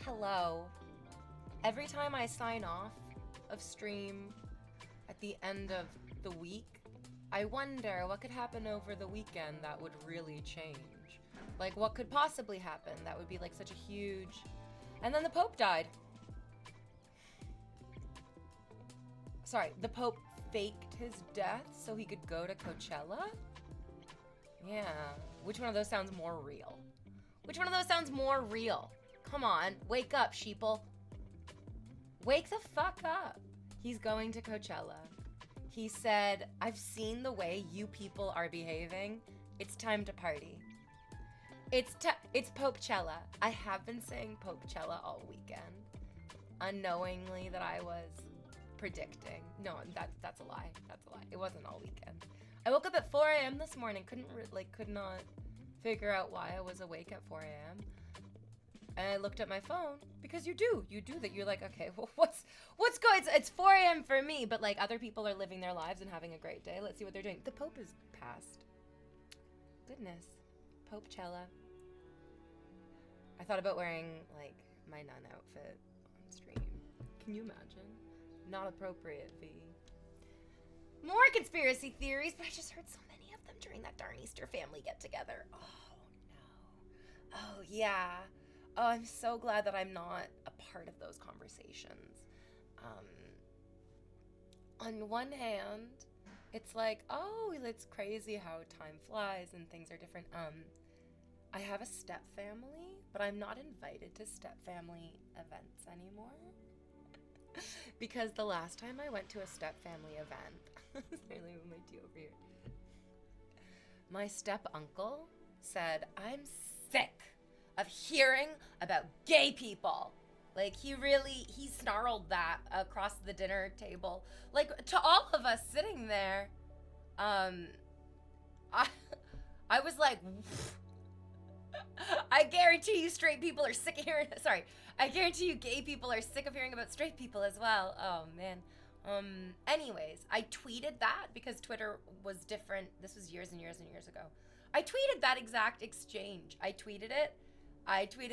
Hello. Every time I sign off of stream at the end of the week, I wonder what could happen over the weekend that would really change. Like, what could possibly happen that would be like such a huge. And then the Pope died. Sorry, the Pope faked his death so he could go to Coachella? Yeah. Which one of those sounds more real? Which one of those sounds more real? Come on, wake up, sheeple. Wake the fuck up. He's going to Coachella. He said, I've seen the way you people are behaving. It's time to party. It's Popechella. I have been saying Popechella all weekend, unknowingly that I was predicting. No, that's a lie. That's a lie. It wasn't all weekend. I woke up at 4 a.m. this morning. Could not figure out why I was awake at 4 a.m. And I looked at my phone because you do that. You're like, okay, well, what's going? It's 4 a.m. for me, but like other people are living their lives and having a great day. Let's see what they're doing. The Pope is passed. Goodness, Popechella. I thought about wearing like my nun outfit on stream. Can you imagine? Not appropriate, V. More conspiracy theories, but I just heard so many of them during that darn Easter family get together. Oh no. Oh yeah. Oh, I'm so glad that I'm not a part of those conversations. On one hand, it's like, oh, it's crazy how time flies and things are different. I have a step family, but I'm not invited to step family events anymore. Because the last time I went to a step family event, sorry, let me move my tea over here. My step uncle said, I'm sick of hearing about gay people. Like, he snarled that across the dinner table. Like, to all of us sitting there, I was like, I guarantee you straight people are sick of hearing, sorry, I guarantee you gay people are sick of hearing about straight people as well. Oh, man. Anyways, I tweeted that because Twitter was different. This was years and years and years ago. I tweeted that exact exchange. I tweeted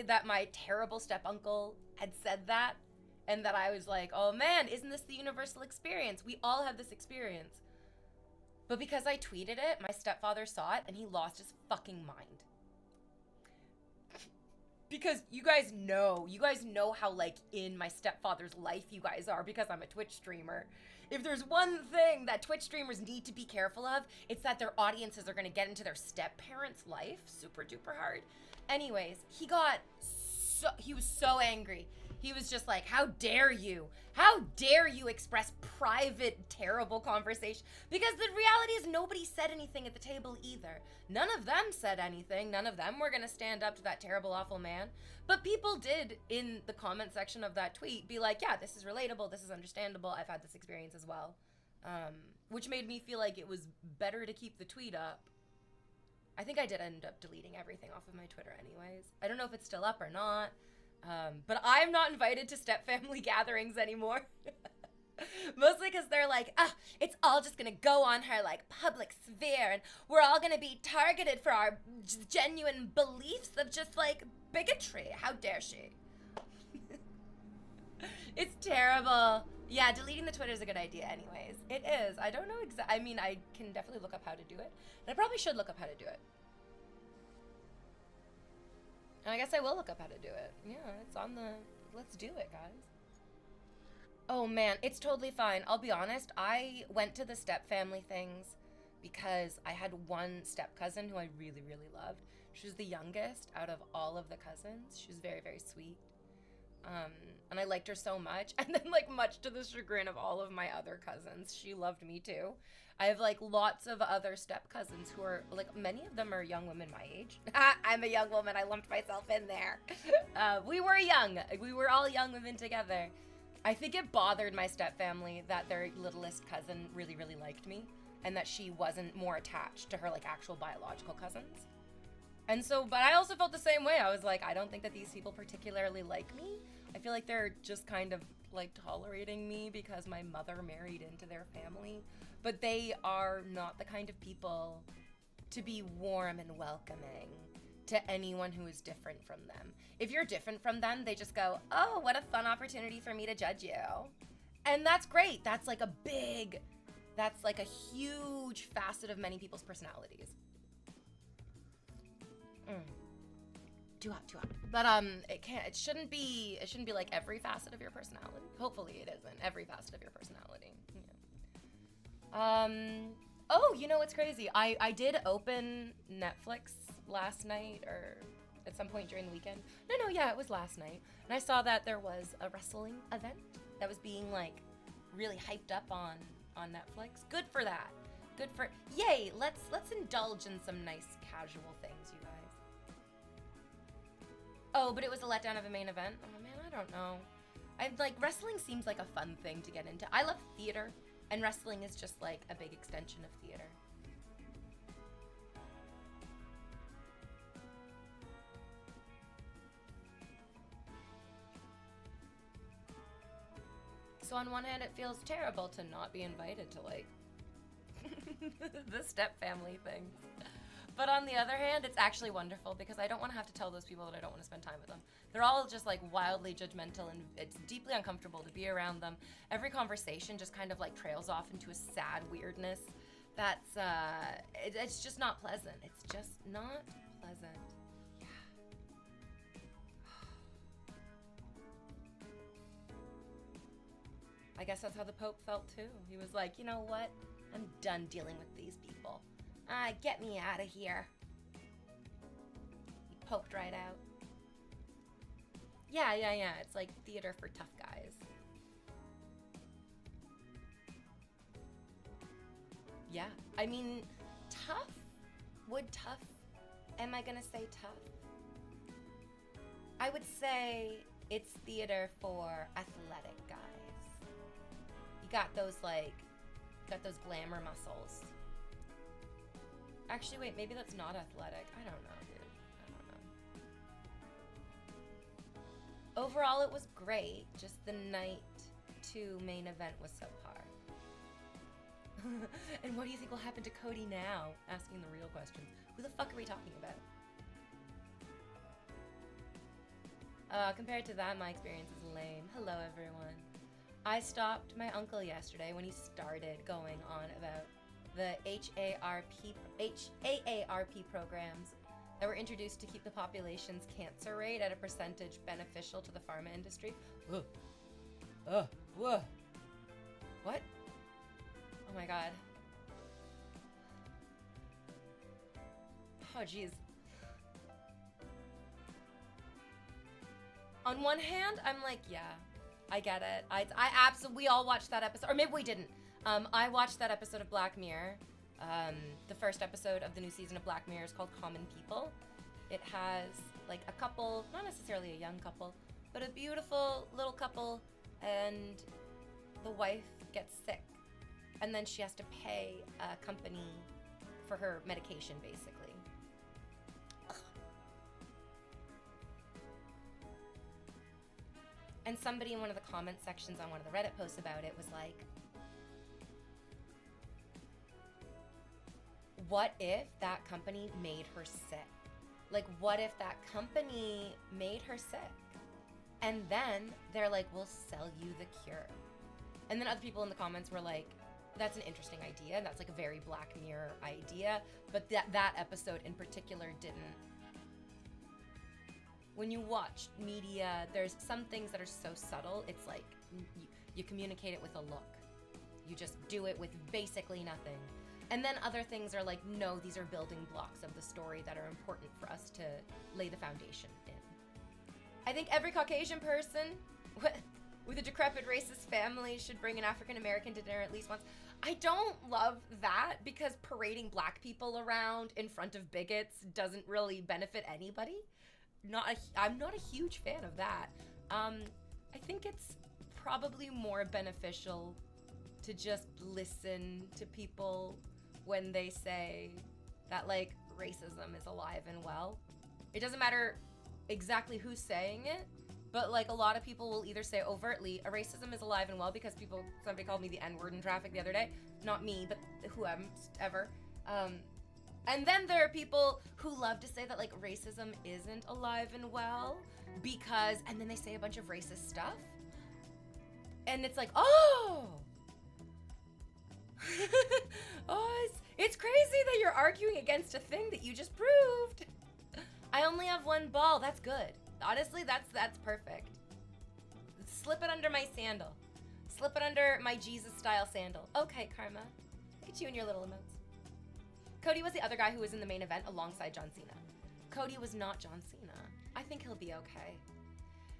that my terrible step uncle had said that, and that I was like, oh man, isn't this the universal experience? We all have this experience. But because I tweeted it, my stepfather saw it, and he lost his fucking mind. Because you guys know how, like, in my stepfather's life you guys are, because I'm a Twitch streamer. If there's one thing that Twitch streamers need to be careful of, it's that their audiences are going to get into their step-parents' life super duper hard. Anyways, he was so angry. He was just like, how dare you? How dare you express private, terrible conversation? Because the reality is nobody said anything at the table either. None of them said anything. None of them were going to stand up to that terrible, awful man. But people did, in the comment section of that tweet, be like, yeah, this is relatable. This is understandable. I've had this experience as well. Which made me feel like it was better to keep the tweet up. I think I did end up deleting everything off of my Twitter anyways. I don't know if it's still up or not. But I'm not invited to step family gatherings anymore. Mostly because they're like, it's all just gonna go on her like public sphere, and we're all gonna be targeted for our genuine beliefs of just like bigotry. How dare she? It's terrible. Yeah, deleting the Twitter is a good idea anyways. It is. I don't know I mean, I can definitely look up how to do it. And I probably should look up how to do it. And I guess I will look up how to do it. Yeah, it's on the... Let's do it, guys. Oh, man, it's totally fine. I'll be honest. I went to the step family things because I had one step cousin who I really, really loved. She was the youngest out of all of the cousins. She was very, very sweet. And I liked her so much. And then, like, much to the chagrin of all of my other cousins, she loved me too. I have, like, lots of other step cousins who are, like, many of them are young women my age. I'm a young woman. I lumped myself in there. We were young. We were all young women together. I think it bothered my step family that their littlest cousin really, really liked me, and that she wasn't more attached to her, like, actual biological cousins. And so, but I also felt the same way. I was like, I don't think that these people particularly like me. I feel like they're just kind of like tolerating me because my mother married into their family, but they are not the kind of people to be warm and welcoming to anyone who is different from them. If you're different from them, they just go, oh, what a fun opportunity for me to judge you. And that's great. That's like a huge facet of many people's personalities. Too hot. But it shouldn't be like every facet of your personality. Hopefully it isn't every facet of your personality. Yeah. Oh, you know what's crazy? I did open Netflix last night or at some point during the weekend. No, yeah, it was last night. And I saw that there was a wrestling event that was being like really hyped up on Netflix. Good for that. Yay, let's indulge in some nice casual things, you guys. Oh, but it was a letdown of a main event. Oh man, I don't know. Wrestling seems like a fun thing to get into. I love theater, and wrestling is just like a big extension of theater. So on one hand, it feels terrible to not be invited to like the step family things. But on the other hand, it's actually wonderful because I don't want to have to tell those people that I don't want to spend time with them. They're all just like wildly judgmental and it's deeply uncomfortable to be around them. Every conversation just kind of like trails off into a sad weirdness. That's, it's just not pleasant. It's just not pleasant. Yeah. I guess that's how the Pope felt too. He was like, you know what? I'm done dealing with these people. Get me out of here. He poked right out. Yeah. It's like theater for tough guys. Yeah. I mean, tough? Am I gonna say tough? I would say it's theater for athletic guys. You got those glamour muscles. Actually, wait, maybe that's not athletic. I don't know, dude. I don't know. Overall, it was great. Just the night 2 main event was subpar. And what do you think will happen to Cody now? Asking the real questions. Who the fuck are we talking about? Compared to that, my experience is lame. Hello, everyone. I stopped my uncle yesterday when he started going on about the HAARP programs that were introduced to keep the population's cancer rate at a percentage beneficial to the pharma industry. Whoa. What? Oh my god. Oh jeez. On one hand, I'm like, yeah, I get it. I absolutely, we all watched that episode, or maybe we didn't. I watched that episode of Black Mirror. The first episode of the new season of Black Mirror is called Common People. It has like a couple, not necessarily a young couple, but a beautiful little couple, and the wife gets sick. And then she has to pay a company for her medication, basically. Ugh. And somebody in one of the comment sections on one of the Reddit posts about it was like, what if that company made her sick? Like, what if that company made her sick? And then they're like, we'll sell you the cure. And then other people in the comments were like, that's an interesting idea. And that's like a very Black Mirror idea. But that episode in particular didn't. When you watch media, there's some things that are so subtle. It's like you communicate it with a look. You just do it with basically nothing. And then other things are like, no, these are building blocks of the story that are important for us to lay the foundation in. I think every Caucasian person with a decrepit racist family should bring an African American to dinner at least once. I don't love that because parading black people around in front of bigots doesn't really benefit anybody. I'm not a huge fan of that. I think it's probably more beneficial to just listen to people when they say that like racism is alive and well. It doesn't matter exactly who's saying it, but like a lot of people will either say overtly a racism is alive and well because somebody called me the N-word in traffic the other day. Not me, but whoever. And then there are people who love to say that like racism isn't alive and well because, and then they say a bunch of racist stuff. And it's like, oh, oh, it's crazy that you're arguing against a thing that you just proved. I only have one ball. That's good. Honestly, that's perfect. Slip it under my sandal. Slip it under my Jesus-style sandal. Okay, Karma. Look at you and your little emotes. Cody was the other guy who was in the main event alongside John Cena. Cody was not John Cena. I think he'll be okay.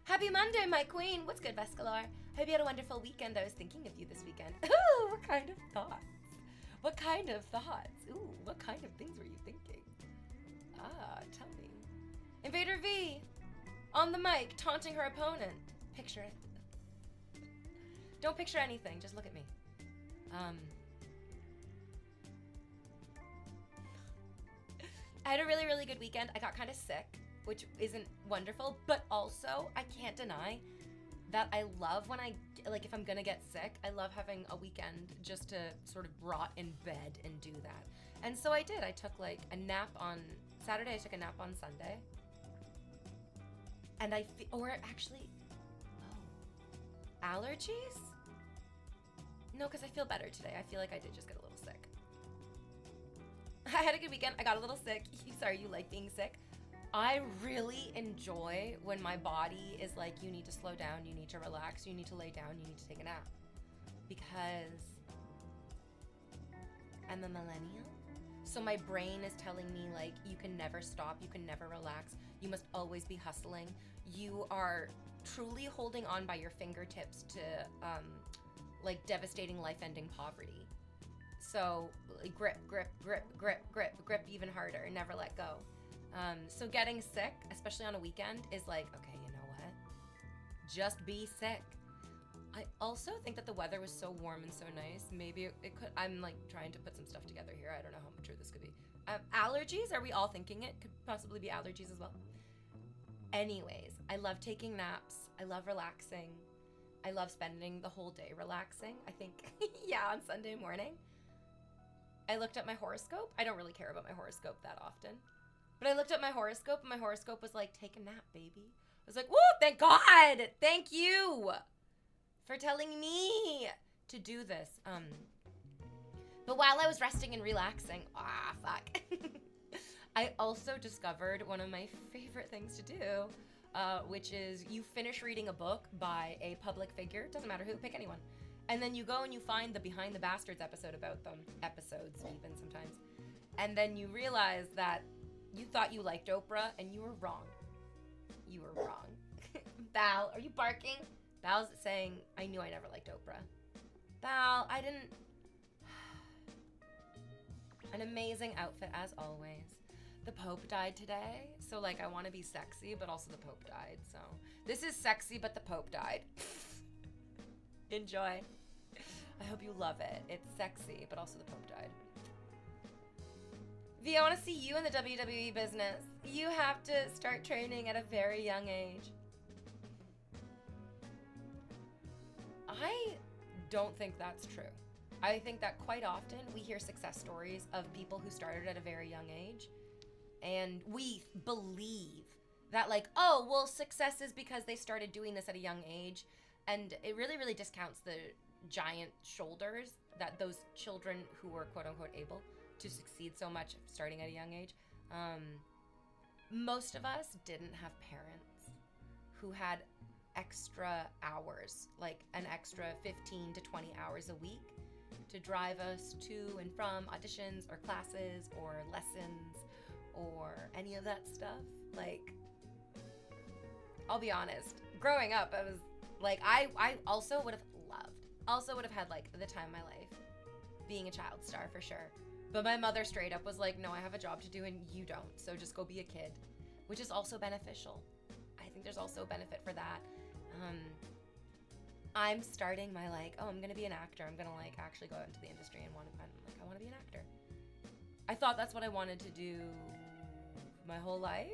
Happy Monday, my queen. What's good, Vescalar? Hope you had a wonderful weekend. I was thinking of you this weekend. Ooh, what kind of thoughts? What kind of thoughts? Ooh, what kind of things were you thinking? Ah, tell me. Invader V, on the mic, taunting her opponent. Picture it. Don't picture anything, just look at me. I had a really, really good weekend. I got kind of sick, which isn't wonderful, but also I can't deny that I love when if I'm gonna get sick, I love having a weekend just to sort of rot in bed and do that. And so I did. I took like a nap on Saturday, I took a nap on Sunday. And allergies? No, because I feel better today. I feel like I did just get a little sick. I had a good weekend. I got a little sick. Sorry, you like being sick? I really enjoy when my body is like, you need to slow down, you need to relax, you need to lay down, you need to take a nap. Because I'm a millennial. So my brain is telling me like, you can never stop, you can never relax, you must always be hustling. You are truly holding on by your fingertips to like devastating life-ending poverty. So grip, grip, grip, grip, grip, grip even harder, never let go. So getting sick, especially on a weekend, is like, okay, you know what? Just be sick. I also think that the weather was so warm and so nice. Maybe it could, I'm like trying to put some stuff together here. I don't know how true this could be. Allergies, are we all thinking it? Could possibly be allergies as well. Anyways, I love taking naps. I love relaxing. I love spending the whole day relaxing. I think, yeah, on Sunday morning. I looked at my horoscope. I don't really care about my horoscope that often. But I looked at my horoscope and my horoscope was like, take a nap, baby. I was like, whoa, thank God. Thank you for telling me to do this. But while I was resting and relaxing, fuck. I also discovered one of my favorite things to do, which is you finish reading a book by a public figure. Doesn't matter who, pick anyone. And then you go and you find the Behind the Bastards episode about them. Episodes, even sometimes. And then you realize that you thought you liked Oprah, and you were wrong. You were wrong. Val, are you barking? Val's saying, I knew I never liked Oprah. Val, I didn't... An amazing outfit, as always. The Pope died today, so, like, I want to be sexy, but also the Pope died, so... This is sexy, but the Pope died. Enjoy. I hope you love it. It's sexy, but also the Pope died. V, I want to see you in the WWE business. You have to start training at a very young age. I don't think that's true. I think that quite often we hear success stories of people who started at a very young age, and we believe that like, oh, well, success is because they started doing this at a young age, and it really, really discounts the giant shoulders that those children who were quote-unquote able to succeed so much starting at a young age. Most of us didn't have parents who had extra hours, like an extra 15 to 20 hours a week to drive us to and from auditions or classes or lessons or any of that stuff. Like, I'll be honest, growing up, I was like, I also would have had like the time of my life being a child star for sure. But my mother straight up was like, no, I have a job to do and you don't, so just go be a kid, which is also beneficial. I think there's also a benefit for that. I'm starting my like, oh, I'm gonna be an actor. I'm gonna like actually go into the industry and I want to be an actor. I thought that's what I wanted to do my whole life.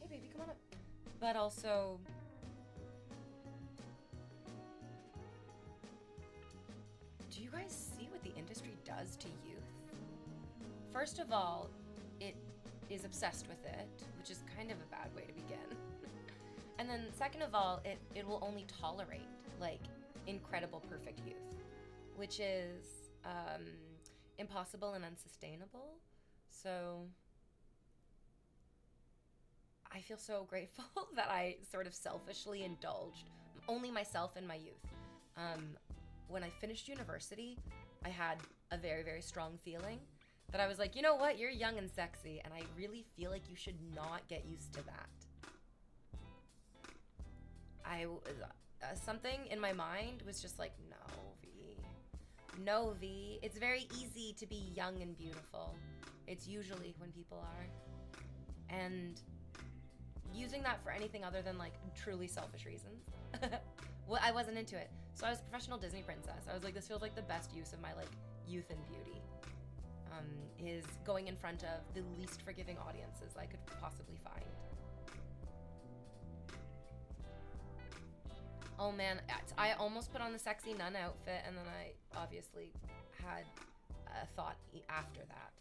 Hey baby, come on up. But also, do you guys see what the industry does to youth? First of all, it is obsessed with it, which is kind of a bad way to begin. And then second of all, it will only tolerate like incredible perfect youth, which is impossible and unsustainable. So I feel so grateful that I sort of selfishly indulged only myself in my youth. When I finished university, I had a very, very strong feeling that I was like, you know what, you're young and sexy, and I really feel like you should not get used to that. Something in my mind was just like, no, V. It's very easy to be young and beautiful. It's usually when people are. And using that for anything other than like truly selfish reasons, well, I wasn't into it. So I was a professional Disney princess. I was like, this feels like the best use of my like youth and beauty. Is going in front of the least forgiving audiences I could possibly find. Oh man, I almost put on the sexy nun outfit, and then I obviously had a thought after that.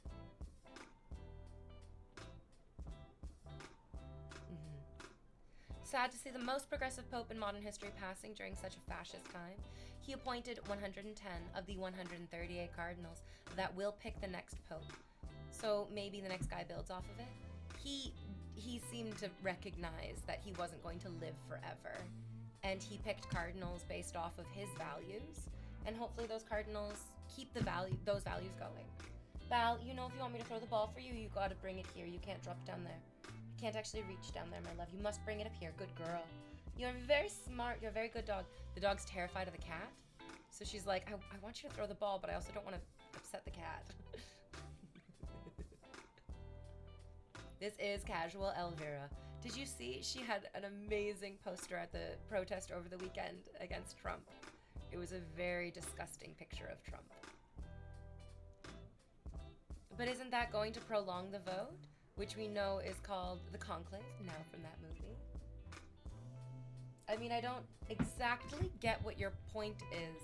Sad to see the most progressive pope in modern history passing during such a fascist time. He appointed 110 of the 138 cardinals that will pick the next pope. So maybe the next guy builds off of it. He seemed to recognize that he wasn't going to live forever. And he picked cardinals based off of his values. And hopefully those cardinals keep those values going. Val, you know, if you want me to throw the ball for you, you gotta bring it here. You can't drop it down there. You can't actually reach down there, my love. You must bring it up here. Good girl. You're very smart. You're a very good dog. The dog's terrified of the cat. So she's like, I want you to throw the ball, but I also don't want to upset the cat. This is Casual Elvira. Did you see she had an amazing poster at the protest over the weekend against Trump? It was a very disgusting picture of Trump. But isn't that going to prolong the vote? Which we know is called the Conclave, now from that movie. I mean, I don't exactly get what your point is.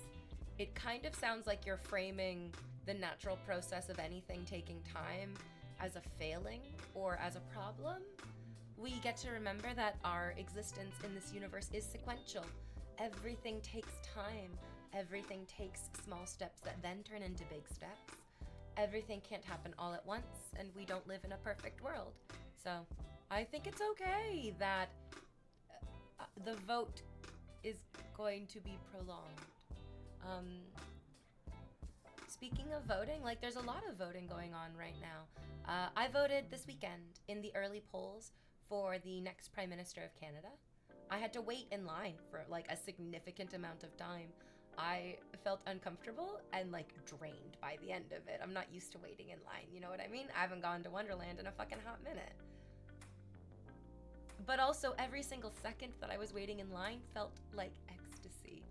It kind of sounds like you're framing the natural process of anything taking time as a failing or as a problem. We get to remember that our existence in this universe is sequential. Everything takes time. Everything takes small steps that then turn into big steps. Everything can't happen all at once, and we don't live in a perfect world. So I think it's okay that the vote is going to be prolonged. Speaking of voting, like there's a lot of voting going on right now. I voted this weekend in the early polls for the next Prime Minister of Canada. I had to wait in line for like a significant amount of time. I felt uncomfortable and like drained by the end of it. I'm not used to waiting in line, you know what I mean? I haven't gone to Wonderland in a fucking hot minute. But also every single second that I was waiting in line felt like ecstasy.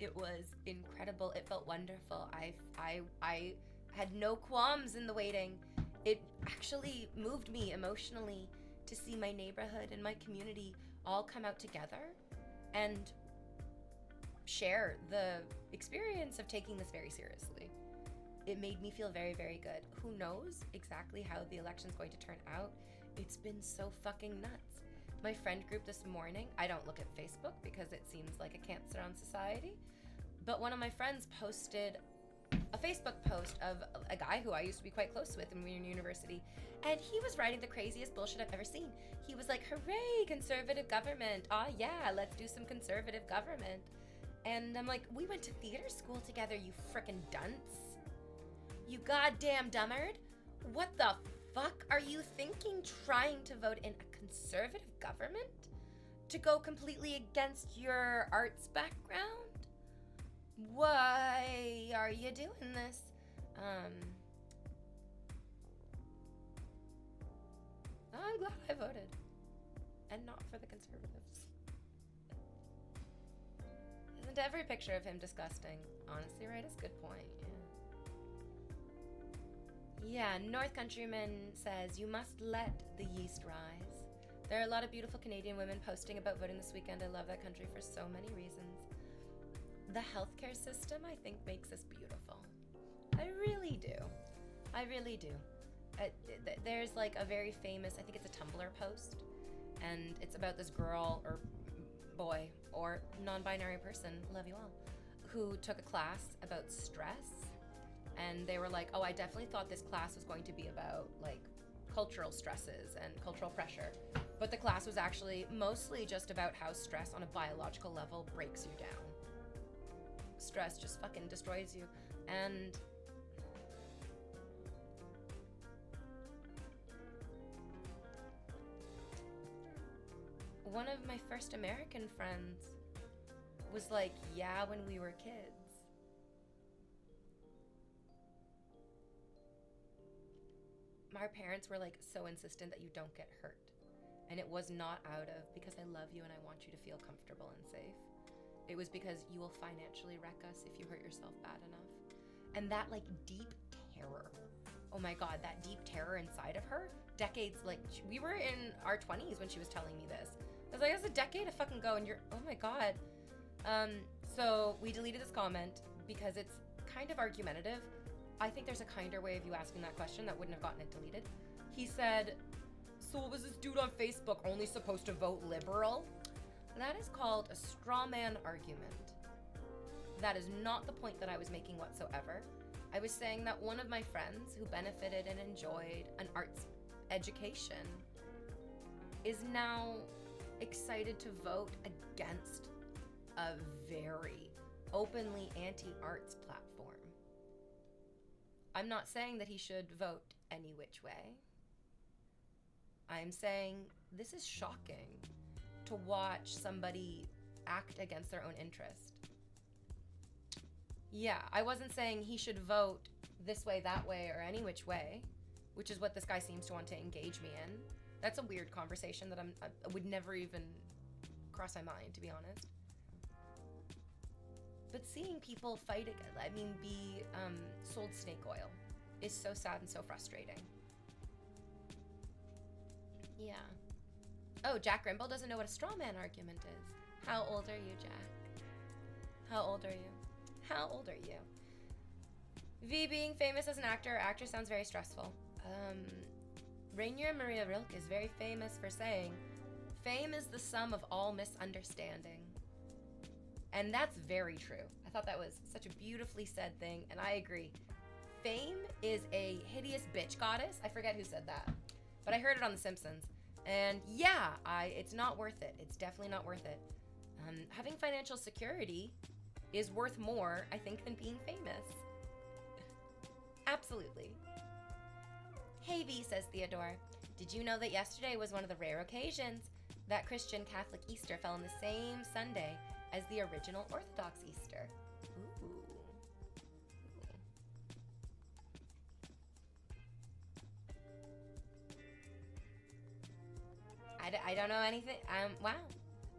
It was incredible. It felt wonderful. I had no qualms in the waiting. It actually moved me emotionally to see my neighborhood and my community all come out together and share the experience of taking this very seriously. It made me feel very, very good. Who knows exactly how the election's going to turn out? It's been so fucking nuts. My friend group this morning, I don't look at Facebook because it seems like a cancer on society, but one of my friends posted a Facebook post of a guy who I used to be quite close with when we were in university, and he was writing the craziest bullshit I've ever seen. He was like, hooray, conservative government. Ah, yeah, let's do some conservative government. And I'm like, we went to theater school together, you frickin' dunce. You goddamn dummard. What the fuck are you thinking trying to vote in a conservative government? To go completely against your arts background? Why are you doing this? I'm glad I voted. And not for the conservatives. Isn't every picture of him disgusting? Honestly, right? It's a good point, yeah. Yeah, North Countryman says, you must let the yeast rise. There are a lot of beautiful Canadian women posting about voting this weekend. I love that country for so many reasons. The healthcare system, I think, makes us beautiful. I really do. I really do. there's like a very famous, I think it's a Tumblr post, and it's about this girl or boy or non-binary person, love you all, who took a class about stress, and they were like, oh, I definitely thought this class was going to be about like cultural stresses and cultural pressure, but the class was actually mostly just about how stress on a biological level breaks you down. Stress just fucking destroys you. And one of my first American friends was like, yeah, when we were kids. My parents were like so insistent that you don't get hurt. And it was not out of because I love you and I want you to feel comfortable and safe. It was because you will financially wreck us if you hurt yourself bad enough. And that like deep terror. Oh my God, that deep terror inside of her. Decades, like we were in our 20s when she was telling me this. I was like, that's a decade of fucking go and you're, oh my God. So we deleted this comment because it's kind of argumentative. I think there's a kinder way of you asking that question that wouldn't have gotten it deleted. He said, so was this dude on Facebook only supposed to vote liberal? That is called a straw man argument. That is not the point that I was making whatsoever. I was saying that one of my friends who benefited and enjoyed an arts education is now excited to vote against a very openly anti-arts platform. I'm not saying that he should vote any which way. I'm saying this is shocking to watch somebody act against their own interest. Yeah, I wasn't saying he should vote this way, that way, or any which way, which is what this guy seems to want to engage me in. That's a weird conversation that I would never even cross my mind, to be honest. But seeing people fight, be sold snake oil is so sad and so frustrating. Yeah. Oh, Jack Grimble doesn't know what a straw man argument is. How old are you, Jack? How old are you? How old are you? V, being famous as an actor or actress sounds very stressful. Rainier Maria Rilke is very famous for saying, fame is the sum of all misunderstanding. And that's very true. I thought that was such a beautifully said thing, and I agree. Fame is a hideous bitch goddess. I forget who said that, but I heard it on The Simpsons. And yeah, it's not worth it. It's definitely not worth it. Having financial security is worth more, I think, than being famous. Absolutely. Hey V, says Theodore. Did you know that yesterday was one of the rare occasions that Christian Catholic Easter fell on the same Sunday as the original Orthodox Easter? Ooh. I don't know anything. Wow.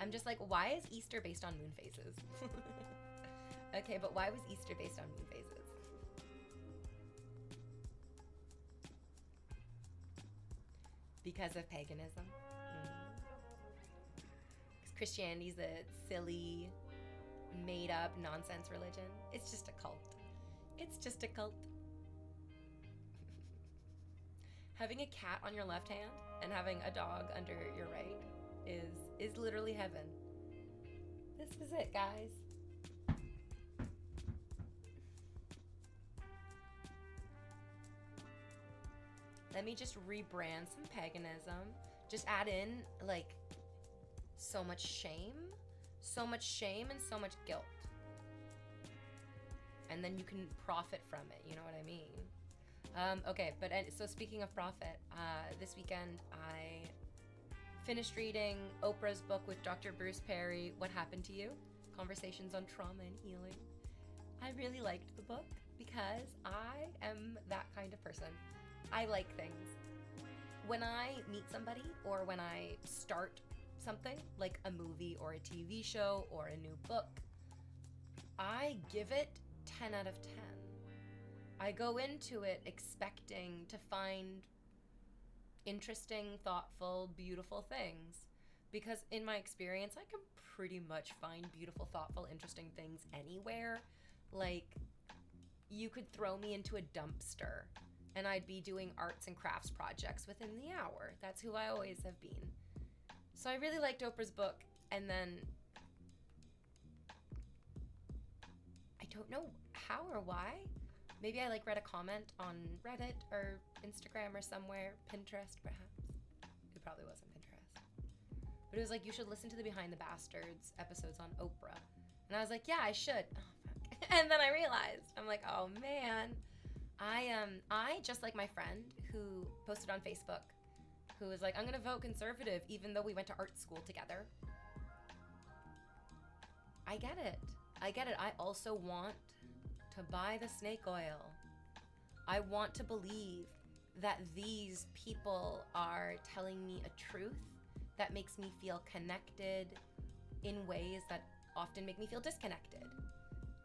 I'm just like, why is Easter based on moon phases? Okay, but why was Easter based on moon phases? Because of paganism. Christianity's a silly, made-up nonsense religion. It's just a cult. It's just a cult. Having a cat on your left hand and having a dog under your right is literally heaven. This is it, guys. Let me just rebrand some paganism. Just add in, like, so much shame and so much guilt. And then you can profit from it, you know what I mean? Okay, but so speaking of profit, this weekend I finished reading Oprah's book with Dr. Bruce Perry, What Happened to You? Conversations on Trauma and Healing. I really liked the book because I am that kind of person. I like things. When I meet somebody or when I start something like a movie or a TV show or a new book, I give it 10 out of 10. I go into it expecting to find interesting, thoughtful, beautiful things. Because in my experience, I can pretty much find beautiful, thoughtful, interesting things anywhere. Like, you could throw me into a dumpster and I'd be doing arts and crafts projects within the hour. That's who I always have been. So I really liked Oprah's book, and then I don't know how or why. Maybe I read a comment on Reddit or Instagram or somewhere, Pinterest perhaps. It probably wasn't Pinterest. But it was you should listen to the Behind the Bastards episodes on Oprah. And I was yeah, I should. Oh, fuck. And then I realized, I'm oh man, I just like my friend who posted on Facebook, who was I'm gonna vote conservative even though we went to art school together. I get it. I also want to buy the snake oil. I want to believe that these people are telling me a truth that makes me feel connected in ways that often make me feel disconnected.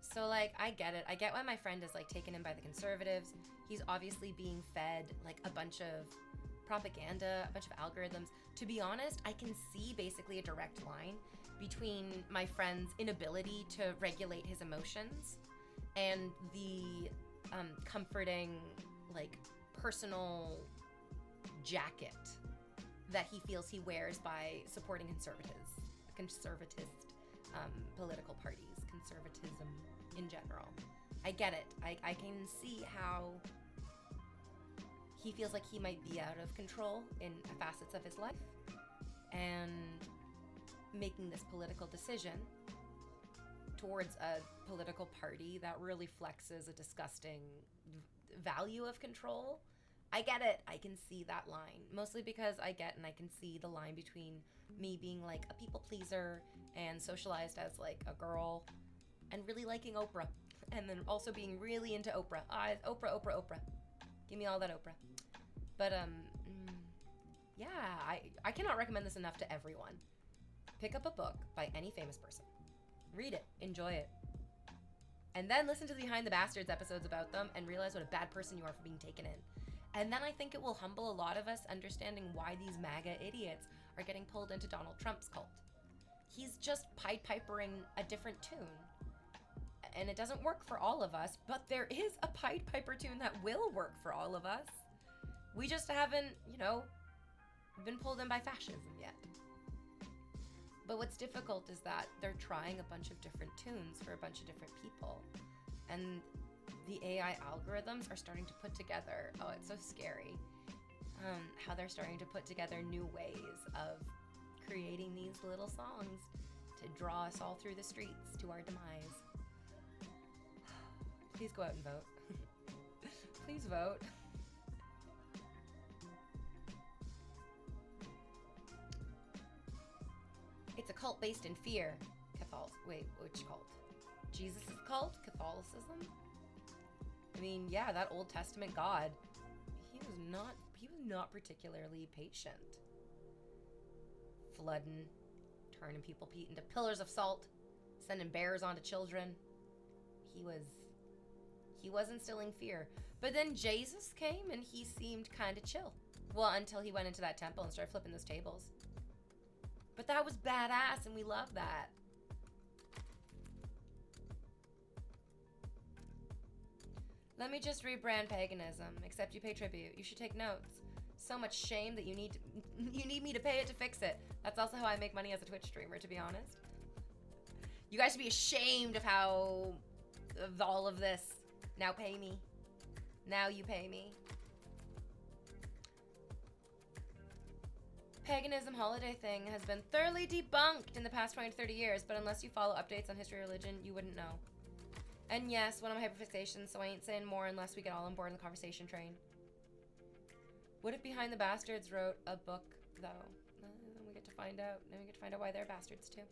So I get it. I get why my friend is taken in by the conservatives. He's obviously being fed a bunch of propaganda, a bunch of algorithms. To be honest, I can see basically a direct line between my friend's inability to regulate his emotions and the comforting personal jacket that he feels he wears by supporting conservatist political parties, conservatism in general. I get it. I can see how he feels he might be out of control in facets of his life, and making this political decision towards a political party that really flexes a disgusting value of control. I get it. I can see that line. Mostly because I get and I can see the line between me being a people pleaser and socialized as a girl and really liking Oprah. And then also being really into Oprah. Oprah. Give me all that Oprah. But, yeah, I cannot recommend this enough to everyone. Pick up a book by any famous person. Read it. Enjoy it. And then listen to the Behind the Bastards episodes about them and realize what a bad person you are for being taken in. And then I think it will humble a lot of us understanding why these MAGA idiots are getting pulled into Donald Trump's cult. He's just Pied Pipering a different tune. And it doesn't work for all of us, but there is a Pied Piper tune that will work for all of us. We just haven't, been pulled in by fascism yet. But what's difficult is that they're trying a bunch of different tunes for a bunch of different people. And the AI algorithms are starting to put together, oh, it's so scary, how they're starting to put together new ways of creating these little songs to draw us all through the streets to our demise. Please go out and vote. Please vote. It's a cult based in fear. Wait, which cult? Jesus' cult? Catholicism? I mean, yeah, that Old Testament God, he was not particularly patient. Flooding, turning people into pillars of salt, sending bears onto children. He was instilling fear. But then Jesus came and he seemed kind of chill. Well, until he went into that temple and started flipping those tables. But that was badass and we love that. Let me just rebrand paganism, except you pay tribute. You should take notes. So much shame that you need me to pay it to fix it. That's also how I make money as a Twitch streamer, to be honest. You guys should be ashamed of all of this. Now pay me. Now you pay me. Paganism holiday thing has been thoroughly debunked in the past 20 to 30 years, but unless you follow updates on history or religion, you wouldn't know. And yes, one of my hyperfixations, so I ain't saying more unless we get all on board in the conversation train. What if Behind the Bastards wrote a book, though? Then we get to find out. Then we get to find out why they're bastards, too.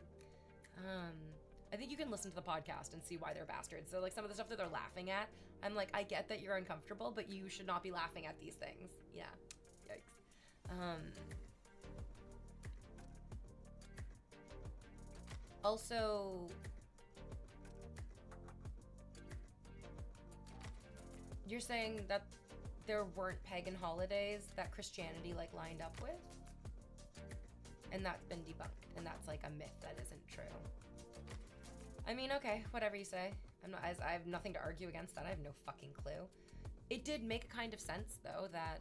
I think you can listen to the podcast and see why they're bastards. So, some of the stuff that they're laughing at, I'm I get that you're uncomfortable, but you should not be laughing at these things. Yeah. Yikes. Also, you're saying that there weren't pagan holidays that Christianity lined up with? And that's been debunked, and that's a myth that isn't true. I mean, okay, whatever you say. I have nothing to argue against that. I have no fucking clue. It did make kind of sense, though, that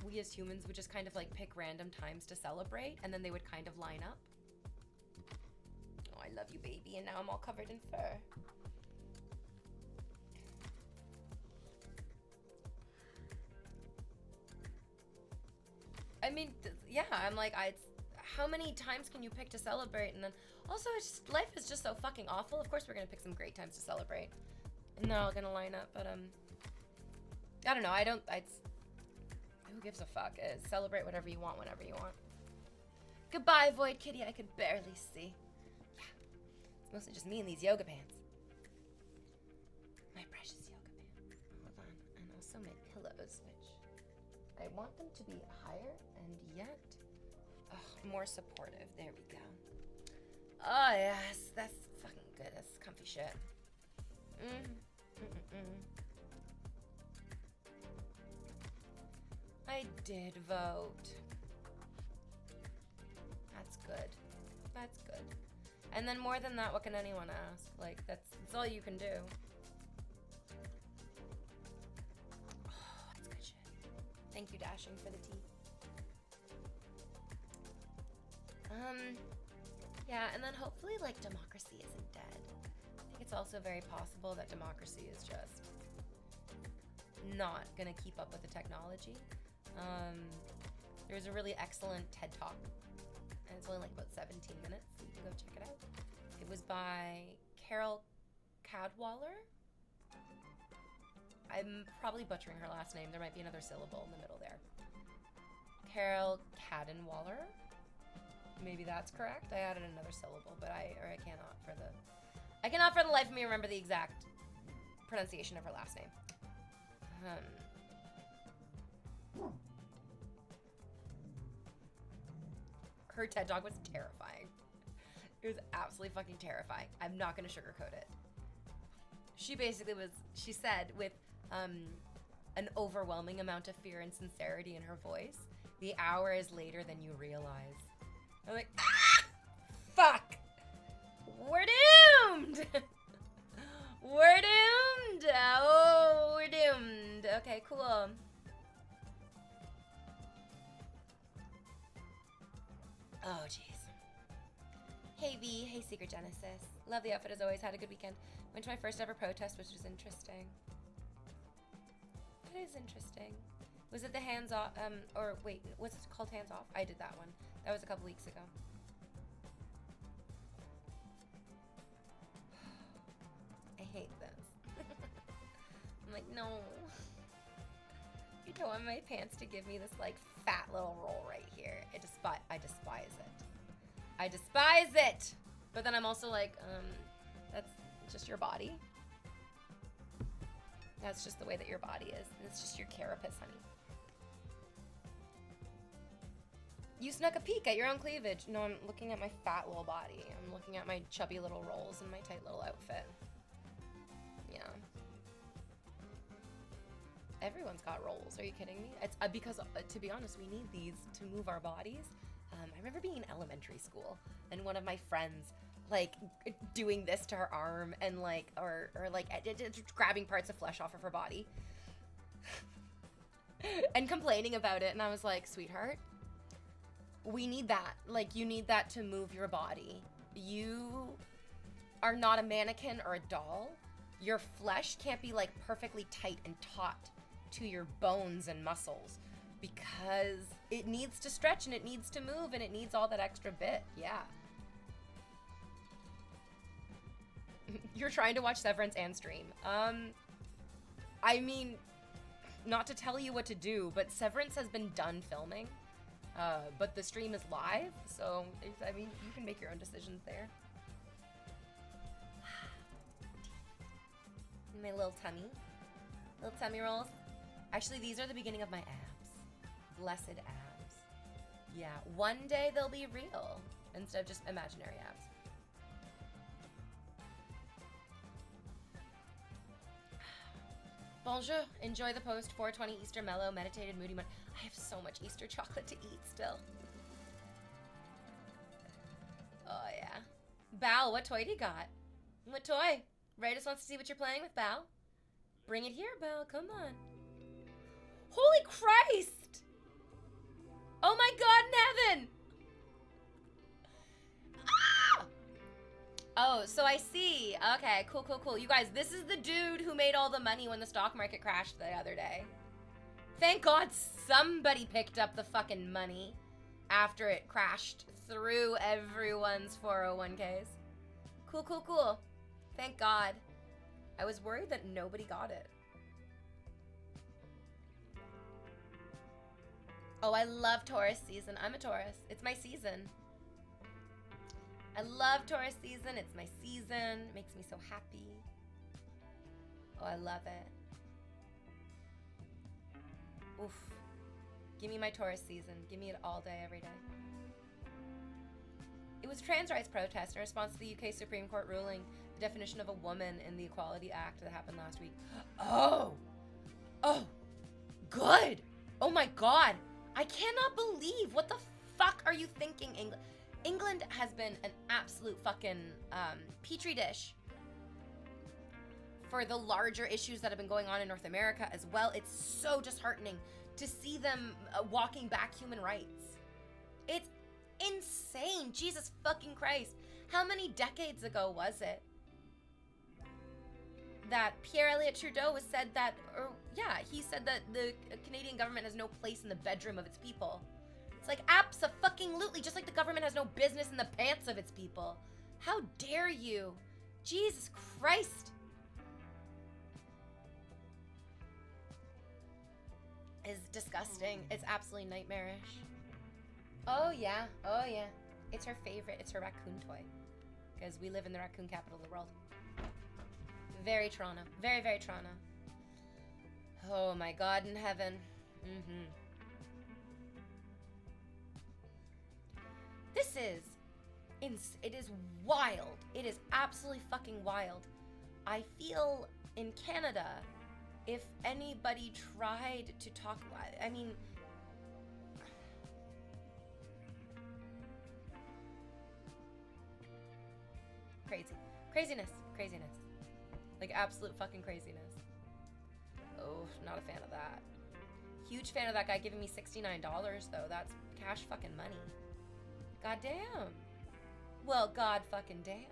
we as humans would just kind of like pick random times to celebrate, and then they would kind of line up. Oh, I love you, baby, and now I'm all covered in fur. I mean, yeah, I'm like, how many times can you pick to celebrate? And then also, it's just, life is just so fucking awful. Of course, we're gonna pick some great times to celebrate, and they're all gonna line up. But I don't know. Who gives a fuck? Celebrate whatever you want, whenever you want. Goodbye, Void Kitty. I could barely see. Yeah, it's mostly just me in these yoga pants. My precious yoga pants. Hold on, and also my pillows, which I want them to be higher and yet more supportive. There we go. Oh yes, that's fucking good. That's comfy shit. I did vote. That's good. That's good. And then more than that, what can anyone ask? Like, that's all you can do. Oh, that's good shit. Thank you, Dashing, for the tea. Yeah, and then hopefully, like, democracy isn't dead. I think it's also very possible that democracy is just not gonna keep up with the technology. There's a really excellent TED Talk, and it's only like about 17 minutes, so you can go check it out. It was by Carol Cadwalladr. I'm probably butchering her last name. There might be another syllable in the middle there. Carol Cadwalladr. Maybe that's correct. I added another syllable, but I cannot for the life of me remember the exact pronunciation of her last name. Her TED Talk was terrifying. It was absolutely fucking terrifying. I'm not gonna sugarcoat it. She said with an overwhelming amount of fear and sincerity in her voice, the hour is later than you realize. I'm like, ah! Fuck! We're doomed! We're doomed! Oh, we're doomed. Okay, cool. Oh, jeez. Hey, V. Hey, Secret Genesis. Love the outfit as always. Had a good weekend. Went to my first ever protest, which was interesting. It is interesting. Was it the hands off? Or wait, what's it called? Hands off? I did that one. That was a couple weeks ago. I hate this. I'm like, no. You don't want my pants to give me this like fat little roll right here. I despise it. I despise it. But then I'm also like, that's just your body. That's just the way that your body is. It's just your carapace, honey. You snuck a peek at your own cleavage. No, I'm looking at my fat little body. I'm looking at my chubby little rolls and my tight little outfit. Yeah. Everyone's got rolls. Are you kidding me? It's because, to be honest, we need these to move our bodies. I remember being in elementary school and one of my friends like doing this to her arm and like, or like grabbing parts of flesh off of her body and complaining about it. And I was like, sweetheart, we need that. Like, you need that to move your body. You are not a mannequin or a doll. Your flesh can't be like perfectly tight and taut to your bones and muscles because it needs to stretch and it needs to move and it needs all that extra bit. Yeah. You're trying to watch Severance and stream. I mean, not to tell you what to do, but Severance has been done filming. But the stream is live, so, I mean, you can make your own decisions there. My little tummy rolls. Actually, these are the beginning of my abs. Blessed abs. Yeah, one day they'll be real instead of just imaginary abs. Bonjour. Enjoy the post 420 Easter mellow, meditated, moody month. I have so much Easter chocolate to eat still. Oh, yeah. Bal, what toy do you got? What toy? Raidus wants to see what you're playing with, Belle. Bring it here, Belle. Come on. Holy Christ! Oh my God in heaven! Ah! Oh, so I see. Okay, cool, cool, cool. You guys, this is the dude who made all the money when the stock market crashed the other day. Thank God somebody picked up the fucking money after it crashed through everyone's 401ks. Cool, cool, cool. Thank God. I was worried that nobody got it. Oh, I love Taurus season. I'm a Taurus. It's my season. I love Taurus season. It's my season. It makes me so happy. Oh, I love it. Oof. Give me my Taurus season. Give me it all day, every day. It was a trans rights protest in response to the UK Supreme Court ruling the definition of a woman in the Equality Act that happened last week. Oh! Oh! Good! Oh my God! I cannot believe, what the fuck are you thinking, England? England has been an absolute fucking petri dish for the larger issues that have been going on in North America as well. It's so disheartening to see them walking back human rights. It's insane. Jesus fucking Christ. How many decades ago was it that Pierre Elliott Trudeau was said that, or yeah, he said that the Canadian government has no place in the bedroom of its people. It's like, abso-fucking-lutely, just like the government has no business in the pants of its people. How dare you? Jesus Christ. It's disgusting. It's absolutely nightmarish. Oh yeah, oh yeah. It's her favorite. It's her raccoon toy. Because we live in the raccoon capital of the world. Very Toronto. Very, very Toronto. Oh my God in heaven. This is, it is wild. It is absolutely fucking wild. I feel in Canada, if anybody tried to talk, I mean, craziness. Like absolute fucking craziness. Oh, not a fan of that. Huge fan of that guy giving me $69 though. That's cash fucking money. God damn. Well, God fucking damn.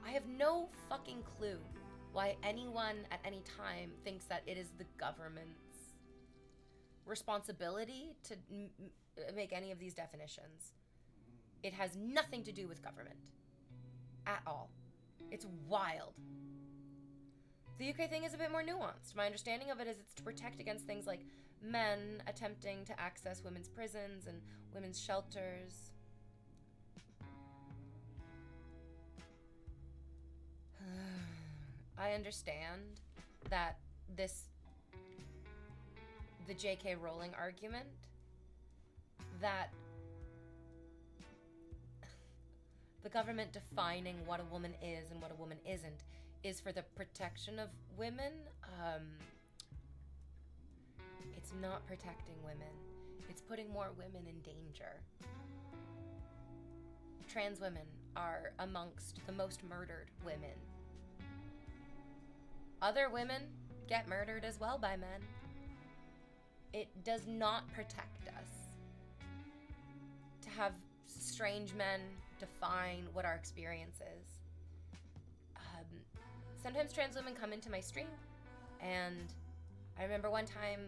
I have no fucking clue why anyone at any time thinks that it is the government's responsibility to make any of these definitions. It has nothing to do with government at all. It's wild. The UK thing is a bit more nuanced. My understanding of it is it's to protect against things like men attempting to access women's prisons and women's shelters. I understand that the J.K. Rowling argument that the government defining what a woman is and what a woman isn't is for the protection of women. It's not protecting women. It's putting more women in danger. Trans women are amongst the most murdered women. Other women get murdered as well by men. It does not protect us to have strange men define what our experience is. Sometimes trans women come into my stream, and I remember one time,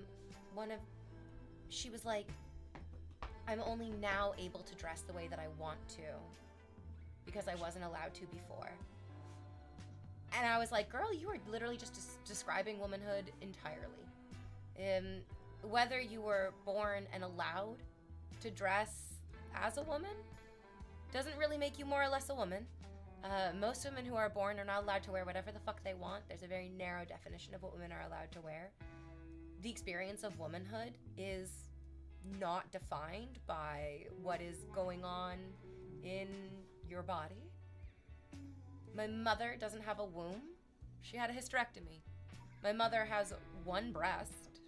she was like, I'm only now able to dress the way that I want to because I wasn't allowed to before. And I was like, girl, you are literally just describing womanhood entirely. Whether you were born and allowed to dress as a woman doesn't really make you more or less a woman. Most women who are born are not allowed to wear whatever the fuck they want. There's a very narrow definition of what women are allowed to wear. The experience of womanhood is not defined by what is going on in your body. My mother doesn't have a womb. She had a hysterectomy. My mother has one breast.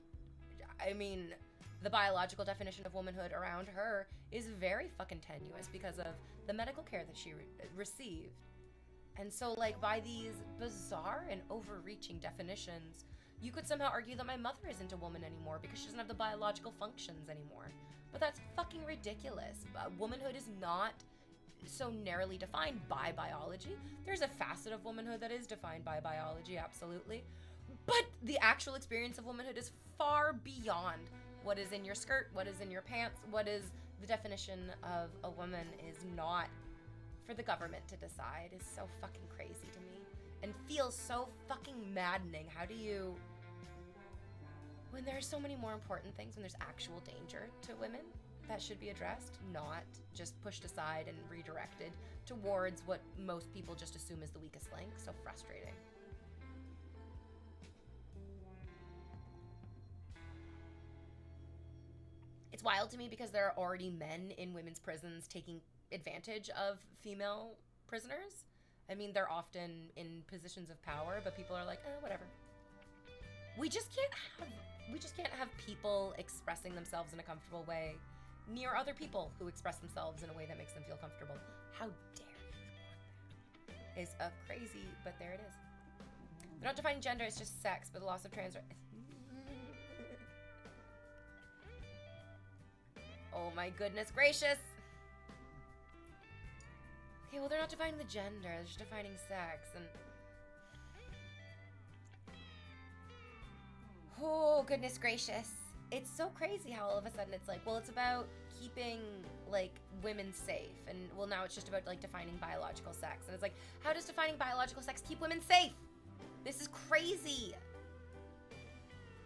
I mean, The biological definition of womanhood around her is very fucking tenuous because of the medical care that she received. And so, like, by these bizarre and overreaching definitions, you could somehow argue that my mother isn't a woman anymore because she doesn't have the biological functions anymore. But that's fucking ridiculous. Womanhood is not so narrowly defined by biology. There's a facet of womanhood that is defined by biology, absolutely. But the actual experience of womanhood is far beyond what is in your skirt, what is in your pants, what is the definition of a woman is not for the government to decide is so fucking crazy to me and feels so fucking maddening. How do you, when there are so many more important things, when there's actual danger to women that should be addressed, not just pushed aside and redirected towards what most people just assume is the weakest link. So frustrating. It's wild to me because there are already men in women's prisons taking advantage of female prisoners. I mean, they're often in positions of power, but people are like, whatever. We just can't have people expressing themselves in a comfortable way near other people who express themselves in a way that makes them feel comfortable. How dare you? It's crazy, but there it is. They're not defining gender, it's just sex, but the loss of trans. Oh my goodness gracious. Okay, well, they're not defining the gender, they're just defining sex, and... Oh, goodness gracious. It's so crazy how all of a sudden it's like, well, it's about keeping, like, women safe, and, well, now it's just about, like, defining biological sex, and it's like, how does defining biological sex keep women safe? This is crazy.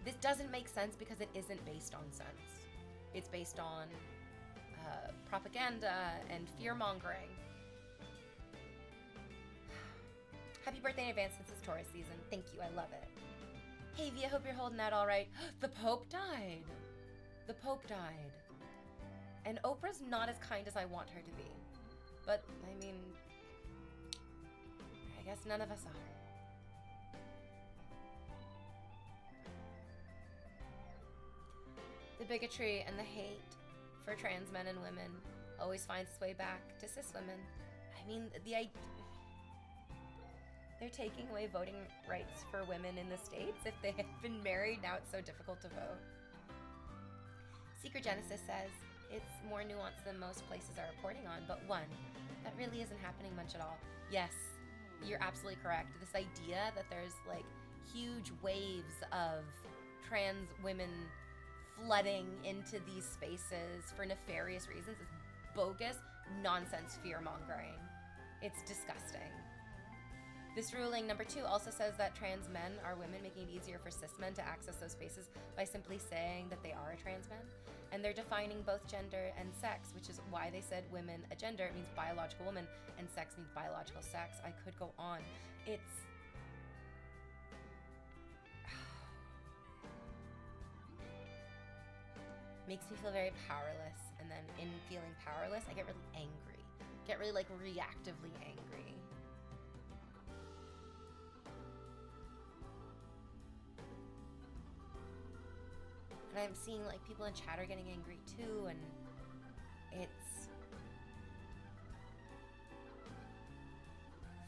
This doesn't make sense because it isn't based on sense. It's based on propaganda and fear-mongering. Happy birthday in advance since it's Taurus season. Thank you, I love it. Hey, V, I hope you're holding out all right. The Pope died. The Pope died. And Oprah's not as kind as I want her to be. But, I mean, I guess none of us are. The bigotry and the hate for trans men and women always finds its way back to cis women. I mean, they're taking away voting rights for women in the States if they have been married. Now it's so difficult to vote. Secret Genesis says, it's more nuanced than most places are reporting on, but one, that really isn't happening much at all. Yes, you're absolutely correct. This idea that there's like huge waves of trans women flooding into these spaces for nefarious reasons is bogus, nonsense fear-mongering. It's disgusting. This ruling, number 2, also says that trans men are women, making it easier for cis men to access those spaces by simply saying that they are a trans man. And they're defining both gender and sex, which is why they said women a gender. It means biological woman, and sex means biological sex. I could go on. It's... makes me feel very powerless. And then in feeling powerless, I get really angry. Get really, like, reactively angry. And I'm seeing, like, people in chat are getting angry too, and it's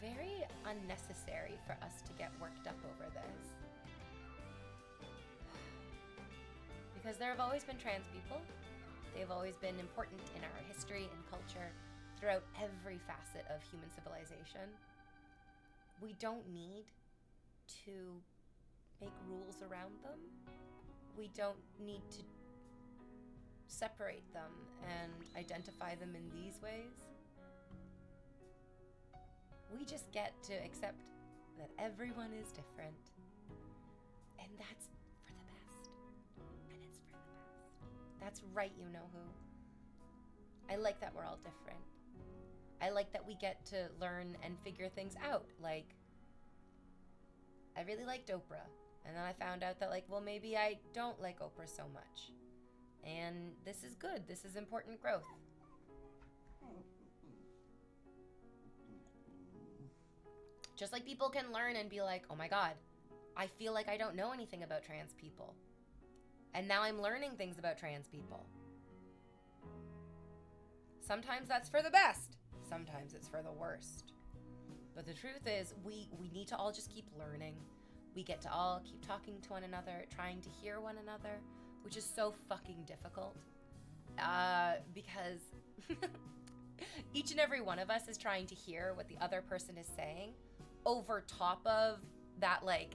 very unnecessary for us to get worked up over this. Because there have always been trans people. They've always been important in our history and culture throughout every facet of human civilization. We don't need to make rules around them. We don't need to separate them and identify them in these ways. We just get to accept that everyone is different. And that's for the best. And it's for the best. That's right, you know who. I like that we're all different. I like that we get to learn and figure things out. Like, I really liked Oprah. And then I found out that, like, well, maybe I don't like Oprah so much. And this is good. This is important growth. Just like people can learn and be like, oh my God, I feel like I don't know anything about trans people. And now I'm learning things about trans people. Sometimes that's for the best. Sometimes it's for the worst. But the truth is, we need to all just keep learning. We get to all keep talking to one another, trying to hear one another, which is so fucking difficult. Because each and every one of us is trying to hear what the other person is saying over top of that, like,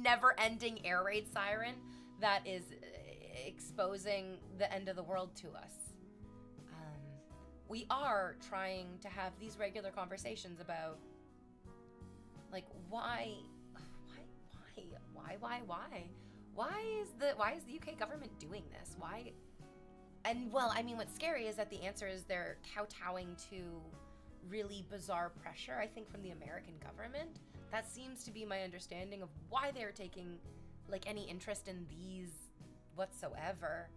never-ending air raid siren that is exposing the end of the world to us. We are trying to have these regular conversations about, like, why is the UK government doing this? Why? And well, I mean, what's scary is that the answer is they're kowtowing to really bizarre pressure, I think, from the American government. That seems to be my understanding of why they're taking, like, any interest in these whatsoever.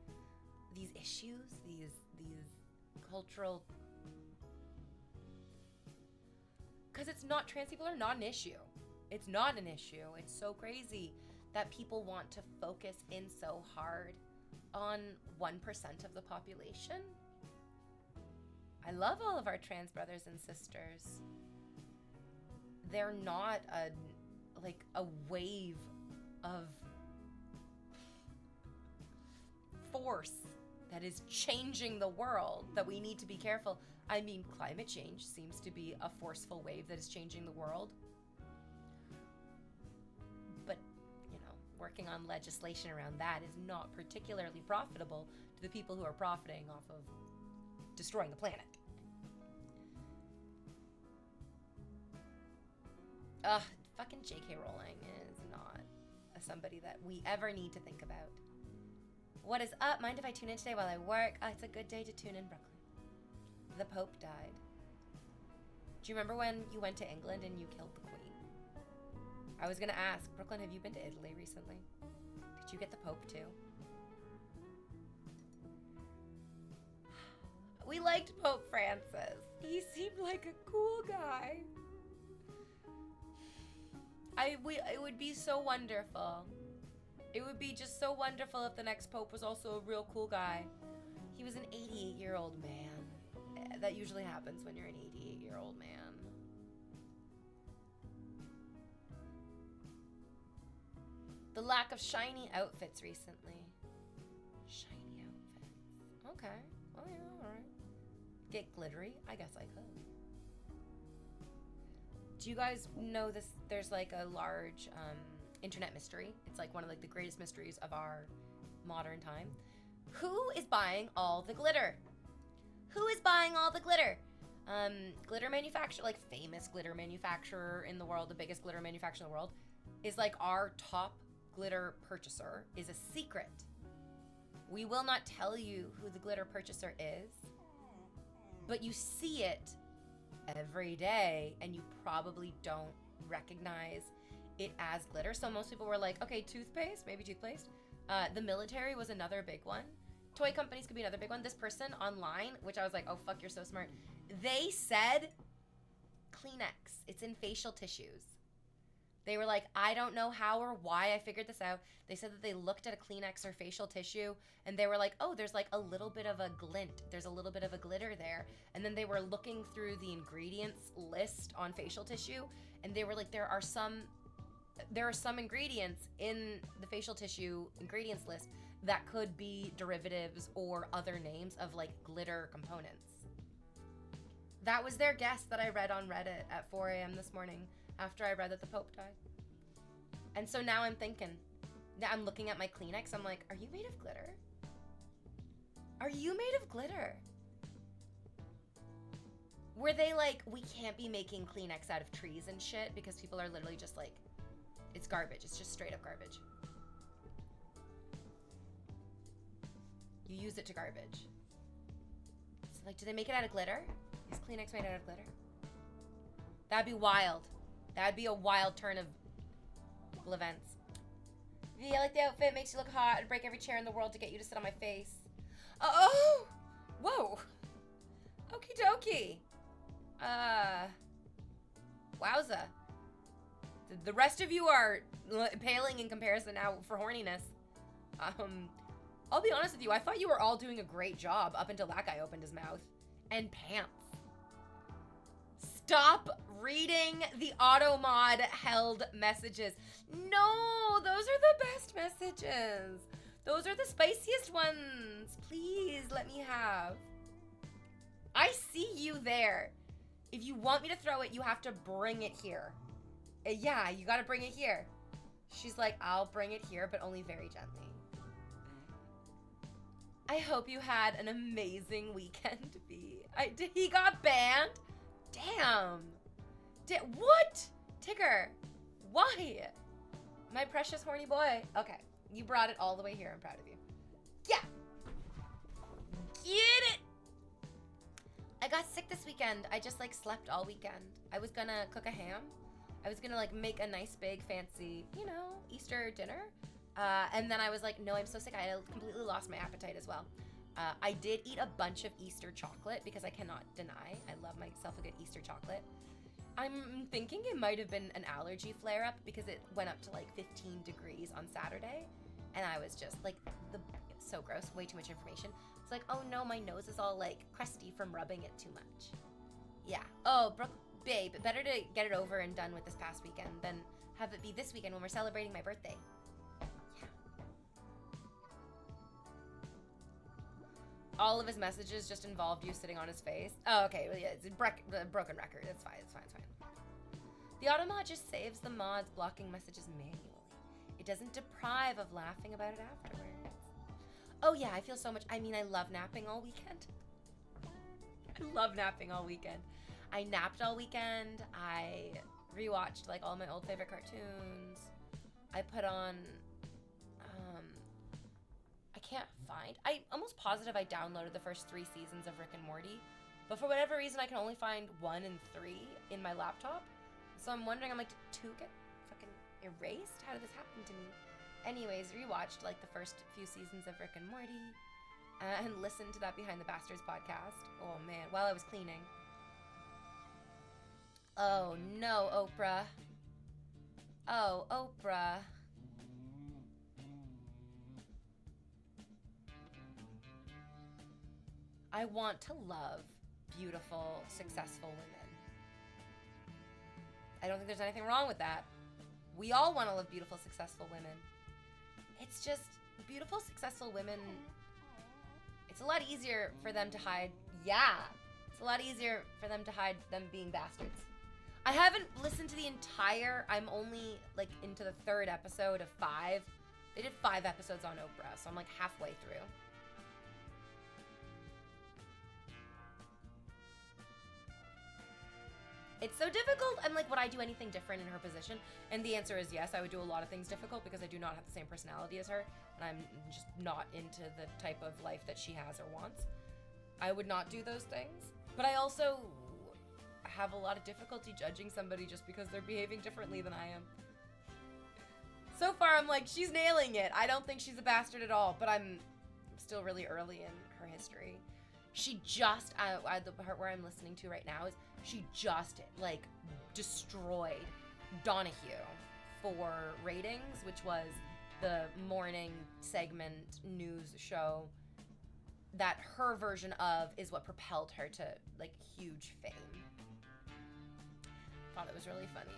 These issues, these cultural... Because it's not, trans people are not an issue. It's not an issue. It's so crazy that people want to focus in so hard on 1% of the population. I love all of our trans brothers and sisters. They're not a wave of force that is changing the world that we need to be careful. I mean, climate change seems to be a forceful wave that is changing the world. But, you know, working on legislation around that is not particularly profitable to the people who are profiting off of destroying the planet. Fucking J.K. Rowling is not somebody that we ever need to think about. What is up? Mind if I tune in today while I work? It's a good day to tune in, Brooklyn. The Pope died. Do you remember when you went to England and you killed the Queen? I was gonna ask, Brooklyn, have you been to Italy recently? Did you get the Pope too? We liked Pope Francis. He seemed like a cool guy. It would be so wonderful. It would be just so wonderful if the next Pope was also a real cool guy. He was an 88-year-old man. That usually happens when you're an 88-year-old man. The lack of shiny outfits recently. Shiny outfits. Okay. Oh yeah, alright. Get glittery? I guess I could. Do you guys know this? There's like a large internet mystery. It's like one of like the greatest mysteries of our modern time. Who is buying all the glitter? Who is buying all the glitter? Glitter manufacturer, like famous glitter manufacturer in the world, the biggest glitter manufacturer in the world, is like our top glitter purchaser is a secret. We will not tell you who the glitter purchaser is, but you see it every day and you probably don't recognize it as glitter. So most people were like, okay, toothpaste, maybe toothpaste. The military was another big one. Toy companies could be another big one. This person online, which I was like, oh fuck, you're so smart. They said Kleenex. It's in facial tissues. They were like, I don't know how or why I figured this out. They said that they looked at a Kleenex or facial tissue and they were like, oh, there's like a little bit of a glint. There's a little bit of a glitter there. And then they were looking through the ingredients list on facial tissue and they were like, there are some ingredients in the facial tissue ingredients list that could be derivatives or other names of like glitter components. That was their guess that I read on Reddit at 4 a.m. this morning after I read that the Pope died. And so now I'm thinking, now I'm looking at my Kleenex, I'm like, are you made of glitter? Are you made of glitter? Were they like, we can't be making Kleenex out of trees and shit because people are literally just like, it's garbage. It's just straight up garbage. You use it to garbage. So like, do they make it out of glitter? Is Kleenex made out of glitter? That'd be wild. That'd be a wild turn of events. V, I like the outfit. Makes you look hot. I'd break every chair in the world to get you to sit on my face. Oh! Whoa! Okie dokie. Wowza. The rest of you are paling in comparison now for horniness. I'll be honest with you, I thought you were all doing a great job up until that guy opened his mouth. And pants. Stop reading the automod held messages. No, those are the best messages. Those are the spiciest ones. Please let me have. I see you there. If you want me to throw it, you have to bring it here. Yeah, you gotta bring it here. She's like, I'll bring it here, but only very gently. I hope you had an amazing weekend, B. He got banned? Damn. What? Tigger, why? My precious horny boy. Okay, you brought it all the way here. I'm proud of you. Yeah. Get it. I got sick this weekend. I just like slept all weekend. I was gonna cook a ham. I was gonna like make a nice big fancy, you know, Easter dinner. And then I was like, no, I'm so sick. I completely lost my appetite as well. I did eat a bunch of Easter chocolate because I cannot deny I love myself a good Easter chocolate. I'm thinking it might have been an allergy flare-up because it went up to like 15 degrees on Saturday. And I was just like, so gross, way too much information. It's like, oh no, my nose is all like crusty from rubbing it too much. Yeah. Oh, Brooke, babe, better to get it over and done with this past weekend than have it be this weekend when we're celebrating my birthday. All of his messages just involved you sitting on his face. Oh, okay. Well, yeah, it's a broken record. It's fine. It's fine. It's fine. The automod just saves the mods blocking messages manually. It doesn't deprive of laughing about it afterwards. Oh, yeah. I feel so much. I mean, I love napping all weekend. I love napping all weekend. I napped all weekend. I rewatched like all my old favorite cartoons. I put on I'm almost positive I downloaded the first 3 seasons of Rick and Morty, but for whatever reason I can only find 1 and 3 in my laptop. So I'm wondering, I'm like, did 2 get fucking erased? How did this happen to me? Anyways, rewatched like the first few seasons of Rick and Morty, and listened to that Behind the Bastards podcast. Oh man, while I was cleaning. Oh no, Oprah. Oh, Oprah. I want to love beautiful, successful women. I don't think there's anything wrong with that. We all want to love beautiful, successful women. It's just, beautiful, successful women, it's a lot easier for them to hide. Yeah, it's a lot easier for them to hide them being bastards. I haven't listened to the entire, I'm only like into the 3rd episode of 5. They did 5 episodes on Oprah, so I'm like halfway through. It's so difficult. I'm like, would I do anything different in her position? And the answer is yes, I would do a lot of things difficult because I do not have the same personality as her, and I'm just not into the type of life that she has or wants. I would not do those things. But I also have a lot of difficulty judging somebody just because they're behaving differently than I am. So far, I'm like, she's nailing it. I don't think she's a bastard at all, but I'm still really early in her history. She just, the part where I'm listening to right now is she just like destroyed Donahue for ratings, which was the morning segment news show that her version of is what propelled her to like huge fame. Thought it was really funny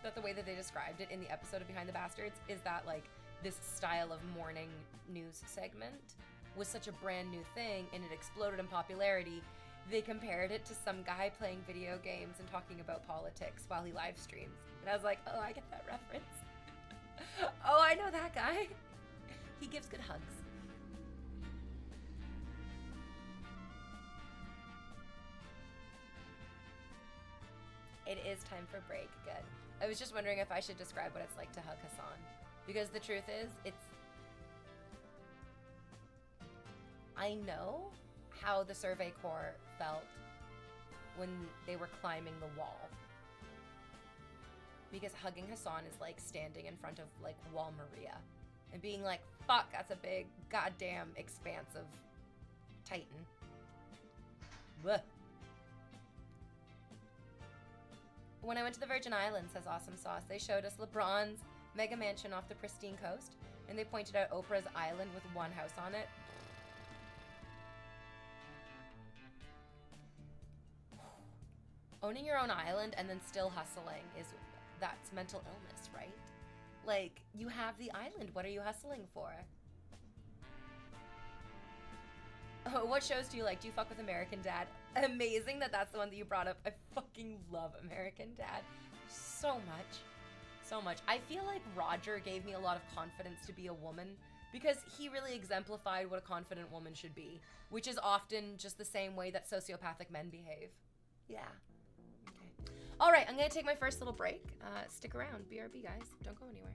that the way that they described it in the episode of Behind the Bastards is that like this style of morning news segment was such a brand new thing and it exploded in popularity. They compared it to some guy playing video games and talking about politics while he live streams. And I was like, oh, I get that reference. Oh, I know that guy. He gives good hugs. It is time for break. Good. I was just wondering if I should describe what it's like to hug Hassan. Because the truth is, I know how the Survey Corps felt when they were climbing the wall. Because hugging Hassan is like standing in front of like Wall Maria and being like, fuck, that's a big goddamn expanse of Titan. Blech. When I went to the Virgin Islands, says Awesome Sauce, they showed us LeBron's mega mansion off the pristine coast, And they pointed out Oprah's island with one house on it. Owning your own island and then still hustling that's mental illness, right? Like, you have the island. What are you hustling for? Oh, what shows do you like? Do you fuck with American Dad? Amazing that that's the one that you brought up. I fucking love American Dad so much. So much. I feel like Roger gave me a lot of confidence to be a woman because he really exemplified what a confident woman should be, which is often just the same way that sociopathic men behave. Yeah. Okay. All right, I'm going to take my first little break. Stick around. BRB, guys. Don't go anywhere.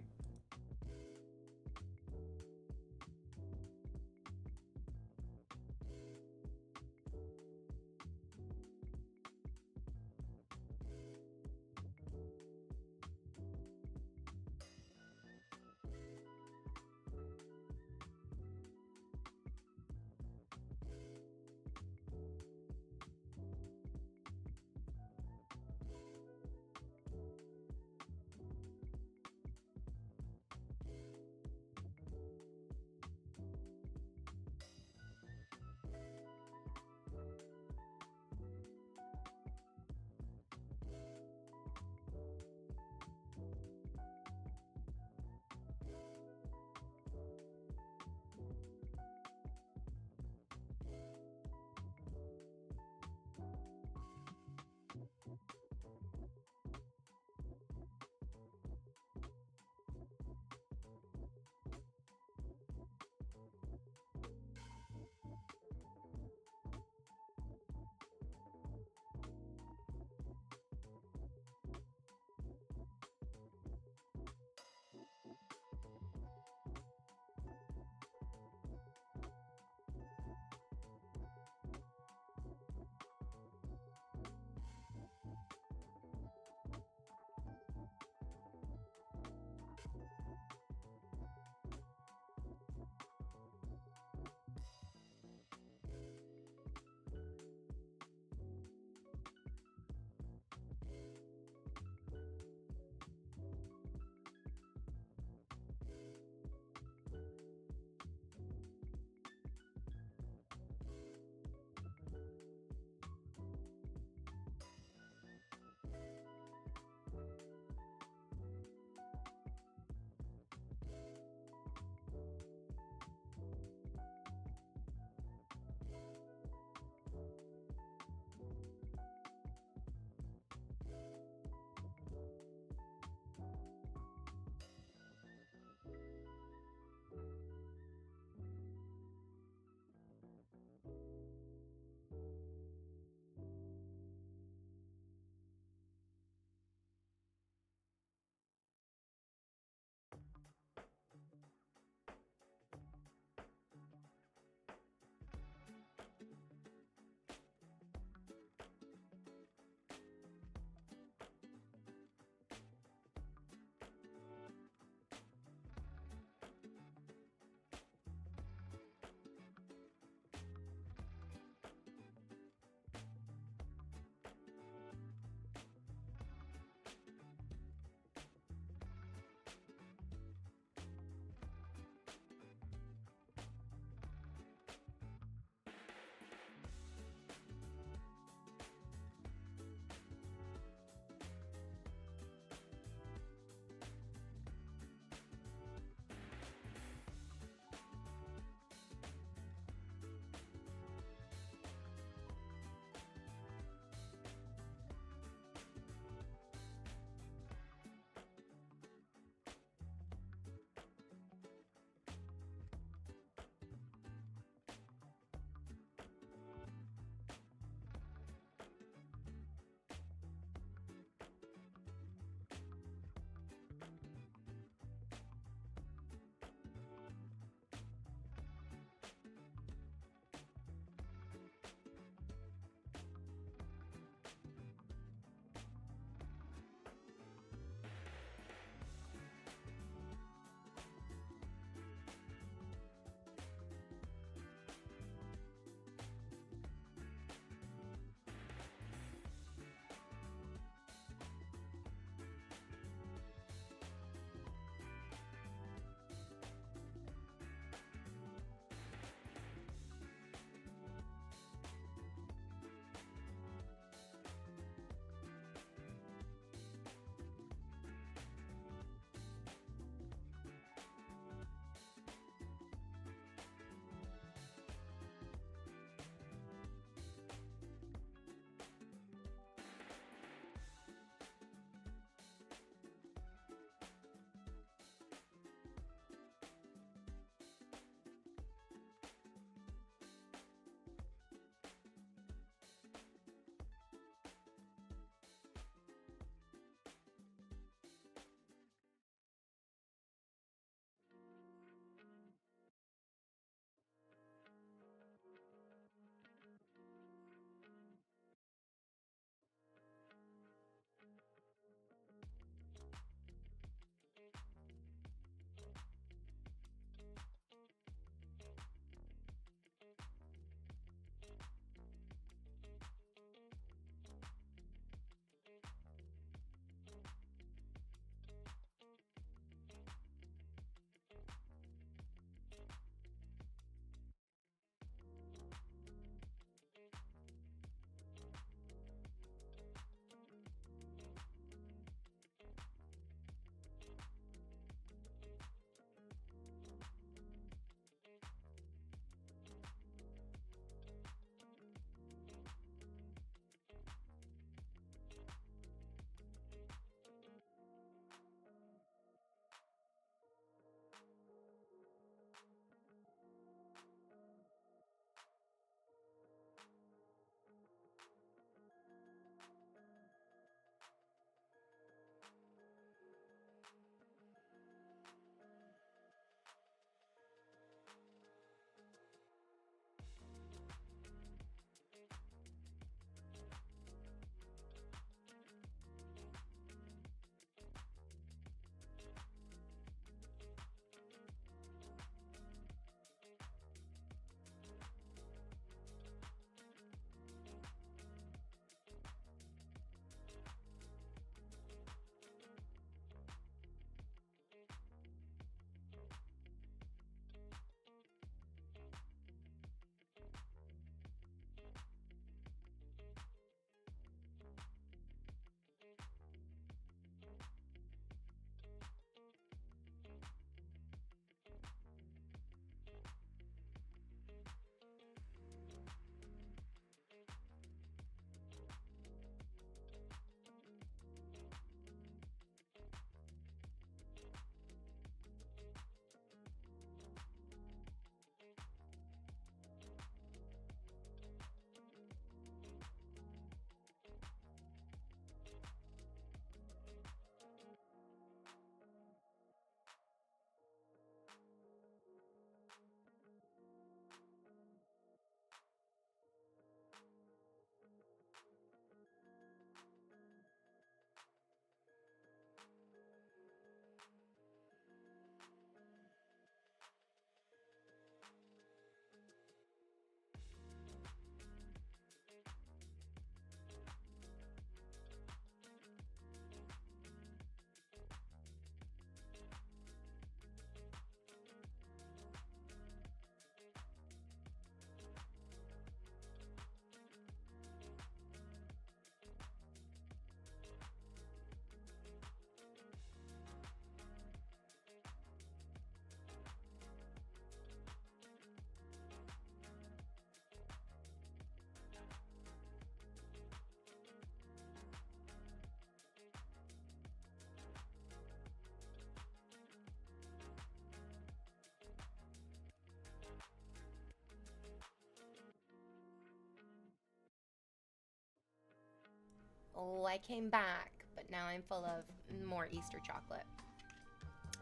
know, I came back, but now I'm full of more Easter chocolate.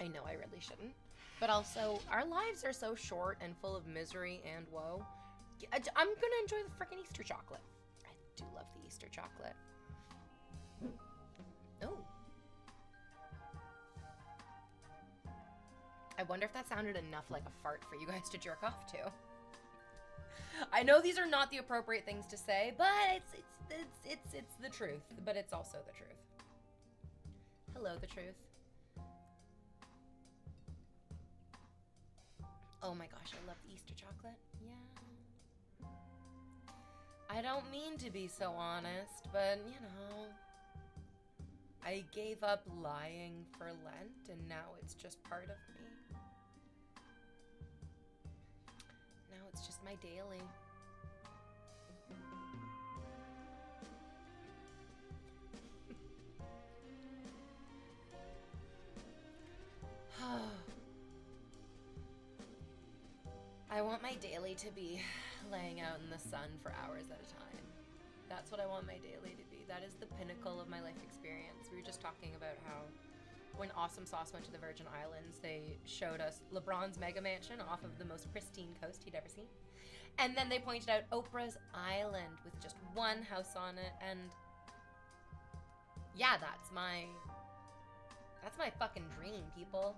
I know I really shouldn't. But also, our lives are so short and full of misery and woe. I'm gonna enjoy the freaking Easter chocolate. I do love the Easter chocolate. Oh. I wonder if that sounded enough like a fart for you guys to jerk off to. I know these are not the appropriate things to say, but it's the truth, but it's also the truth. Hello, the truth. Oh my gosh, I love the Easter chocolate. Yeah. I don't mean to be so honest, but you know, I gave up lying for Lent and now it's just part of me. Now it's just my daily. I want my daily to be laying out in the sun for hours at a time. That's what I want my daily to be. That is the pinnacle of my life experience. We were just talking about how when Awesome Sauce went to the Virgin Islands, they showed us LeBron's mega mansion off of the most pristine coast he'd ever seen. And then they pointed out Oprah's island with just one house on it. And yeah, that's my fucking dream, people.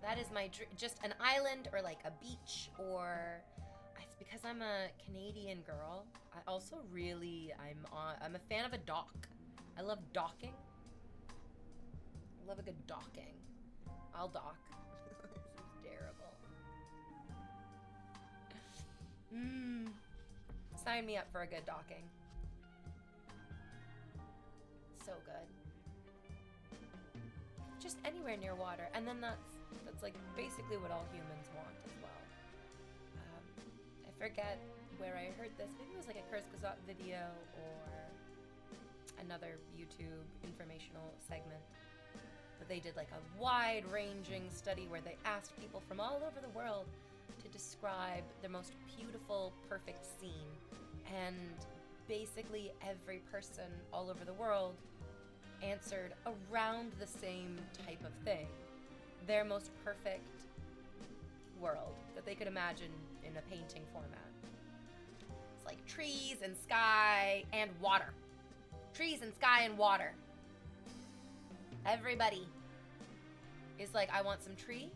That is my dream. Just an island or like a beach, or it's because I'm a Canadian girl. I also really, I'm a fan of a dock. I love docking. I love a good docking. I'll dock. This is terrible. Sign me up for a good docking. So good. Just anywhere near water. And then that's like basically what all humans want as well. I forget where I heard this. Maybe it was like a Kurzgesagt video or another YouTube informational segment. But they did like a wide-ranging study where they asked people from all over the world to describe the most beautiful, perfect scene. And basically every person all over the world answered around the same type of thing. Their most perfect world that they could imagine in a painting format. It's like trees and sky and water. Trees and sky and water. Everybody is like, I want some tree,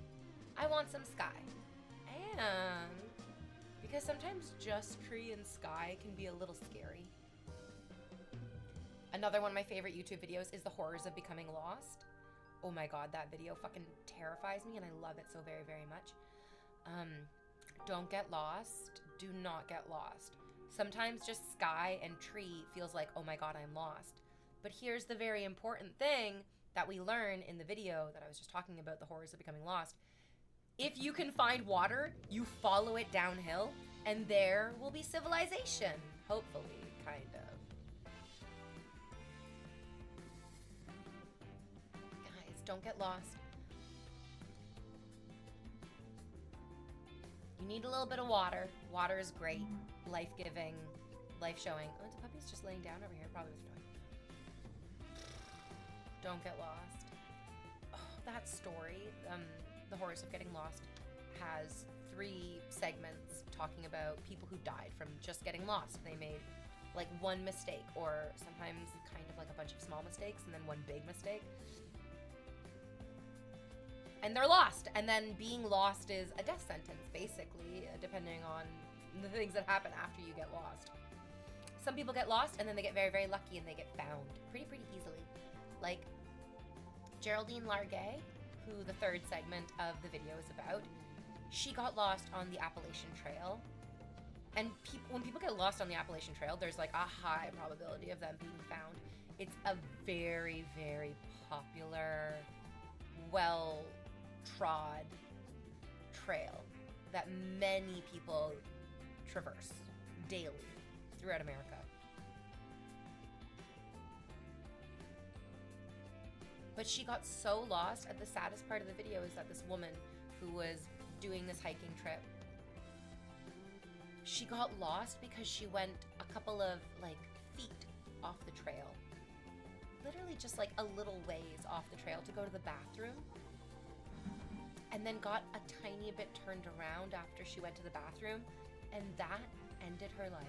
I want some sky. And because sometimes just tree and sky can be a little scary. Another one of my favorite YouTube videos is the horrors of becoming lost. Oh my god, that video fucking terrifies me and I love it so very, very much. Don't get lost. Do not get lost. Sometimes just sky and tree feels like, oh my god, I'm lost. But here's the very important thing that we learn in the video that I was just talking about, the horrors of becoming lost. If you can find water, you follow it downhill, and there will be civilization. Hopefully, kind of. Guys, don't get lost. You need a little bit of water. Water is great, life-giving, life-showing. Oh, the puppy's just laying down over here, probably with a toy. Don't get lost. Oh, that story, The Horrors of Getting Lost, has 3 segments talking about people who died from just getting lost. They made like one mistake, or sometimes kind of like a bunch of small mistakes and then one big mistake. And they're lost. And then being lost is a death sentence, basically, depending on the things that happen after you get lost. Some people get lost and then they get very, very lucky and they get found pretty easily. Like Geraldine Largay, who the 3rd segment of the video is about, she got lost on the Appalachian Trail. And when people get lost on the Appalachian Trail, there's like a high probability of them being found. It's a very, very popular, well-trod trail that many people traverse daily throughout America. But she got so lost, at the saddest part of the video is that this woman who was doing this hiking trip, she got lost because she went a couple of like feet off the trail. literally just like a little ways off the trail to go to the bathroom, and then got a tiny bit turned around after she went to the bathroom, and that ended her life.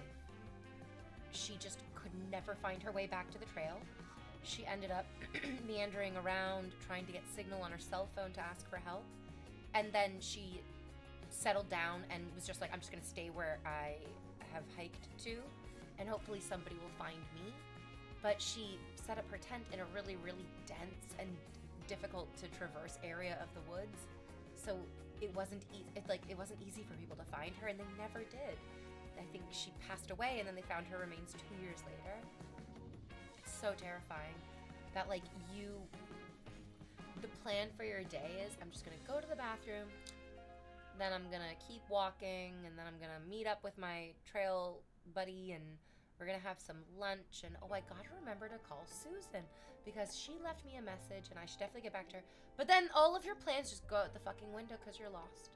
She just could never find her way back to the trail. She ended up meandering around, trying to get signal on her cell phone to ask for help. And then she settled down and was just like, I'm just gonna stay where I have hiked to, and hopefully somebody will find me. But she set up her tent in a really, really dense and difficult to traverse area of the woods. So it wasn't easy for people to find her, and they never did. I think she passed away, and then they found her remains 2 years later. It's so terrifying that the plan for your day is, I'm just gonna go to the bathroom, then I'm gonna keep walking, and then I'm gonna meet up with my trail buddy, and we're gonna have some lunch, and oh, I gotta remember to call Susan because she left me a message and I should definitely get back to her. But then all of your plans just go out the fucking window because you're lost.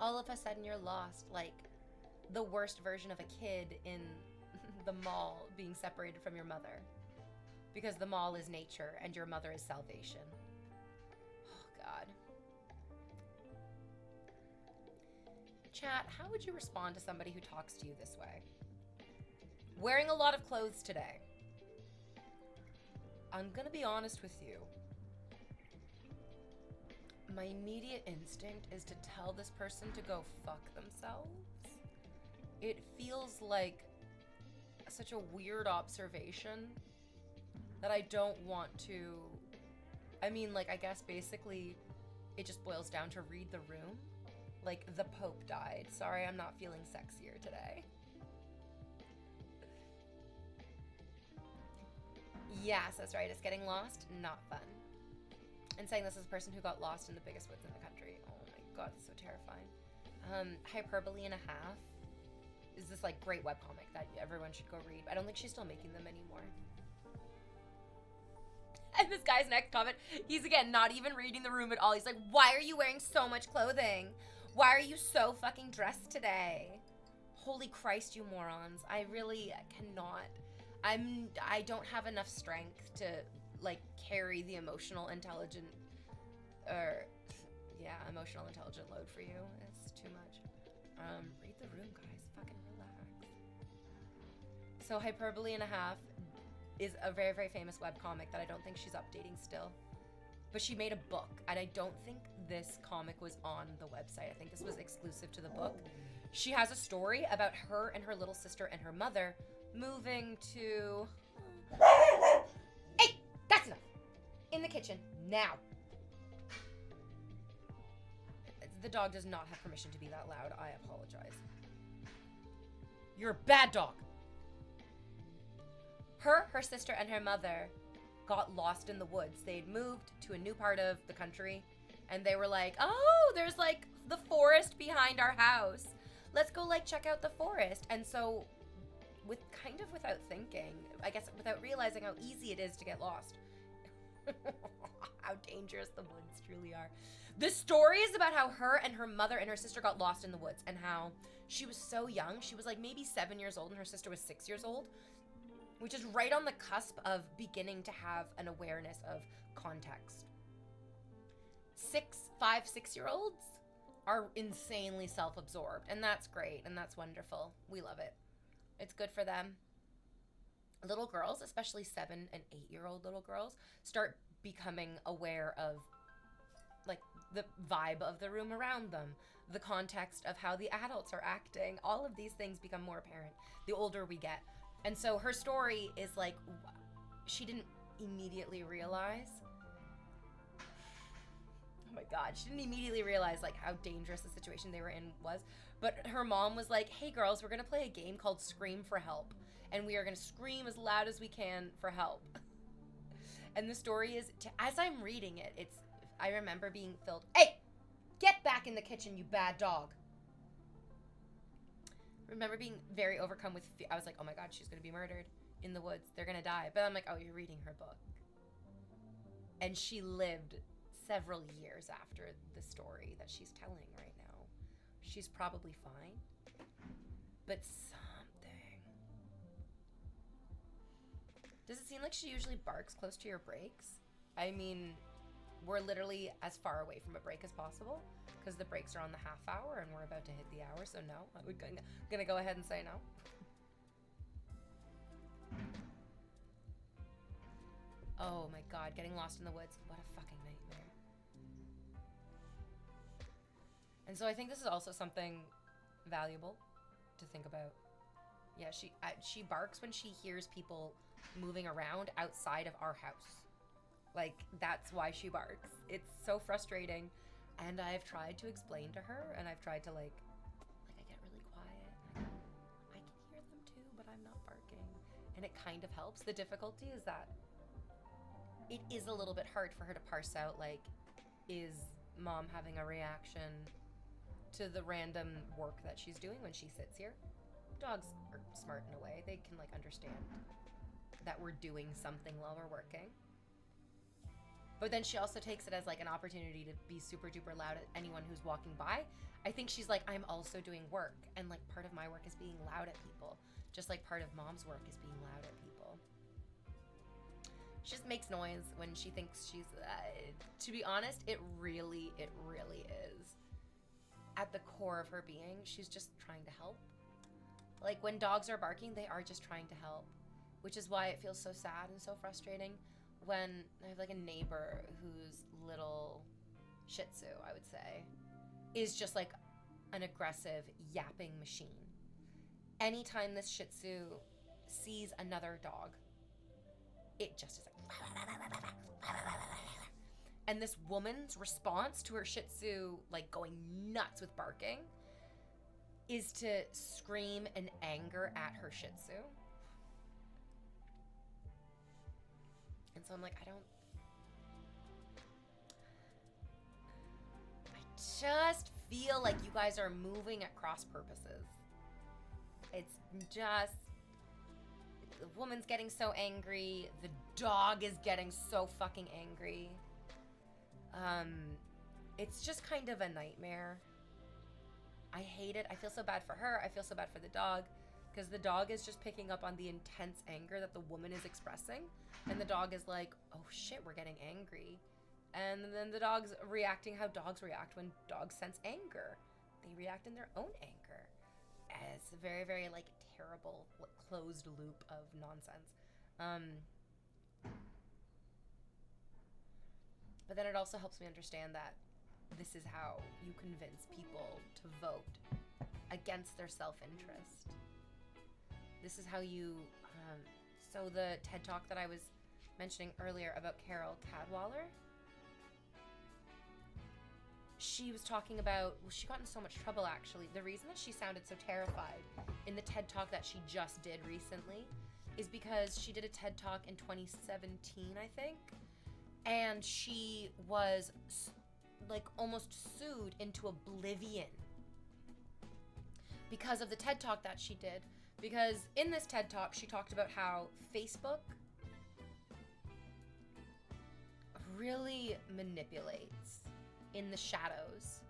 All of a sudden you're lost, like the worst version of a kid in the mall being separated from your mother because the mall is nature and your mother is salvation. Oh, God. Chat, how would you respond to somebody who talks to you this way? Wearing a lot of clothes today. I'm gonna be honest with you. My immediate instinct is to tell this person to go fuck themselves. It feels like such a weird observation that I don't want to... I mean, like, I guess basically it just boils down to read the room. Like, the Pope died. Sorry, I'm not feeling sexier today. Yes, that's right. It's getting lost. Not fun. And saying this as a person who got lost in the biggest woods in the country. Oh my God, it's so terrifying. Hyperbole and a Half is this like great webcomic that everyone should go read. I don't think she's still making them anymore. And this guy's next comment, he's again not even reading the room at all. He's like, why are you wearing so much clothing? Why are you so fucking dressed today? Holy Christ, you morons. I really cannot. I don't have enough strength to like carry the emotional intelligent load for you. It's too much. Read the room, guys. Fucking relax. So Hyperbole and a Half is a very, very famous webcomic that I don't think she's updating still. But she made a book, and I don't think this comic was on the website. I think this was exclusive to the book. She has a story about her and her little sister and her mother moving to... Hey! That's enough! In the kitchen, now. The dog does not have permission to be that loud. I apologize. You're a bad dog. Her sister, and her mother got lost in the woods. They'd moved to a new part of the country, and they were like, oh, there's like the forest behind our house. Let's go like check out the forest. And so without thinking, I guess without realizing how easy it is to get lost. How dangerous the woods truly are. The story is about how her and her mother and her sister got lost in the woods, and how she was so young. She was like maybe 7 years old and her sister was 6 years old, which is right on the cusp of beginning to have an awareness of context. 5, 6-year-olds are insanely self-absorbed, and that's great, and that's wonderful. We love it. It's good for them. Little girls, especially 7 and 8-year-old little girls, start becoming aware of like the vibe of the room around them, the context of how the adults are acting. All of these things become more apparent the older we get. And so her story is like, she didn't immediately realize, oh my God, she didn't immediately realize like how dangerous the situation they were in was. But her mom was like, hey girls, we're gonna play a game called Scream for Help. And we are gonna scream as loud as we can for help. And the story is, as I'm reading it, I remember being filled, hey, get back in the kitchen, you bad dog. I remember being very overcome with fear. I was like, oh my God, she's gonna be murdered in the woods. They're gonna die. But I'm like, oh, you're reading her book. And she lived several years after the story that she's telling right now. She's probably fine. But something. Does it seem like she usually barks close to your brakes? I mean, we're literally as far away from a break as possible because the breaks are on the half hour and we're about to hit the hour, so no. I'm gonna go ahead and say no. Oh my god, getting lost in the woods. What a fucking nightmare. And so I think this is also something valuable to think about. Yeah, she barks when she hears people moving around outside of our house. Like, that's why she barks. It's so frustrating. And I've tried to explain to her, and I've tried to, like I get really quiet. And I can hear them too, but I'm not barking. And it kind of helps. The difficulty is that it is a little bit hard for her to parse out, like, is mom having a reaction to the random work that she's doing when she sits here? Dogs are smart in a way. They can, like, understand that we're doing something while we're working. But then she also takes it as, like, an opportunity to be super duper loud at anyone who's walking by. I think she's like, I'm also doing work. And, like, part of my work is being loud at people. Just like part of mom's work is being loud at people. She just makes noise when she thinks she's... to be honest, it really is. At the core of her being, she's just trying to help. Like, when dogs are barking, they are just trying to help. Which is why it feels so sad and so frustrating when I have, like, a neighbor whose little Shih Tzu, I would say, is just, like, an aggressive yapping machine. Anytime this Shih Tzu sees another dog, it just is like... And this woman's response to her Shih Tzu, like, going nuts with barking, is to scream in anger at her Shih Tzu. And so I'm like, I just feel like you guys are moving at cross purposes. It's just, the woman's getting so angry, the dog is getting so fucking angry. It's just kind of a nightmare. I hate it. I feel so bad for her. I feel so bad for the dog, because the dog is just picking up on the intense anger that the woman is expressing. And the dog is like, oh shit, we're getting angry. And then the dog's reacting how dogs react when dogs sense anger. They react in their own anger. It's a very, very, like, terrible, closed loop of nonsense. But then it also helps me understand that this is how you convince people to vote against their self-interest. This is how you... so the TED Talk that I was mentioning earlier about Carol Cadwalladr, she was talking about... Well, she got in so much trouble, actually. The reason that she sounded so terrified in the TED Talk that she just did recently is because she did a TED Talk in 2017, I think. And she was, like, almost sued into oblivion because of the TED Talk that she did. Because in this TED Talk, she talked about how Facebook really manipulates in the shadows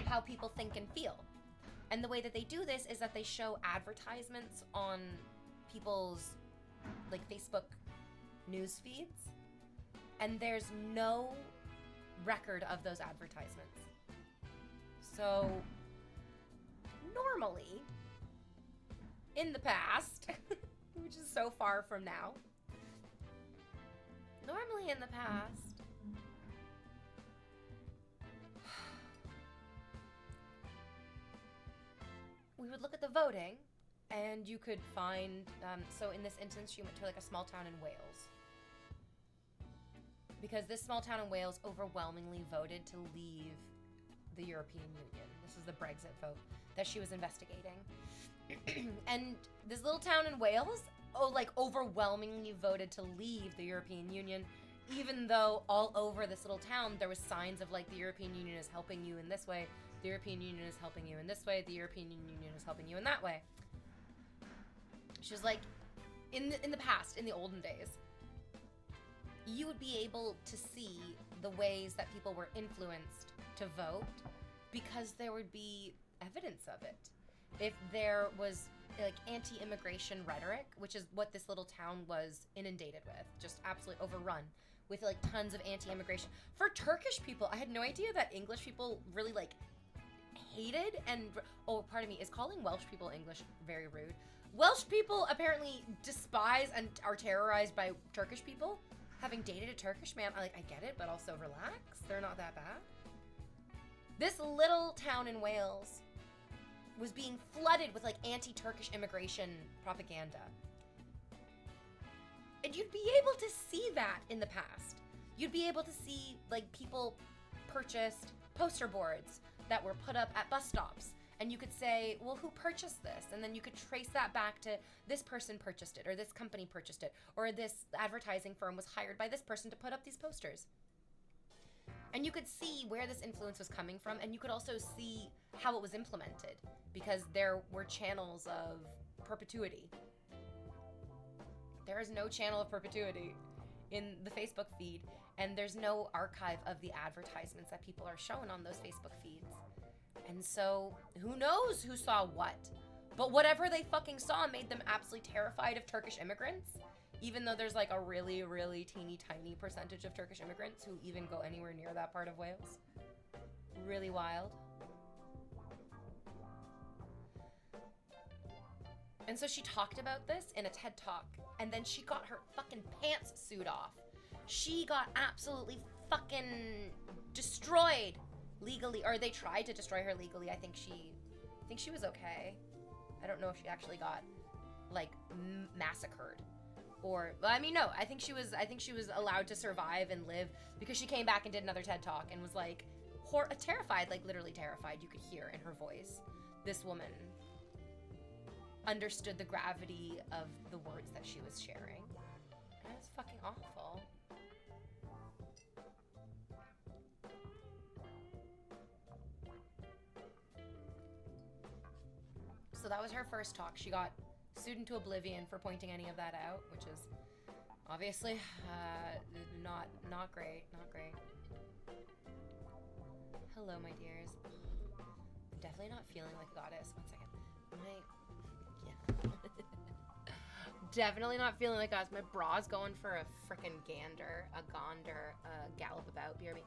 how people think and feel. And the way that they do this is that they show advertisements on people's, like, Facebook news feeds. And there's no record of those advertisements. So, normally, in the past, which is so far from now, normally in the past, we would look at the voting, and you could find, so in this instance, she went to, like, a small town in Wales. Because this small town in Wales overwhelmingly voted to leave the European Union. This was the Brexit vote that she was investigating. And this little town in Wales, overwhelmingly voted to leave the European Union, even though all over this little town there was signs of, like, the European Union is helping you in this way, the European Union is helping you in this way, the European Union is helping you in that way. She was like, in the past, in the olden days, you would be able to see the ways that people were influenced to vote because there would be evidence of it. if there was like anti-immigration rhetoric, which is what this little town was inundated with, just absolutely overrun with like tons of anti-immigration. For Turkish people, I had no idea that English people really like hated and oh, pardon me, is calling Welsh people English very rude? Welsh people apparently despise and are terrorized by Turkish people. Having dated a Turkish man, I get it, but also relax. They're not that bad. This little town in Wales was being flooded with like anti-Turkish immigration propaganda. And you'd be able to see that in the past. You'd be able to see like people purchased poster boards that were put up at bus stops. And you could say, well, who purchased this? And then you could trace that back to this person purchased it, or this company purchased it, or this advertising firm was hired by this person to put up these posters. And you could see where this influence was coming from, and you could also see how it was implemented, because there were channels of perpetuity. There is no channel of perpetuity in the Facebook feed, and there's no archive of the advertisements that people are shown on those Facebook feeds. And so, who knows who saw what? But whatever they fucking saw made them absolutely terrified of Turkish immigrants, even though there's like a really, really teeny tiny percentage of Turkish immigrants who even go anywhere near that part of Wales. Really wild. And so she talked about this in a TED Talk, and then she got her fucking pantsuit off. She got absolutely fucking destroyed legally, or they tried to destroy her legally. I think she was okay. I don't know if she actually got like massacred, or well, I mean, no. I think she was allowed to survive and live because she came back and did another TED Talk and was like terrified, like literally terrified. You could hear in her voice. This woman understood the gravity of the words that she was sharing. And it was fucking awful. So that was her first talk. She got sued into oblivion for pointing any of that out, which is obviously not great. Not great. Hello, my dears. I'm definitely not feeling like a goddess. 1 second. Definitely not feeling like us. My bra's going for a frickin' gander, gallop about. BRB.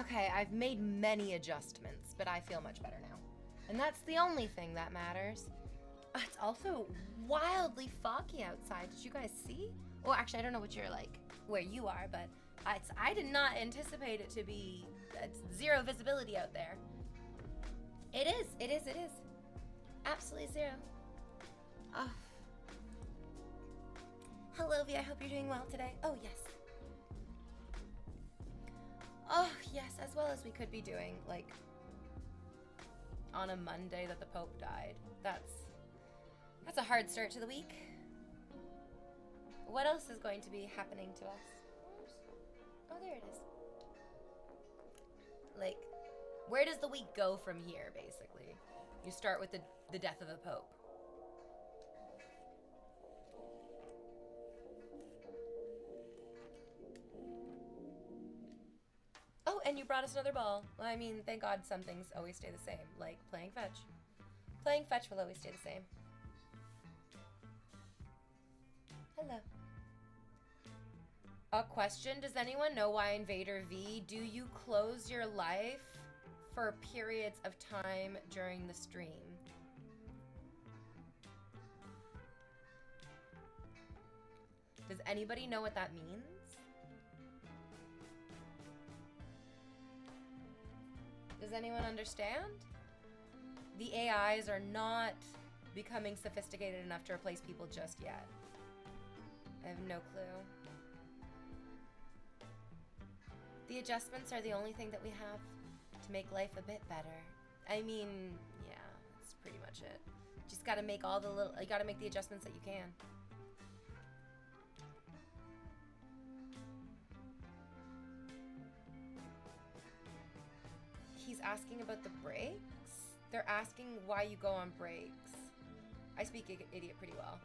Okay, I've made many adjustments, but I feel much better now. And that's the only thing that matters. It's also wildly foggy outside. Did you guys see? Well, actually, I don't know what you're like, where you are, but I did not anticipate it to be zero visibility out there. It is. Absolutely zero. Oh. Hello, V. I hope you're doing well today. Oh, yes. Oh, yes, as well as we could be doing, like, on a Monday that the Pope died. That's a hard start to the week. What else is going to be happening to us? Oh, there it is. Like, where does the week go from here, basically? You start with the death of the Pope. Oh, and you brought us another ball. Well, I mean, thank God some things always stay the same, like playing fetch. Playing fetch will always stay the same. Hello. A question, does anyone know why Invader V, do you close your life for periods of time during the stream? Does anybody know what that means? Does anyone understand? The AIs are not becoming sophisticated enough to replace people just yet. I have no clue. The adjustments are the only thing that we have to make life a bit better. I mean, yeah, that's pretty much it. Just gotta make you gotta make the adjustments that you can. He's asking about the breaks? They're asking why you go on breaks. I speak idiot pretty well.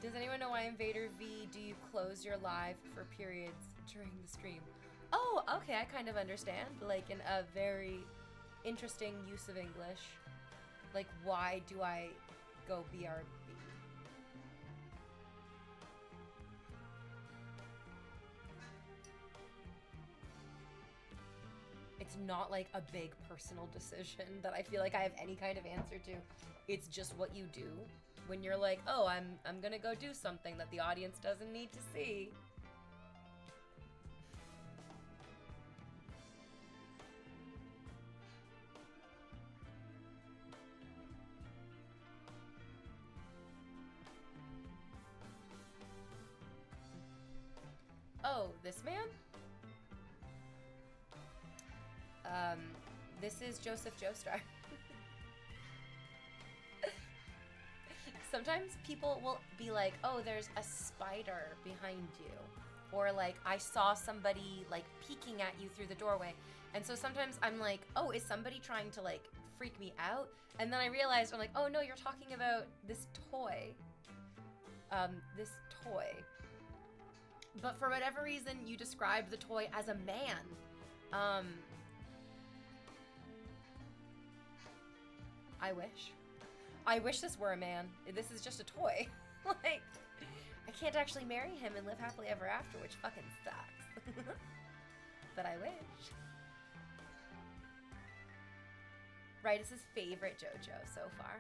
Does anyone know why Invader V, do you close your live for periods during the stream? Oh, okay, I kind of understand. Like, in a very interesting use of English. Like, why do I go BRB? It's not like a big personal decision that I feel like I have any kind of answer to. It's just what you do when you're like, oh, I'm gonna go do something that the audience doesn't need to see. Oh, this man? This is Joseph Joestar. Sometimes people will be like, oh, there's a spider behind you. Or like, I saw somebody like peeking at you through the doorway. And so sometimes I'm like, oh, is somebody trying to like freak me out? And then I realized, I'm like, oh no, you're talking about this toy. This toy. But for whatever reason, you described the toy as a man. I wish this were a man. This is just a toy. Like, I can't actually marry him and live happily ever after, which fucking sucks. But I wish. Right is his favorite JoJo so far.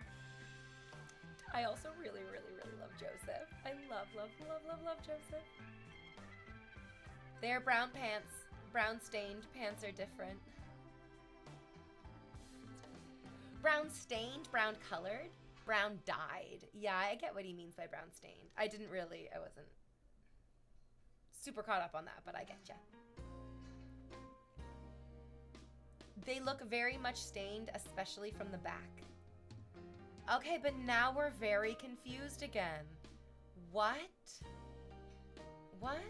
I also really, really, really love Joseph. I love, love, love, love, love Joseph. They're brown pants. Brown stained pants are different. Brown stained, brown colored, brown dyed. Yeah, I get what he means by brown stained. I wasn't super caught up on that, but I get ya. They look very much stained, especially from the back. Okay, but now we're very confused again. What? What?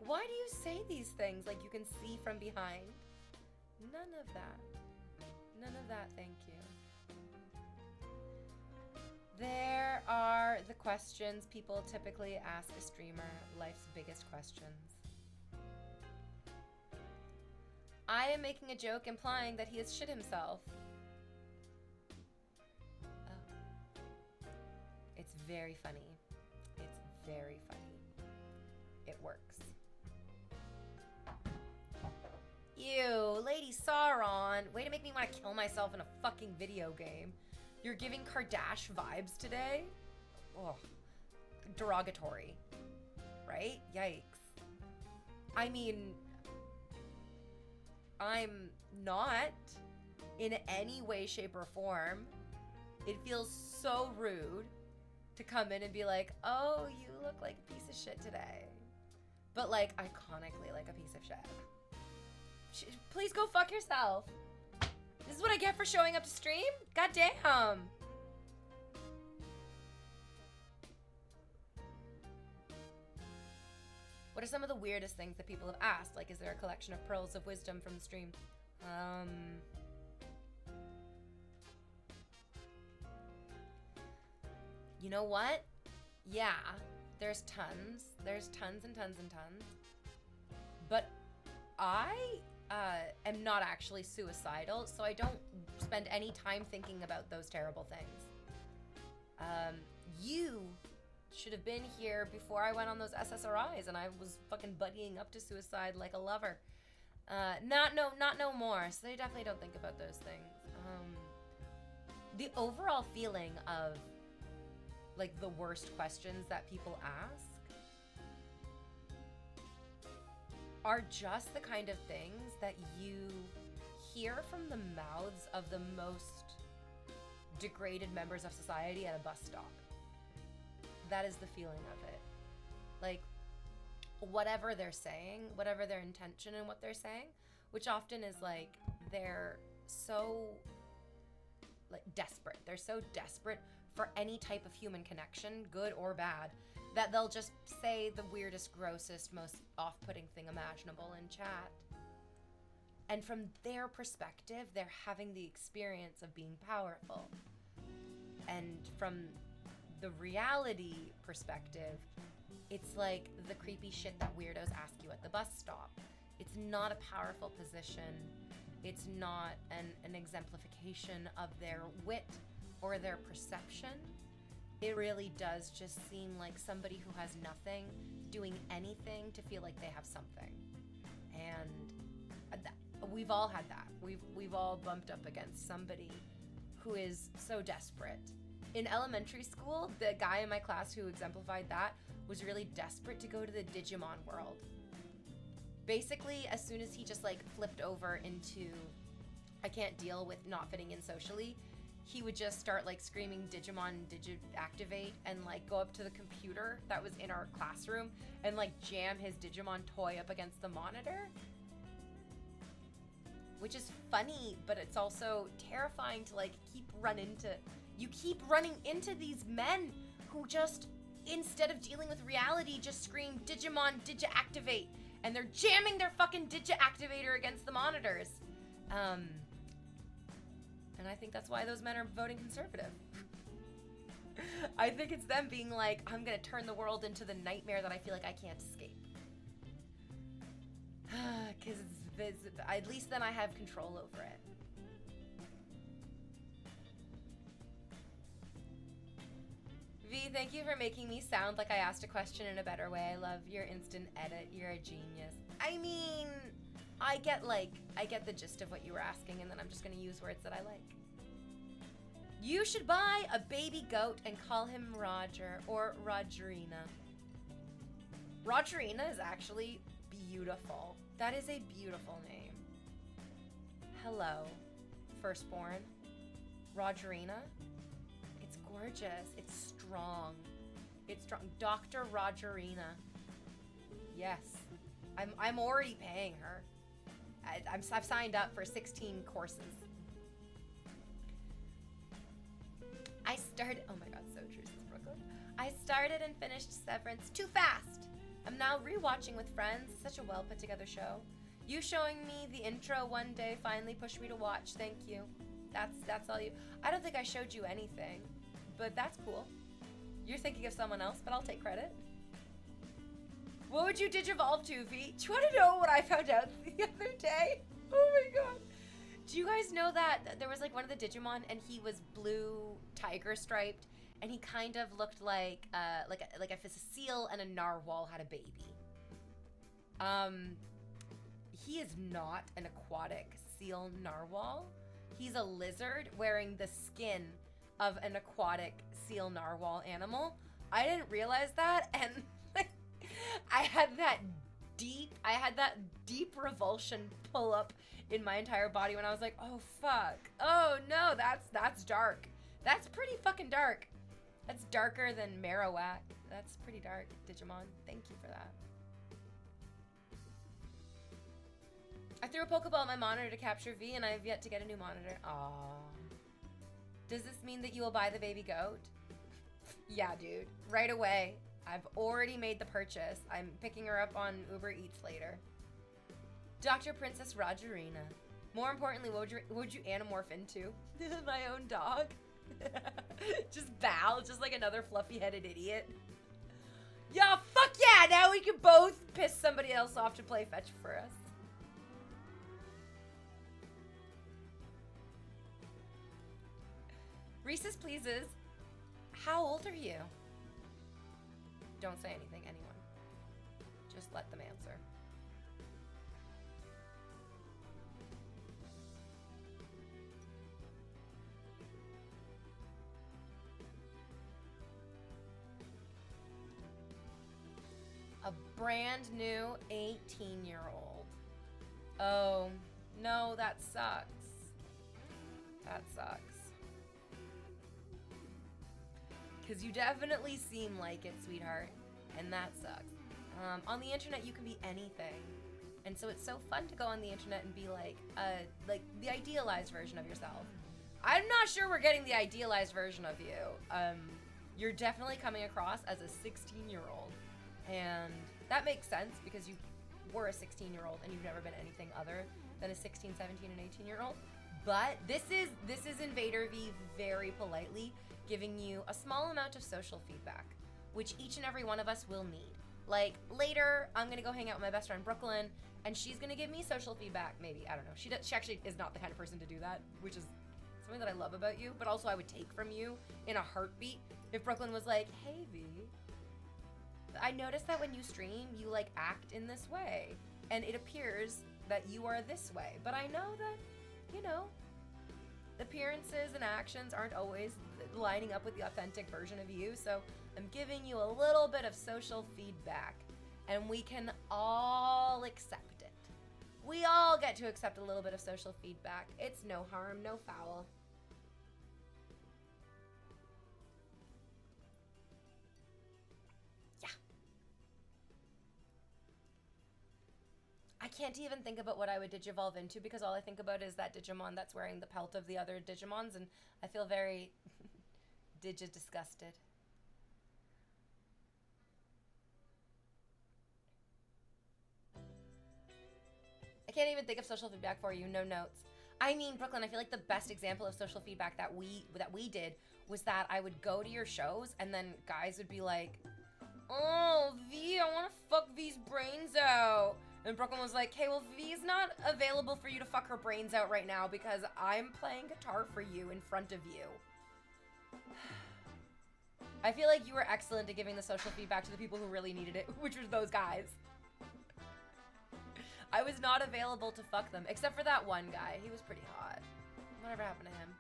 Why do you say these things like you can see from behind? None of that. None of that, thank you. There are the questions people typically ask a streamer, life's biggest questions. I am making a joke implying that he has shit himself. Oh. It's very funny. It's very funny. It works. Ew, Lady Sauron. Way to make me want to kill myself in a fucking video game. You're giving Kardashian vibes today? Oh, derogatory. Right? Yikes. I mean, I'm not in any way, shape, or form. It feels so rude to come in and be like, oh, you look like a piece of shit today. But like, iconically like a piece of shit. Please go fuck yourself. This is what I get for showing up to stream? Goddamn. What are some of the weirdest things that people have asked? Like, is there a collection of pearls of wisdom from the stream? You know what? Yeah, there's tons. There's tons and tons and tons. But I am not actually suicidal, so I don't spend any time thinking about those terrible things. You should have been here before I went on those SSRIs and I was fucking buddying up to suicide like a lover. Not no more, so they definitely don't think about those things. The overall feeling of like the worst questions that people ask are just the kind of things that you hear from the mouths of the most degraded members of society at a bus stop. That is the feeling of it. Like, whatever they're saying, whatever their intention in what they're saying, which often is like, they're so like desperate. They're so desperate for any type of human connection, good or bad, that they'll just say the weirdest, grossest, most off-putting thing imaginable in chat. And from their perspective, they're having the experience of being powerful. And from the reality perspective, it's like the creepy shit that weirdos ask you at the bus stop. It's not a powerful position. It's not an exemplification of their wit or their perception. It really does just seem like somebody who has nothing doing anything to feel like they have something. And we've all had that. We've all bumped up against somebody who is so desperate. In elementary school, the guy in my class who exemplified that was really desperate to go to the Digimon world. Basically, as soon as he just like flipped over into I can't deal with not fitting in socially, he would just start like screaming Digimon Digiactivate and like go up to the computer that was in our classroom and like jam his Digimon toy up against the monitor. Which is funny, but it's also terrifying to like keep running into these men who just, instead of dealing with reality, just scream Digimon Digiactivate, and they're jamming their fucking Digiactivator against the monitors. And I think that's why those men are voting conservative. I think it's them being like, I'm gonna turn the world into the nightmare that I feel like I can't escape. Because at least then I have control over it. V, thank you for making me sound like I asked a question in a better way. I love your instant edit. You're a genius. I mean, I get the gist of what you were asking, and then I'm just gonna use words that I like. You should buy a baby goat and call him Roger or Rogerina. Rogerina is actually beautiful. That is a beautiful name. Hello, firstborn. Rogerina. It's gorgeous. It's strong. It's strong. Dr. Rogerina. Yes. I'm already paying her. I've signed up for 16 courses. Oh my god, so true, since Brooklyn. I started and finished Severance too fast. I'm now rewatching with friends. Such a well put together show. You showing me the intro one day finally pushed me to watch. Thank you. That's all you. I don't think I showed you anything, but that's cool. You're thinking of someone else, but I'll take credit. What would you digivolve to, V? Do you want to know what I found out the other day? Oh my god. Do you guys know that there was like one of the Digimon and he was blue tiger striped and he kind of looked like if a seal and a narwhal had a baby. he is not an aquatic seal narwhal. He's a lizard wearing the skin of an aquatic seal narwhal animal. I didn't realize that, and I had that deep revulsion pull up in my entire body when I was like, oh fuck. Oh no, that's dark. That's pretty fucking dark. That's darker than Marowak. That's pretty dark, Digimon. Thank you for that. I threw a Pokeball at my monitor to capture V, and I have yet to get a new monitor. Aww. Does this mean that you will buy the baby goat? Yeah, dude. Right away. I've already made the purchase. I'm picking her up on Uber Eats later. Dr. Princess Rogerina. More importantly, what would you anamorph into? My own dog? Just Val, just like another fluffy-headed idiot. Yeah, fuck yeah! Now we can both piss somebody else off to play fetch for us. Reese's Pleases. How old are you? Don't say anything, anyone. Just let them answer. A brand new 18-year-old. Oh, no, that sucks. That sucks. Because you definitely seem like it, sweetheart. And that sucks. On the internet, you can be anything. And so it's so fun to go on the internet and be like the idealized version of yourself. I'm not sure we're getting the idealized version of you. You're definitely coming across as a 16-year-old. And that makes sense because you were a 16-year-old and you've never been anything other than a 16, 17, and 18-year-old. But this is Invader V very politely giving you a small amount of social feedback, which each and every one of us will need. Like, later, I'm gonna go hang out with my best friend Brooklyn, and she's gonna give me social feedback, maybe. I don't know. She actually is not the kind of person to do that, which is something that I love about you, but also I would take from you in a heartbeat if Brooklyn was like, hey, V, I noticed that when you stream, you, like, act in this way, and it appears that you are this way, but I know that, you know, appearances and actions aren't always lining up with the authentic version of you, so I'm giving you a little bit of social feedback, and we can all accept it. We all get to accept a little bit of social feedback. It's no harm, no foul. Yeah. I can't even think about what I would digivolve into because all I think about is that Digimon that's wearing the pelt of the other Digimons, and I feel very disgusted. I can't even think of social feedback for you. No notes. I mean, Brooklyn, I feel like the best example of social feedback that we did was that I would go to your shows and then guys would be like, oh, V, I want to fuck V's brains out. And Brooklyn was like, hey, well, V's not available for you to fuck her brains out right now because I'm playing guitar for you in front of you. I feel like you were excellent at giving the social feedback to the people who really needed it, which was those guys. I was not available to fuck them, except for that one guy. He was pretty hot. Whatever happened to him?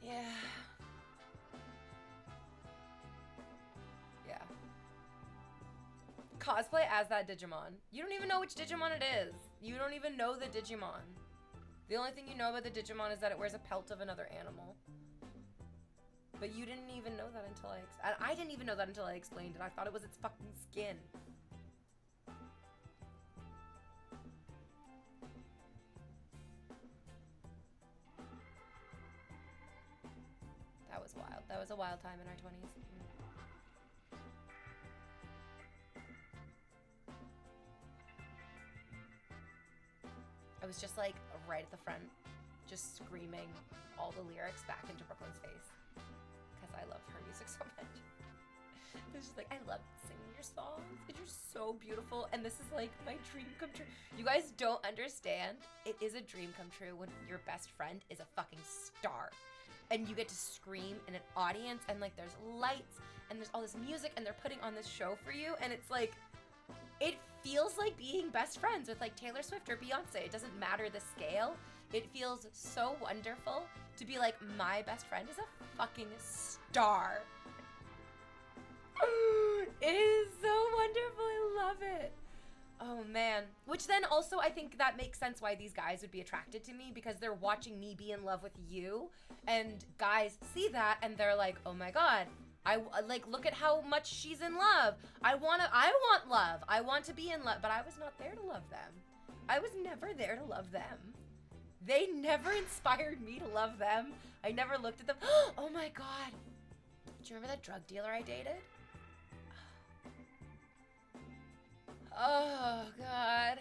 Yeah. Yeah. Cosplay as that Digimon. You don't even know which Digimon it is. You don't even know the Digimon. The only thing you know about the Digimon is that it wears a pelt of another animal. But you didn't even know that until I didn't even know that until I explained it. I thought it was its fucking skin. That was wild. That was a wild time in our 20s. I was just like right at the front, just screaming all the lyrics back into Brooklyn's face. Because I love her music so much. It was just like, I love singing your songs. And you're so beautiful. And this is like my dream come true. You guys don't understand. It is a dream come true when your best friend is a fucking star. And you get to scream in an audience and like there's lights and there's all this music and they're putting on this show for you. And it's like, it feels like being best friends with like Taylor Swift or Beyonce. It doesn't matter the scale. It feels so wonderful to be like, my best friend is a fucking star. It is so wonderful. I love it. Oh man. Which then also I think that makes sense why these guys would be attracted to me, because they're watching me be in love with you, and guys see that and they're like, oh my god, I like, look at how much she's in love. I want love. I want to be in love, but I was not there to love them. I was never there to love them. They never inspired me to love them. I never looked at them. Oh my god. Do you remember that drug dealer I dated? Oh, God.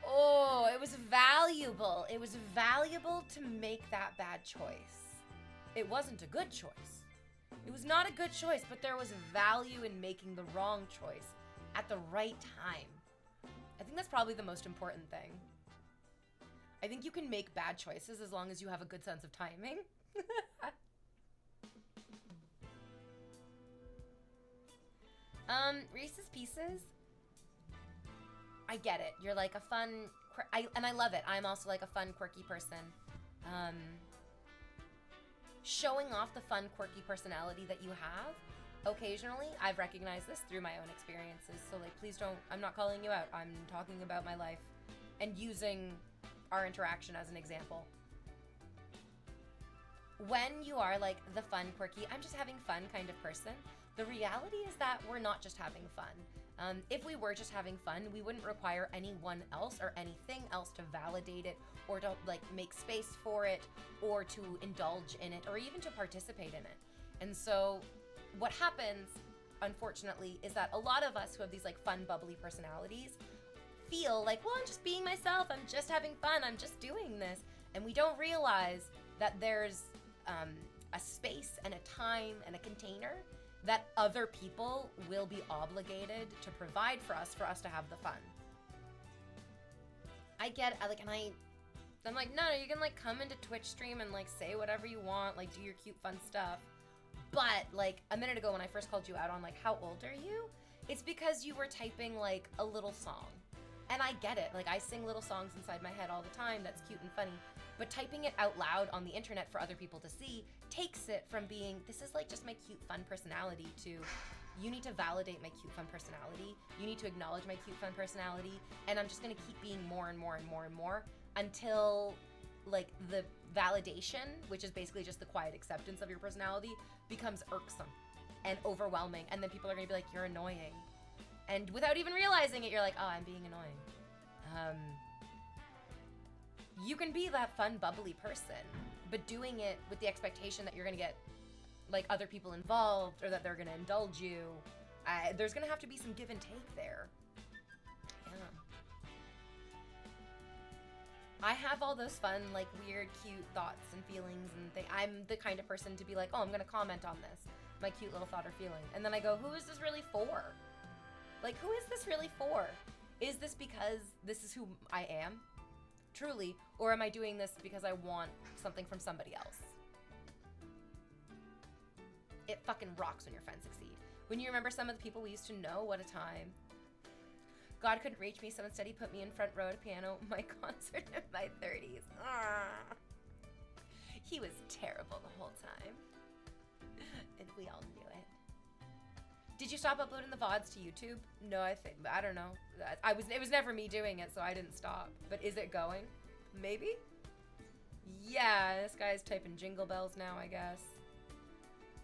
Oh, it was valuable. It was valuable to make that bad choice. It wasn't a good choice. It was not a good choice, but there was value in making the wrong choice at the right time. I think that's probably the most important thing. I think you can make bad choices as long as you have a good sense of timing. Reese's Pieces, I get it. You're like a fun, and I love it. I'm also like a fun, quirky person. Showing off the fun, quirky personality that you have, occasionally, I've recognized this through my own experiences. So like, please don't, I'm not calling you out. I'm talking about my life and using our interaction as an example. When you are like the fun, quirky, I'm just having fun kind of person, the reality is that we're not just having fun. If we were just having fun, we wouldn't require anyone else or anything else to validate it, or to like make space for it, or to indulge in it, or even to participate in it. And so what happens, unfortunately, is that a lot of us who have these like fun, bubbly personalities feel like, well, I'm just being myself, I'm just having fun, I'm just doing this. And we don't realize that there's a space and a time and a container that other people will be obligated to provide for us to have the fun. I get, like, and I'm like, no, you can like come into Twitch stream and like say whatever you want, like do your cute fun stuff. But like a minute ago when I first called you out on like, how old are you? It's because you were typing like a little song. And I get it, like I sing little songs inside my head all the time, that's cute and funny. But typing it out loud on the internet for other people to see takes it from being, this is like just my cute fun personality, to you need to validate my cute fun personality, you need to acknowledge my cute fun personality, and I'm just gonna keep being more and more and more and more until like the validation, which is basically just the quiet acceptance of your personality, becomes irksome and overwhelming, and then people are gonna be like, you're annoying. And without even realizing it, you're like, oh, I'm being annoying. You can be that fun, bubbly person, but doing it with the expectation that you're gonna get like other people involved, or that they're gonna indulge you. There's gonna have to be some give and take there. Yeah. I have all those fun, like weird, cute thoughts and feelings and things. I'm the kind of person to be like, oh, I'm gonna comment on this, my cute little thought or feeling. And then I go, who is this really for? Like, who is this really for? Is this because this is who I am, truly, or am I doing this because I want something from somebody else? It fucking rocks when your friends succeed. When you remember some of the people we used to know, what a time. God couldn't reach me, so instead he put me in front row at a piano at my concert in my 30s. Ah. He was terrible the whole time. And we all knew it. Did you stop uploading the VODs to YouTube? No, I don't know. It was never me doing it, so I didn't stop. But is it going? Maybe? Yeah, this guy's typing jingle bells now, I guess.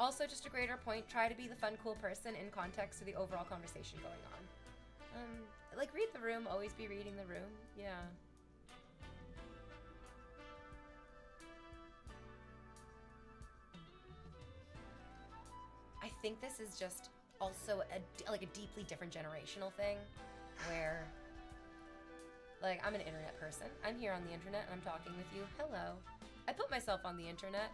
Also, just a greater point, try to be the fun, cool person in context to the overall conversation going on. Like, read the room, always be reading the room. Yeah. I think this is just also a deeply different generational thing, where, like, I'm an internet person. I'm here on the internet and I'm talking with you. Hello. I put myself on the internet,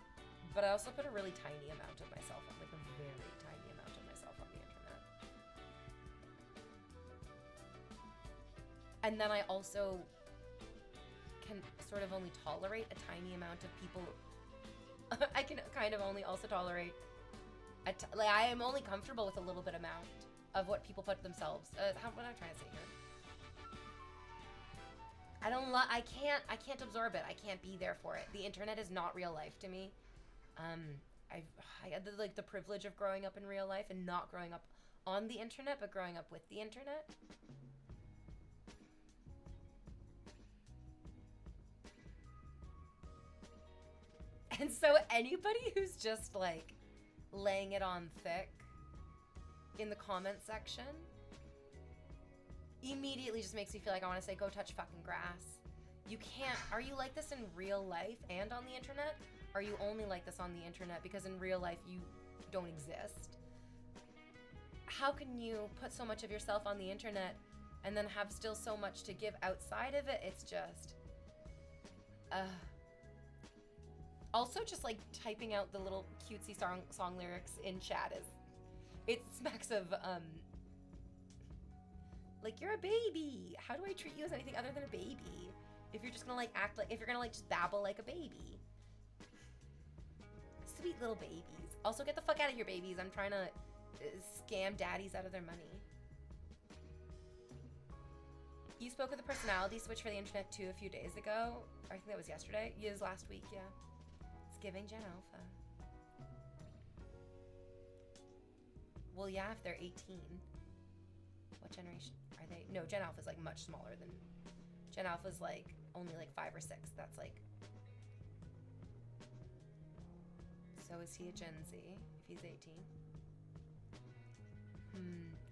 but I also put a really tiny amount of myself on, like a very tiny amount of myself on the internet. And then I also can sort of only tolerate a tiny amount of people. I can kind of only also tolerate, like, I am only comfortable with a little bit amount of what people put themselves. What am I trying to say here? I can't absorb it. I can't be there for it. The internet is not real life to me. I had the privilege of growing up in real life and not growing up on the internet, but growing up with the internet. And so anybody who's just like laying it on thick in the comment section immediately just makes me feel like I want to say, go touch fucking grass. You can't. Are you like this in real life and on the internet? Are you only like this on the internet because in real life you don't exist? How can you put so much of yourself on the internet and then have still so much to give outside of it? It's just also just like typing out the little cutesy song lyrics in chat is, it smacks of like, you're a baby. How do I treat you as anything other than a baby? If you're just gonna like act like, if you're gonna like just babble like a baby. Sweet little babies. Also, get the fuck out of here, babies. I'm trying to scam daddies out of their money. You spoke of the personality switch for the internet too a few days ago. I think that was yesterday. It was last week, yeah. It's giving Gen Alpha. Well, yeah, if they're 18. What generation are they? No, Gen Alpha is like much smaller than... Gen Alpha is like only like 5 or 6. That's like... So is he a Gen Z if he's 18?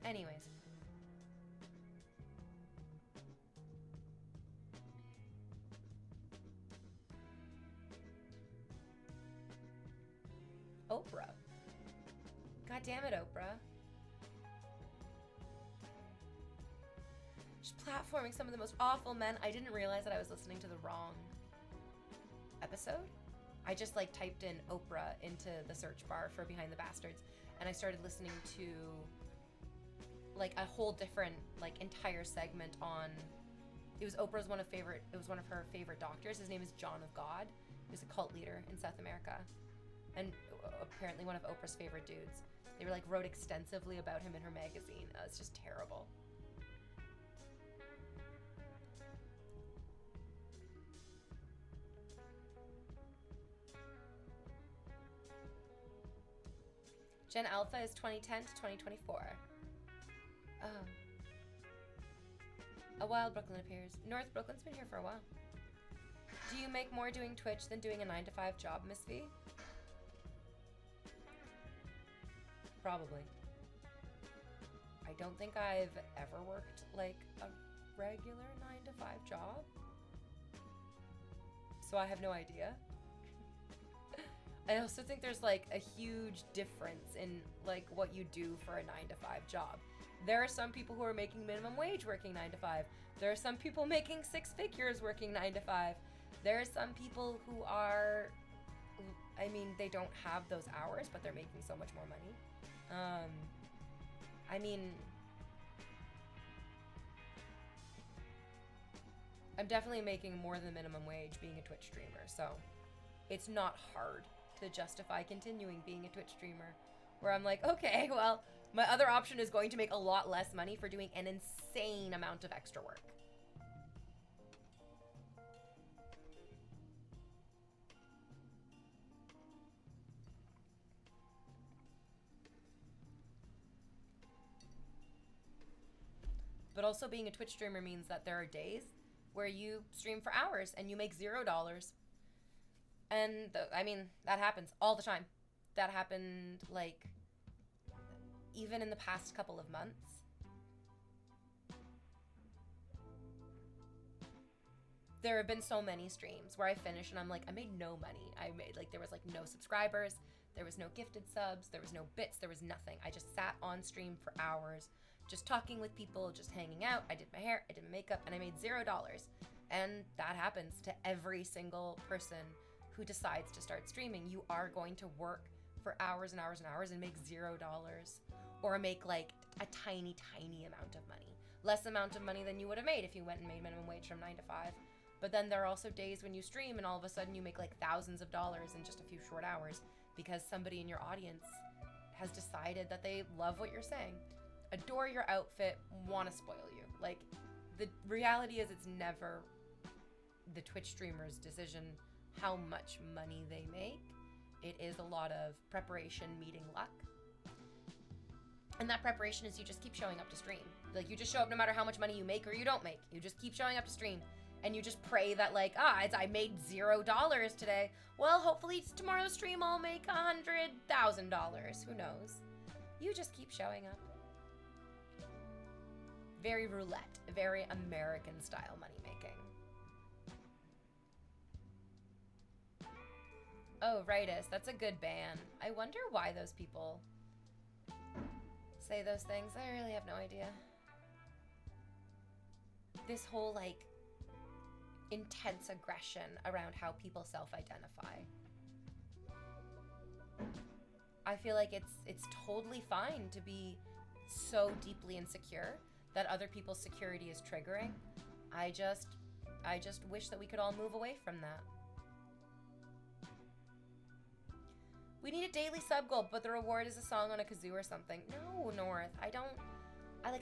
Anyways. Oprah. God damn it, Oprah. She's platforming some of the most awful men. I didn't realize that I was listening to the wrong episode. I just like typed in Oprah into the search bar for Behind the Bastards, and I started listening to like a whole different like entire segment on, it was Oprah's one of her favorite doctors. His name is John of God. He was a cult leader in South America and apparently one of Oprah's favorite dudes. They were like wrote extensively about him in her magazine. It's just terrible. Gen Alpha is 2010 to 2024. Oh. A wild Brooklyn appears. North Brooklyn's been here for a while. Do you make more doing Twitch than doing a 9-to-5 job, Miss V? Probably. I don't think I've ever worked like a regular 9-to-5 job. So I have no idea. I also think there's like a huge difference in like what you do for a 9-to-5 job. There are some people who are making minimum wage working 9-to-5. There are some people making 6 figures working 9-to-5. There are some people who are, I mean, they don't have those hours, but they're making so much more money. I mean, I'm definitely making more than minimum wage being a Twitch streamer, so it's not hard to justify continuing being a Twitch streamer, where I'm like, okay, well, my other option is going to make a lot less money for doing an insane amount of extra work. But also being a Twitch streamer means that there are days where you stream for hours and you make $0. And I mean, that happens all the time. That happened like even in the past couple of months. There have been so many streams where I finish and I'm like, I made no money. There was like no subscribers, there was no gifted subs, there was no bits, there was nothing. I just sat on stream for hours, just talking with people, just hanging out. I did my hair, I did my makeup, and I made $0. And that happens to every single person who decides to start streaming. You are going to work for hours and hours and hours and make $0, or make like a tiny, tiny amount of money. Less amount of money than you would have made if you went and made minimum wage from 9 to 5. But then there are also days when you stream and all of a sudden you make like thousands of dollars in just a few short hours because somebody in your audience has decided that they love what you're saying. adore your outfit, want to spoil you. Like, the reality is it's never the Twitch streamer's decision how much money they make. It is a lot of preparation meeting luck. And that preparation is you just keep showing up to stream. Like, you just show up no matter how much money you make or you don't make. You just keep showing up to stream. And you just pray that, like, I made $0 today. Well, hopefully tomorrow's stream I'll make $100,000. Who knows? You just keep showing up. Very roulette. Very American style money making. Oh, Rightus. That's a good ban. I wonder why those people say those things. I really have no idea. This whole, like, intense aggression around how people self-identify. I feel like it's totally fine to be so deeply insecure that other people's security is triggering. I just wish that we could all move away from that. We need a daily sub goal, but the reward is a song on a kazoo or something. No, North, I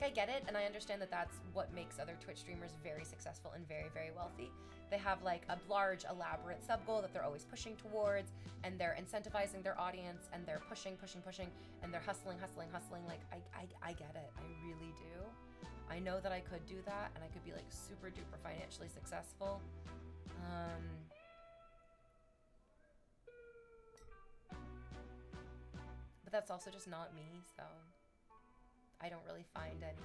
get it, and I understand that that's what makes other Twitch streamers very successful and very, very wealthy. They have like a large, elaborate sub goal that they're always pushing towards, and they're incentivizing their audience, and they're pushing, and they're hustling. Like, I get it, I really do. I know that I could do that, and I could be like super duper financially successful. But that's also just not me, so I don't really find any.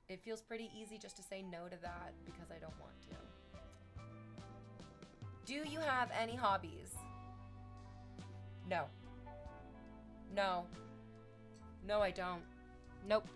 It feels pretty easy just to say no to that because I don't want to. Do you have any hobbies? No. No. No, I don't. Nope.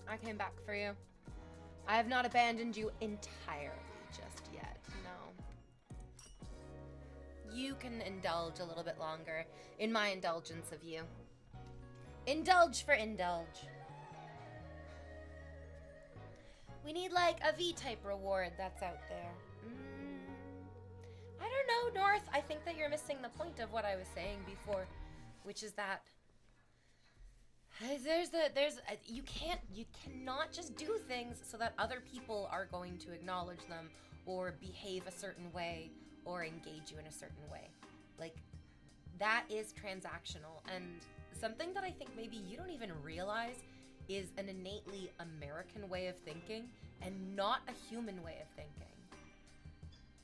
I came back for you. I have not abandoned you entirely just yet, no. You can indulge a little bit longer in my indulgence of you. Indulge for indulge. We need like a V-type reward that's out there. I don't know, North. I think that you're missing the point of what I was saying before, which is that you cannot just do things so that other people are going to acknowledge them or behave a certain way or engage you in a certain way. Like, that is transactional, and something that I think maybe you don't even realize is an innately American way of thinking and not a human way of thinking.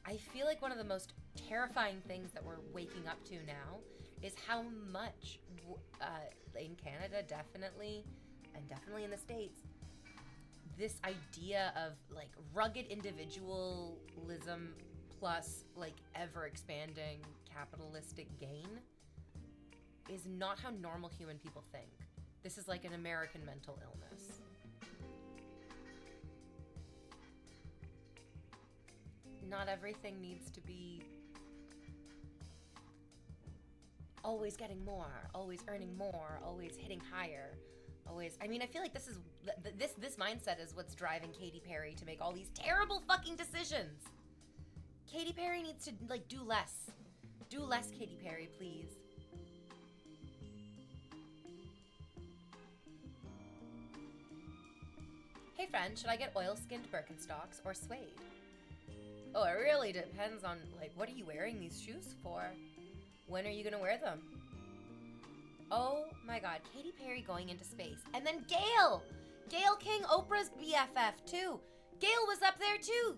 I feel like one of the most terrifying things that we're waking up to now is how much, in Canada definitely, and definitely in the States, this idea of like rugged individualism plus like ever expanding capitalistic gain is not how normal human people think. This is like an American mental illness. Not everything needs to be always getting more, always earning more, always hitting higher, always. I mean, I feel like this is this mindset is what's driving Katy Perry to make all these terrible fucking decisions. Katy Perry needs to like do less. Do less, Katy Perry, please. Hey friend, should I get oil-skinned Birkenstocks or suede? Oh, it really depends on, like, what are you wearing these shoes for? When are you gonna wear them? Oh my god, Katy Perry going into space. And then Gail! Gail King, Oprah's BFF, too. Gail was up there, too.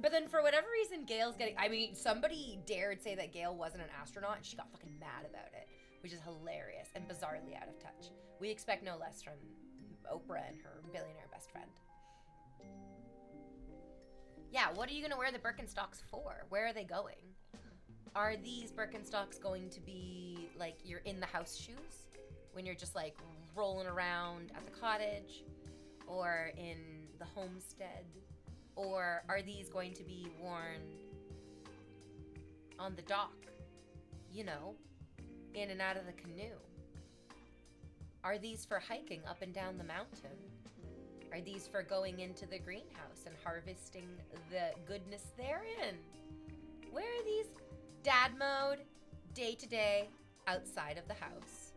But then for whatever reason, Gail's getting, I mean, somebody dared say that Gail wasn't an astronaut, and she got fucking mad about it, which is hilarious and bizarrely out of touch. We expect no less from Oprah and her billionaire best friend. Yeah, what are you gonna wear the Birkenstocks for? Where are they going? Are these Birkenstocks going to be like your in the house shoes when you're just like rolling around at the cottage or in the homestead? Or are these going to be worn on the dock, you know, in and out of the canoe? Are these for hiking up and down the mountain? Are these for going into the greenhouse and harvesting the goodness therein? Where are these? Dad mode, day to day, outside of the house.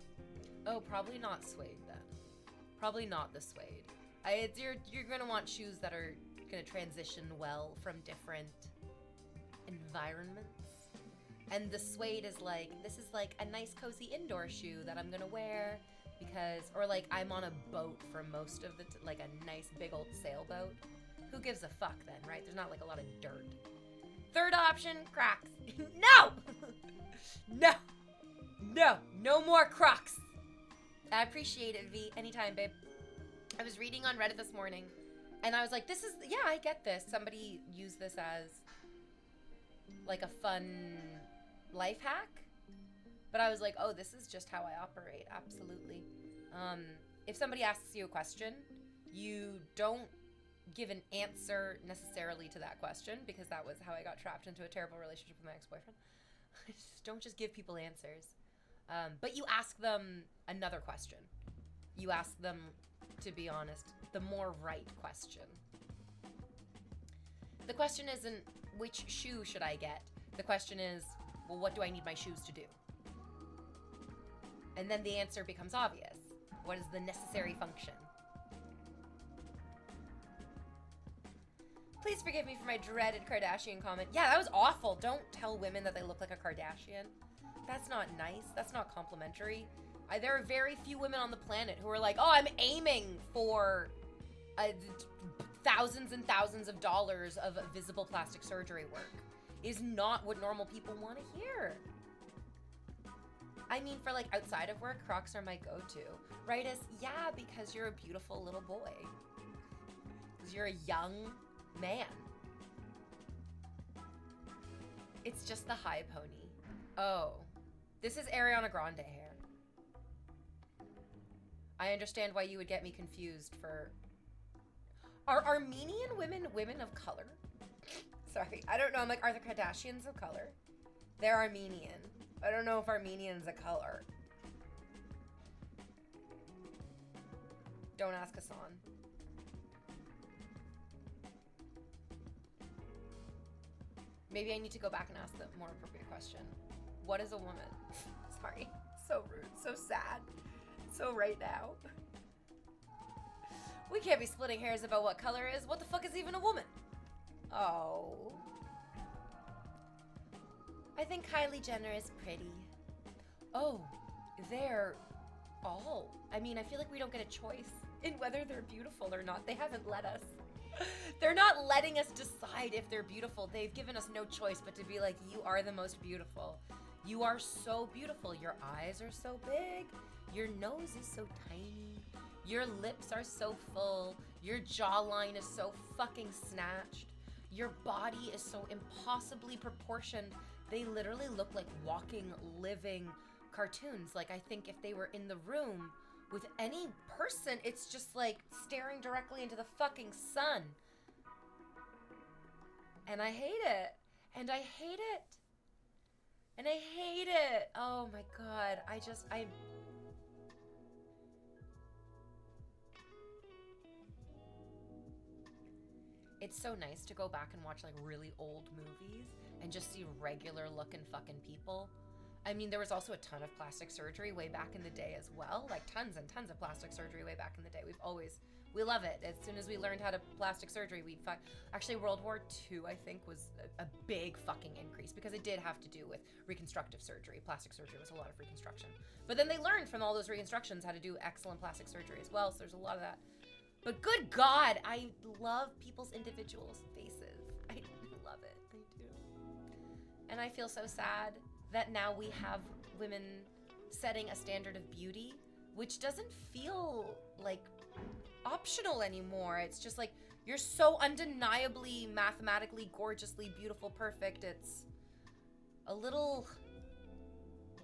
Oh, probably not suede then. Probably not the suede. You're gonna want shoes that are gonna transition well from different environments. And the suede is like, this is like a nice cozy indoor shoe that I'm gonna wear because, or like I'm on a boat for most of the, like a nice big old sailboat. Who gives a fuck then, right? There's not like a lot of dirt. Third option, Crocs. No! No more Crocs. I appreciate it, V. Anytime, babe. I was reading on Reddit this morning, and I was like, yeah, I get this. Somebody used this as, like, a fun life hack. But I was like, oh, this is just how I operate. Absolutely. If somebody asks you a question, you don't give an answer necessarily to that question, because that was how I got trapped into a terrible relationship with my ex-boyfriend. Don't just give people answers. But you ask them another question. You ask them, to be honest, the more right question. The question isn't, which shoe should I get? The question is, well, what do I need my shoes to do? And then the answer becomes obvious. What is the necessary function? Please forgive me for my dreaded Kardashian comment. Yeah, that was awful. Don't tell women that they look like a Kardashian. That's not nice. That's not complimentary. There are very few women on the planet who are like, oh, I'm aiming for thousands and thousands of dollars of visible plastic surgery work. Is not what normal people want to hear. I mean, for like outside of work, Crocs are my go-to. Right? Yeah, because you're a beautiful little boy. Because you're a young man. It's just the high pony. Oh. This is Ariana Grande hair. I understand why you would get me confused for... Are Armenian women women of color? Sorry, I don't know. I'm like, are the Kardashians of color? They're Armenian. I don't know if Armenian's a color. Don't ask Hassan. Maybe I need to go back and ask the more appropriate question. What is a woman? Sorry. So rude. So sad. So right now. We can't be splitting hairs about what color is. What the fuck is even a woman? Oh. I think Kylie Jenner is pretty. Oh, they're all. I mean, I feel like we don't get a choice in whether they're beautiful or not. They haven't let us. They're not letting us decide if they're beautiful. They've given us no choice but to be like, you are the most beautiful. You are so beautiful. Your eyes are so big. Your nose is so tiny. Your lips are so full. Your jawline is so fucking snatched. Your body is so impossibly proportioned. They literally look like walking, living cartoons. Like, I think if they were in the room with any person, it's just like staring directly into the fucking sun. And I hate it. And I hate it. And I hate it. Oh my God. It's so nice to go back and watch like really old movies and just see regular looking fucking people. I mean, there was also a ton of plastic surgery way back in the day as well. Like tons and tons of plastic surgery way back in the day. We love it. As soon as we learned how to plastic surgery, actually World War II, I think, was a big fucking increase because it did have to do with reconstructive surgery. Plastic surgery was a lot of reconstruction. But then they learned from all those reconstructions how to do excellent plastic surgery as well. So there's a lot of that. But good God, I love people's individual faces. I love it. I do. And I feel so sad that now we have women setting a standard of beauty, which doesn't feel like optional anymore. It's just like, you're so undeniably, mathematically, gorgeously, beautiful, perfect. It's a little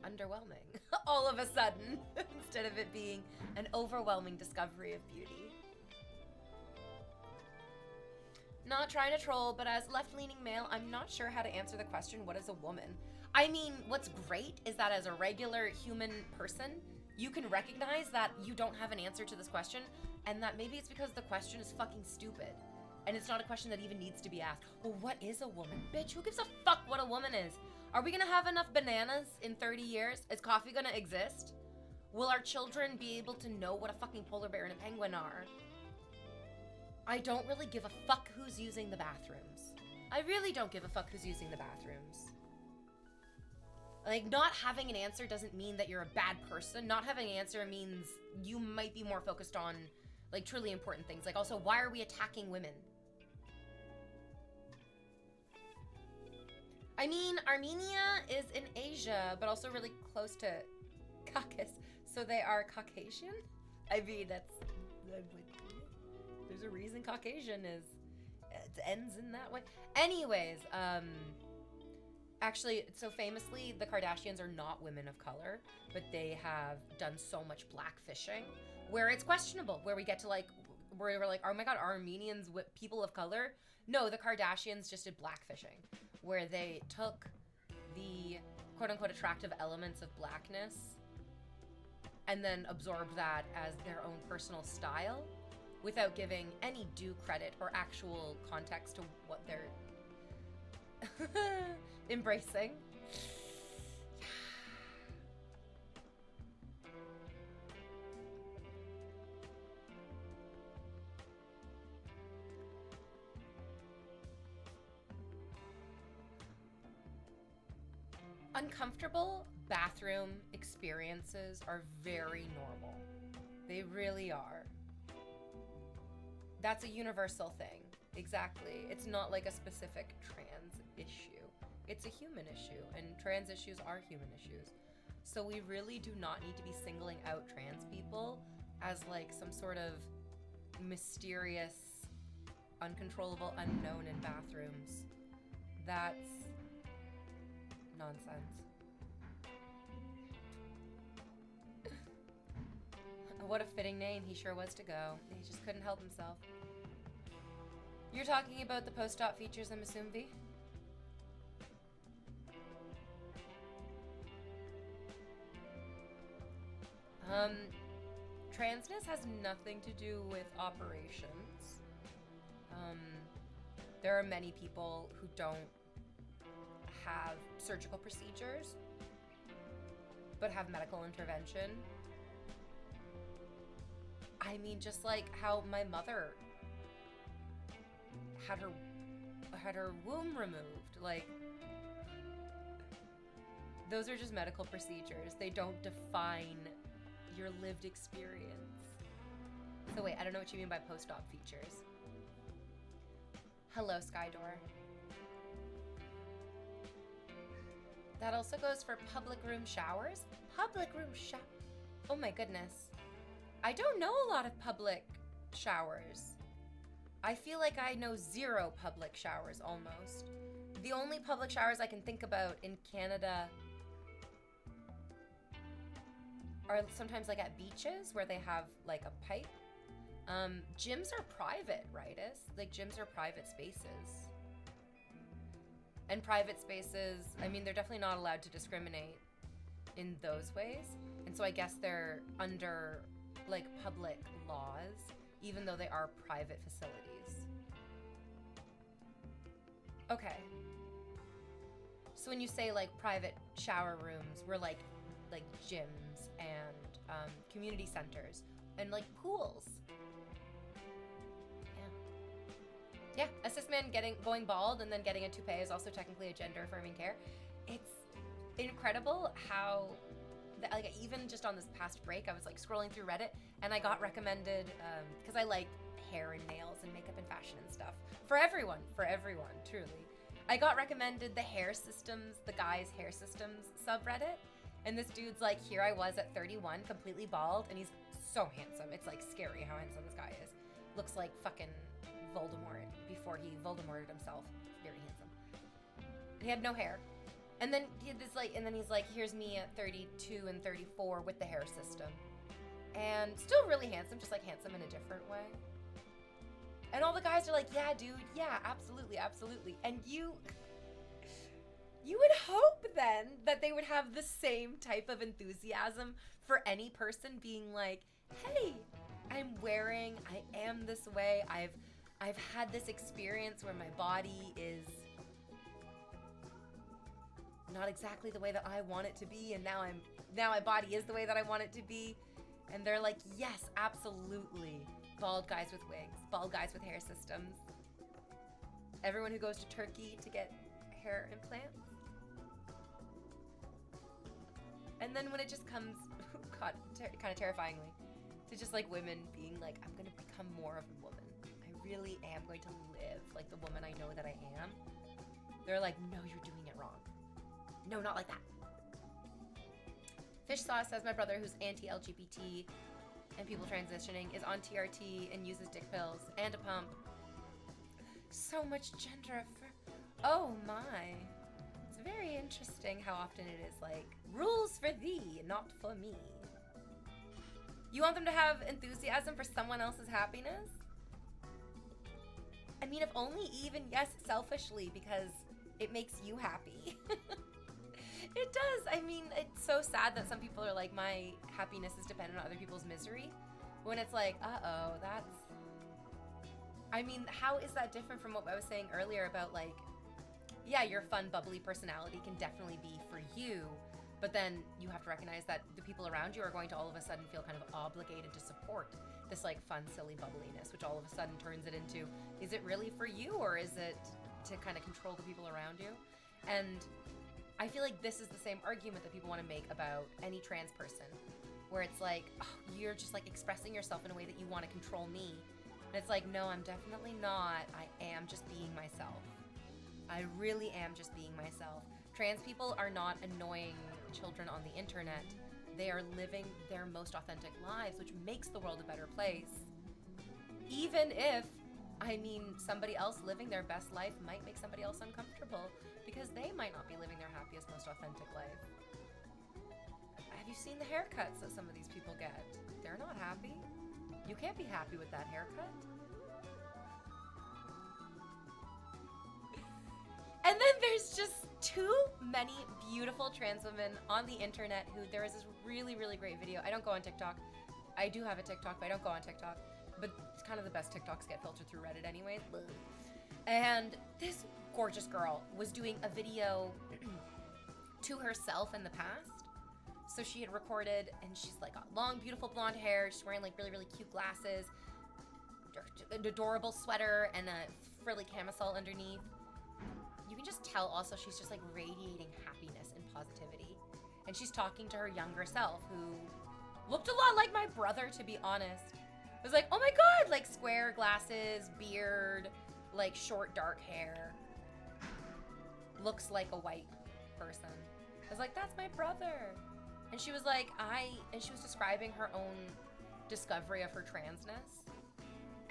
underwhelming all of a sudden, instead of it being an overwhelming discovery of beauty. Not trying to troll, but as left-leaning male, I'm not sure how to answer the question, what is a woman? I mean, what's great is that as a regular human person, you can recognize that you don't have an answer to this question, and that maybe it's because the question is fucking stupid. And it's not a question that even needs to be asked. Well, what is a woman? Bitch, who gives a fuck what a woman is? Are we gonna have enough bananas in 30 years? Is coffee gonna exist? Will our children be able to know what a fucking polar bear and a penguin are? I don't really give a fuck who's using the bathrooms. I really don't give a fuck who's using the bathrooms. Like, not having an answer doesn't mean that you're a bad person. Not having an answer means you might be more focused on, like, truly important things. Like, also, why are we attacking women? I mean, Armenia is in Asia, but also really close to Caucasus. So they are Caucasian? I mean, there's a reason Caucasian it ends in that way. Anyways, actually, so famously, the Kardashians are not women of color, but they have done so much blackfishing where it's questionable, where we get to like, where we're like, oh my God, are Armenians people of color? No, the Kardashians just did blackfishing, where they took the quote unquote attractive elements of blackness and then absorbed that as their own personal style without giving any due credit or actual context to what they're embracing. Uncomfortable bathroom experiences are very normal. They really are. That's a universal thing. Exactly. It's not like a specific trans issue. It's a human issue, and trans issues are human issues. So we really do not need to be singling out trans people as like some sort of mysterious, uncontrollable unknown in bathrooms. That's nonsense. What a fitting name. He sure was to go. He just couldn't help himself. You're talking about the post-op features in Musumbi? Transness has nothing to do with operations. There are many people who don't have surgical procedures, but have medical intervention. I mean, just like how my mother had her womb removed. Like, those are just medical procedures. They don't define your lived experience. So wait, I don't know what you mean by post-op features. Hello, Skydor. That also goes for public room showers? Public room shower? Oh my goodness. I don't know a lot of public showers. I feel like I know zero public showers almost. The only public showers I can think about in Canada are sometimes like at beaches where they have like a pipe. Gyms are private, right? Like gyms are private spaces. And private spaces, I mean, they're definitely not allowed to discriminate in those ways. And so I guess they're under like public laws, even though they are private facilities. Okay. So when you say like private shower rooms, we're like gyms and community centers and like pools. Yeah, a cis man going bald and then getting a toupee is also technically a gender affirming care. It's incredible how, like, even just on this past break, I was like scrolling through Reddit and I got recommended, because I like hair and nails and makeup and fashion and stuff. For everyone, truly. I got recommended the hair systems, the guys' hair systems subreddit. And this dude's like, here I was at 31, completely bald, and he's so handsome. It's like scary how handsome this guy is. Looks like fucking Voldemort before he Voldemorted himself. Very handsome. He had no hair. And then he had this like, and then he's like, here's me at 32 and 34 with the hair system. And still really handsome, just like handsome in a different way. And all the guys are like, yeah, dude, yeah, absolutely, absolutely. And you would hope then that they would have the same type of enthusiasm for any person being like, hey, I am this way. I've had this experience where my body is not exactly the way that I want it to be, and now my body is the way that I want it to be. And they're like, yes, absolutely. Bald guys with wigs, bald guys with hair systems. Everyone who goes to Turkey to get hair implants. And then when it just comes, God, kind of terrifyingly, to just like women being like, I'm gonna become more of a woman. I really am going to live like the woman I know that I am. They're like, no, you're doing it wrong. No, not like that. Fish Sauce says, my brother who's anti-LGBT and people transitioning is on TRT and uses dick pills and a pump. So much gender oh my. It's very interesting how often it is like, rules for thee, not for me. You want them to have enthusiasm for someone else's happiness? I mean, if only even, yes, selfishly, because it makes you happy. It does. I mean, it's so sad that some people are like, my happiness is dependent on other people's misery. When it's like, uh-oh, that's... I mean, how is that different from what I was saying earlier about like, yeah, your fun, bubbly personality can definitely be for you, but then you have to recognize that the people around you are going to all of a sudden feel kind of obligated to support this like fun, silly bubbliness, which all of a sudden turns it into, is it really for you or is it to kind of control the people around you? And I feel like this is the same argument that people want to make about any trans person, where it's like, oh, you're just like expressing yourself in a way that you want to control me. And it's like, no, I'm definitely not. I am just being myself. I really am just being myself. Trans people are not annoying children on the internet. They are living their most authentic lives, which makes the world a better place. Even if, I mean, somebody else living their best life might make somebody else uncomfortable because they might not be living their happiest, most authentic life. have you seen the haircuts that some of these people get? They're not happy. You can't be happy with that haircut. And then there's just too many beautiful trans women on the internet who, there is this really, really great video. I don't go on TikTok. I do have a TikTok, but I don't go on TikTok. But it's kind of the best TikToks get filtered through Reddit anyways. And this gorgeous girl was doing a video to herself in the past. So she had recorded, and she's like got long, beautiful blonde hair. She's wearing like really, really cute glasses, an adorable sweater, and a frilly camisole underneath. You can just tell also she's just like radiating happiness and positivity. And she's talking to her younger self, who looked a lot like my brother, to be honest. It was like, oh my God, like square glasses, beard, like short dark hair. Looks like a white person. I was like, that's my brother. And she was like, and she was describing her own discovery of her transness.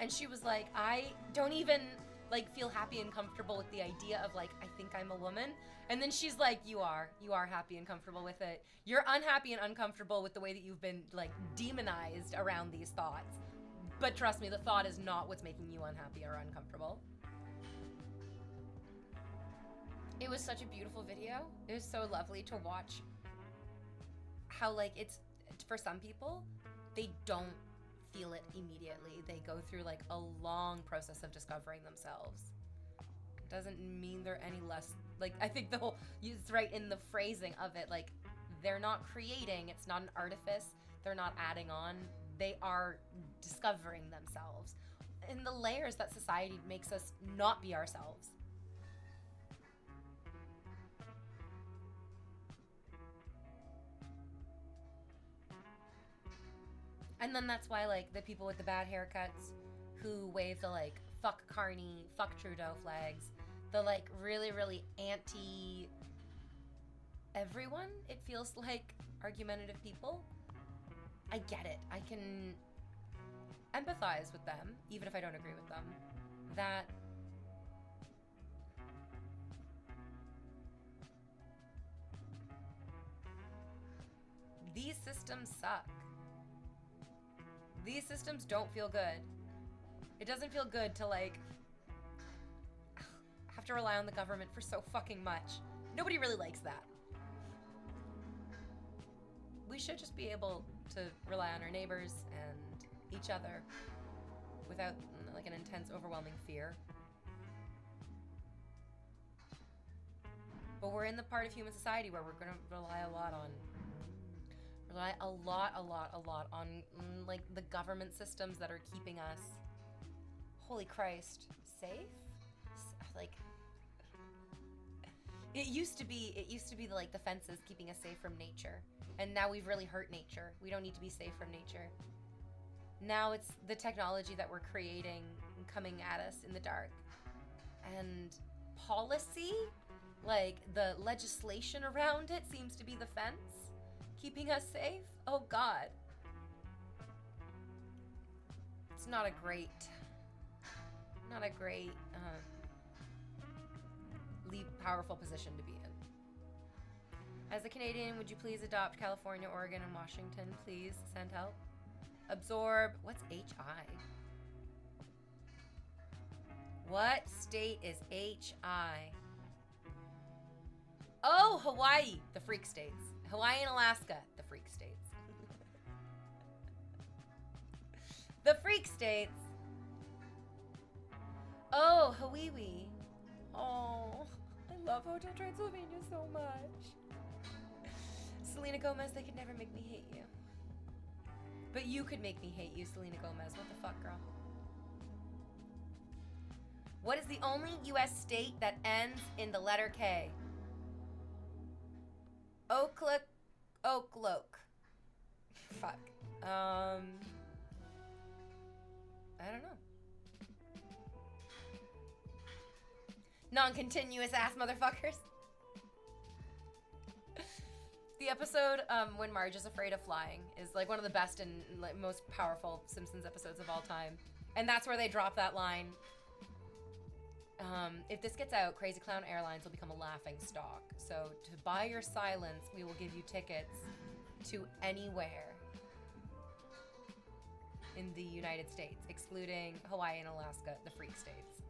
And she was like, I don't even like feel happy and comfortable with the idea of like, I think I'm a woman. And then she's like, you are happy and comfortable with it. You're unhappy and uncomfortable with the way that you've been like demonized around these thoughts. But trust me, the thought is not what's making you unhappy or uncomfortable. It was such a beautiful video. It was so lovely to watch how like it's, for some people, they don't feel it immediately. They go through like a long process of discovering themselves. Doesn't mean they're any less, like, I think the whole, it's right in the phrasing of it, like, they're not creating, it's not an artifice, they're not adding on, they are discovering themselves. In the layers that society makes us not be ourselves. And then that's why, like, the people with the bad haircuts who wave the, like, fuck Carney, fuck Trudeau flags, the, like, really, really anti-everyone, it feels like, argumentative people. I get it. I can empathize with them, even if I don't agree with them, that these systems suck. These systems don't feel good. It doesn't feel good to, like, have to rely on the government for so fucking much. Nobody really likes that. We should just be able to rely on our neighbors and each other without, like, an intense, overwhelming fear. But we're in the part of human society where we're gonna rely a lot on like the government systems that are keeping us, holy Christ, safe? Like, it used to be like the fences keeping us safe from nature. And now we've really hurt nature. We don't need to be safe from nature. Now it's the technology that we're creating and coming at us in the dark. And policy, like the legislation around it, seems to be the fence keeping us safe. Oh God. It's not a great powerful position to be in. As a Canadian, would you please adopt California, Oregon, and Washington? Please send help. Absorb. What's HI? What state is HI? Oh, Hawaii, the freak states. Hawaii and Alaska, the freak states. The freak states. Oh, Hawaii. Oh, I love Hotel Transylvania so much. Selena Gomez, they could never make me hate you. But you could make me hate you, Selena Gomez. What the fuck, girl? What is the only U.S. state that ends in the letter K? Oaklook. Fuck. I don't know. Non-continuous ass motherfuckers. The episode when Marge is afraid of flying is like one of the best and like most powerful Simpsons episodes of all time. And that's where they drop that line. If this gets out, Crazy Clown Airlines will become a laughing stock. So to buy your silence, we will give you tickets to anywhere in the United States, excluding Hawaii and Alaska, the freak states.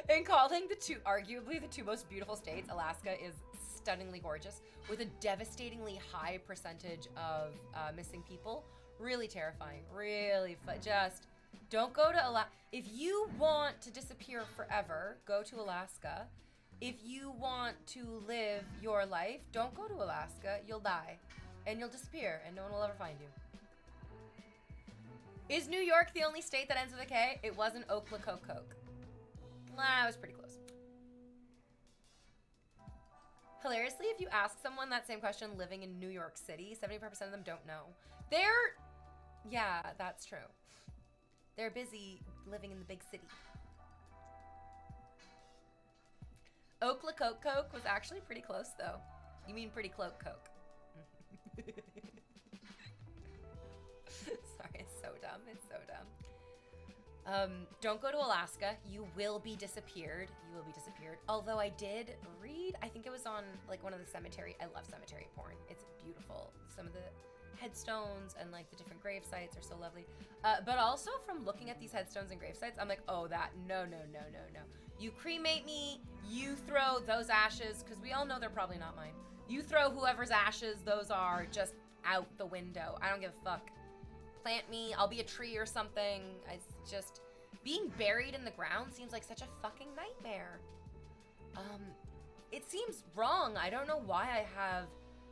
In calling arguably the two most beautiful states, Alaska is stunningly gorgeous with a devastatingly high percentage of missing people. Really terrifying. Really just don't go to Alaska. If you want to disappear forever, go to Alaska. If you want to live your life, don't go to Alaska. You'll die and you'll disappear and no one will ever find you. Is New York the only state that ends with a K? It wasn't Oklahoma. Nah, it was pretty close. Hilariously, if you ask someone that same question living in New York City, 75% of them don't know. Yeah, that's true. They're busy living in the big city. Oklahoma was actually pretty close, though. You mean pretty cloak coke. Sorry, it's so dumb. It's so dumb. Don't go to Alaska. You will be disappeared. You will be disappeared. Although I did read, I think it was on like one of the cemetery. I love cemetery porn. It's beautiful. Some of the headstones and like the different grave sites are so lovely. But also from looking at these headstones and grave sites, I'm like, oh, no. You cremate me. You throw those ashes, because we all know they're probably not mine. You throw whoever's ashes those are just out the window. I don't give a fuck. Plant me, I'll be a tree or something. It's just, being buried in the ground seems like such a fucking nightmare. It seems wrong. I don't know why I have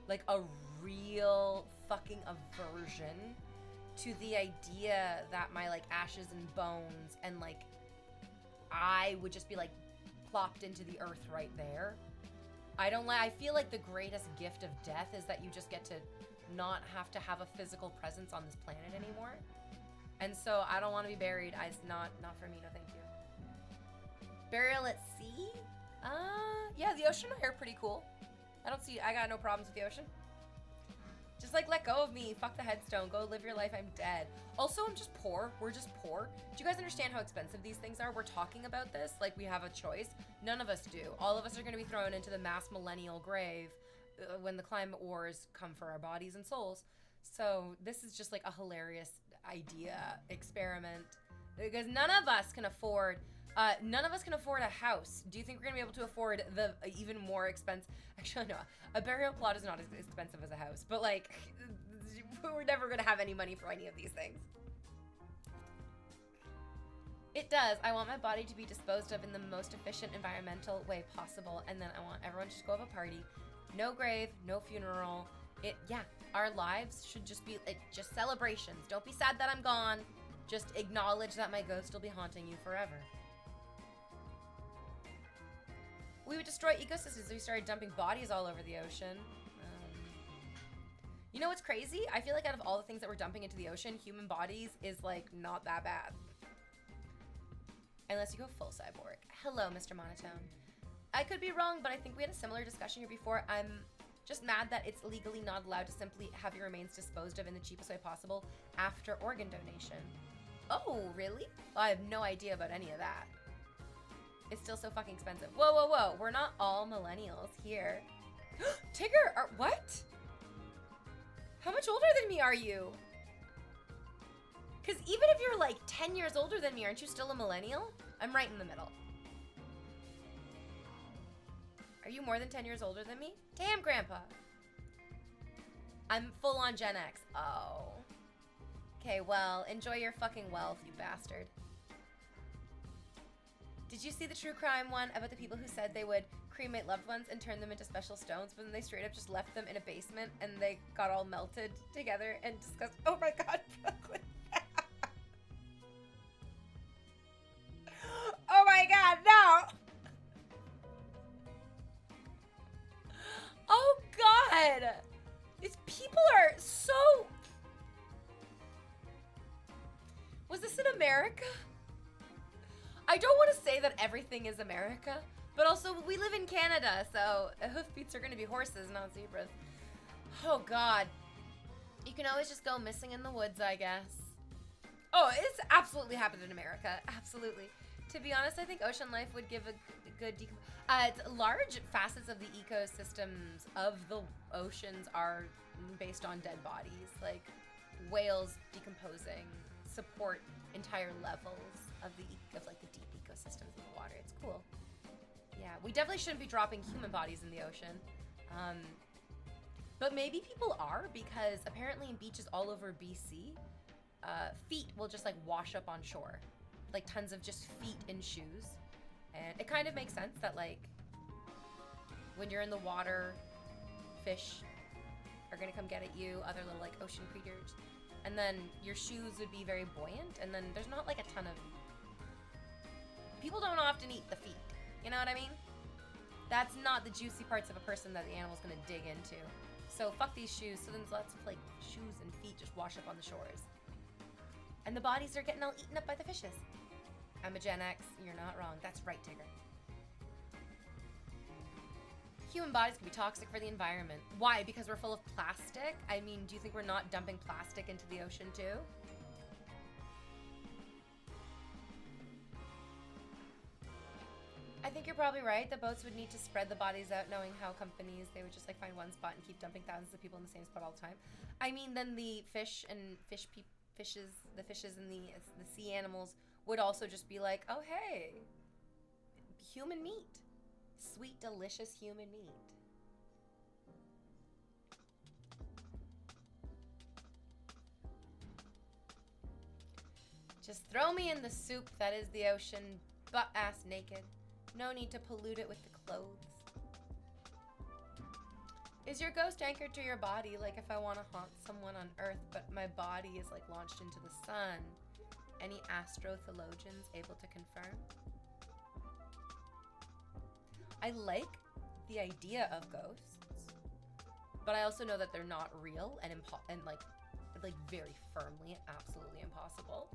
like a real fucking aversion to the idea that my like ashes and bones and like I would just be like plopped into the earth right there. I feel like the greatest gift of death is that you just get to not have to have a physical presence on this planet anymore. And so I don't want to be buried. It's not for me, no thank you. Burial at sea? Yeah, the ocean and I are pretty cool. I got no problems with the ocean. Just like let go of me, fuck the headstone, go live your life, I'm dead. Also, I'm just poor, we're just poor. Do you guys understand how expensive these things are? We're talking about this like we have a choice. None of us do. All of us are gonna be thrown into the mass millennial grave when the climate wars come for our bodies and souls. So this is just like a hilarious idea, experiment, because none of us can afford a house. Do you think we're gonna be able to afford the even more expensive? Actually, no. A burial plot is not as expensive as a house, but like, we're never gonna have any money for any of these things. It does. I want my body to be disposed of in the most efficient environmental way possible, and then I want everyone to just go have a party. No grave, no funeral. Our lives should just be just celebrations. Don't be sad that I'm gone. Just acknowledge that my ghost will be haunting you forever. We would destroy ecosystems if we started dumping bodies all over the ocean. You know what's crazy? I feel like out of all the things that we're dumping into the ocean, human bodies is like not that bad. Unless you go full cyborg. Hello, Mr. Monotone. I could be wrong, but I think we had a similar discussion here before. I'm just mad that it's legally not allowed to simply have your remains disposed of in the cheapest way possible after organ donation. Oh, really? Well, I have no idea about any of that. It's still so fucking expensive. Whoa. We're not all millennials here. Tigger, what? How much older than me are you? Because even if you're like 10 years older than me, aren't you still a millennial? I'm right in the middle. Are you more than 10 years older than me? Damn, Grandpa. I'm full on Gen X. Oh. Okay, well, enjoy your fucking wealth, you bastard. Did you see the true crime one about the people who said they would cremate loved ones and turn them into special stones, but then they straight up just left them in a basement and they got all melted together and discussed? Oh my God, Brooklyn. Oh my God, no. Oh God. These people are so... Was this in America? I don't want to say that everything is America, but also we live in Canada, so hoofbeats are going to be horses, not zebras. Oh God. You can always just go missing in the woods, I guess. Oh, it's absolutely happened in America. Absolutely. To be honest, I think ocean life would give a good large facets of the ecosystems of the oceans are based on dead bodies, like whales decomposing support entire levels of the deep ecosystems of the water. It's cool. Yeah, we definitely shouldn't be dropping human bodies in the ocean. But maybe people are, because apparently in beaches all over BC, feet will just like wash up on shore. Like tons of just feet in shoes. And it kind of makes sense that like when you're in the water, fish are gonna come get at you, other little like ocean creatures. And then your shoes would be very buoyant, and then there's not like a ton of... People don't often eat the feet, you know what I mean? That's not the juicy parts of a person that the animal's gonna dig into. So fuck these shoes, so then lots of like shoes and feet just wash up on the shores. And the bodies are getting all eaten up by the fishes. I'm a Gen X, you're not wrong. That's right, Tigger. Human bodies can be toxic for the environment. Why? Because we're full of plastic? I mean, do you think we're not dumping plastic into the ocean too? I think you're probably right. The boats would need to spread the bodies out, knowing how companies, they would just like find one spot and keep dumping thousands of people in the same spot all the time. I mean, then the fish and the fishes and the sea animals would also just be like, oh hey, human meat. Sweet, delicious human meat. Just throw me in the soup that is the ocean, butt-ass naked. No need to pollute it with the clothes. Is your ghost anchored to your body, like if I want to haunt someone on Earth, but my body is like launched into the sun? Any astrotheologians able to confirm? I like the idea of ghosts, but I also know that they're not real and like very firmly, absolutely impossible.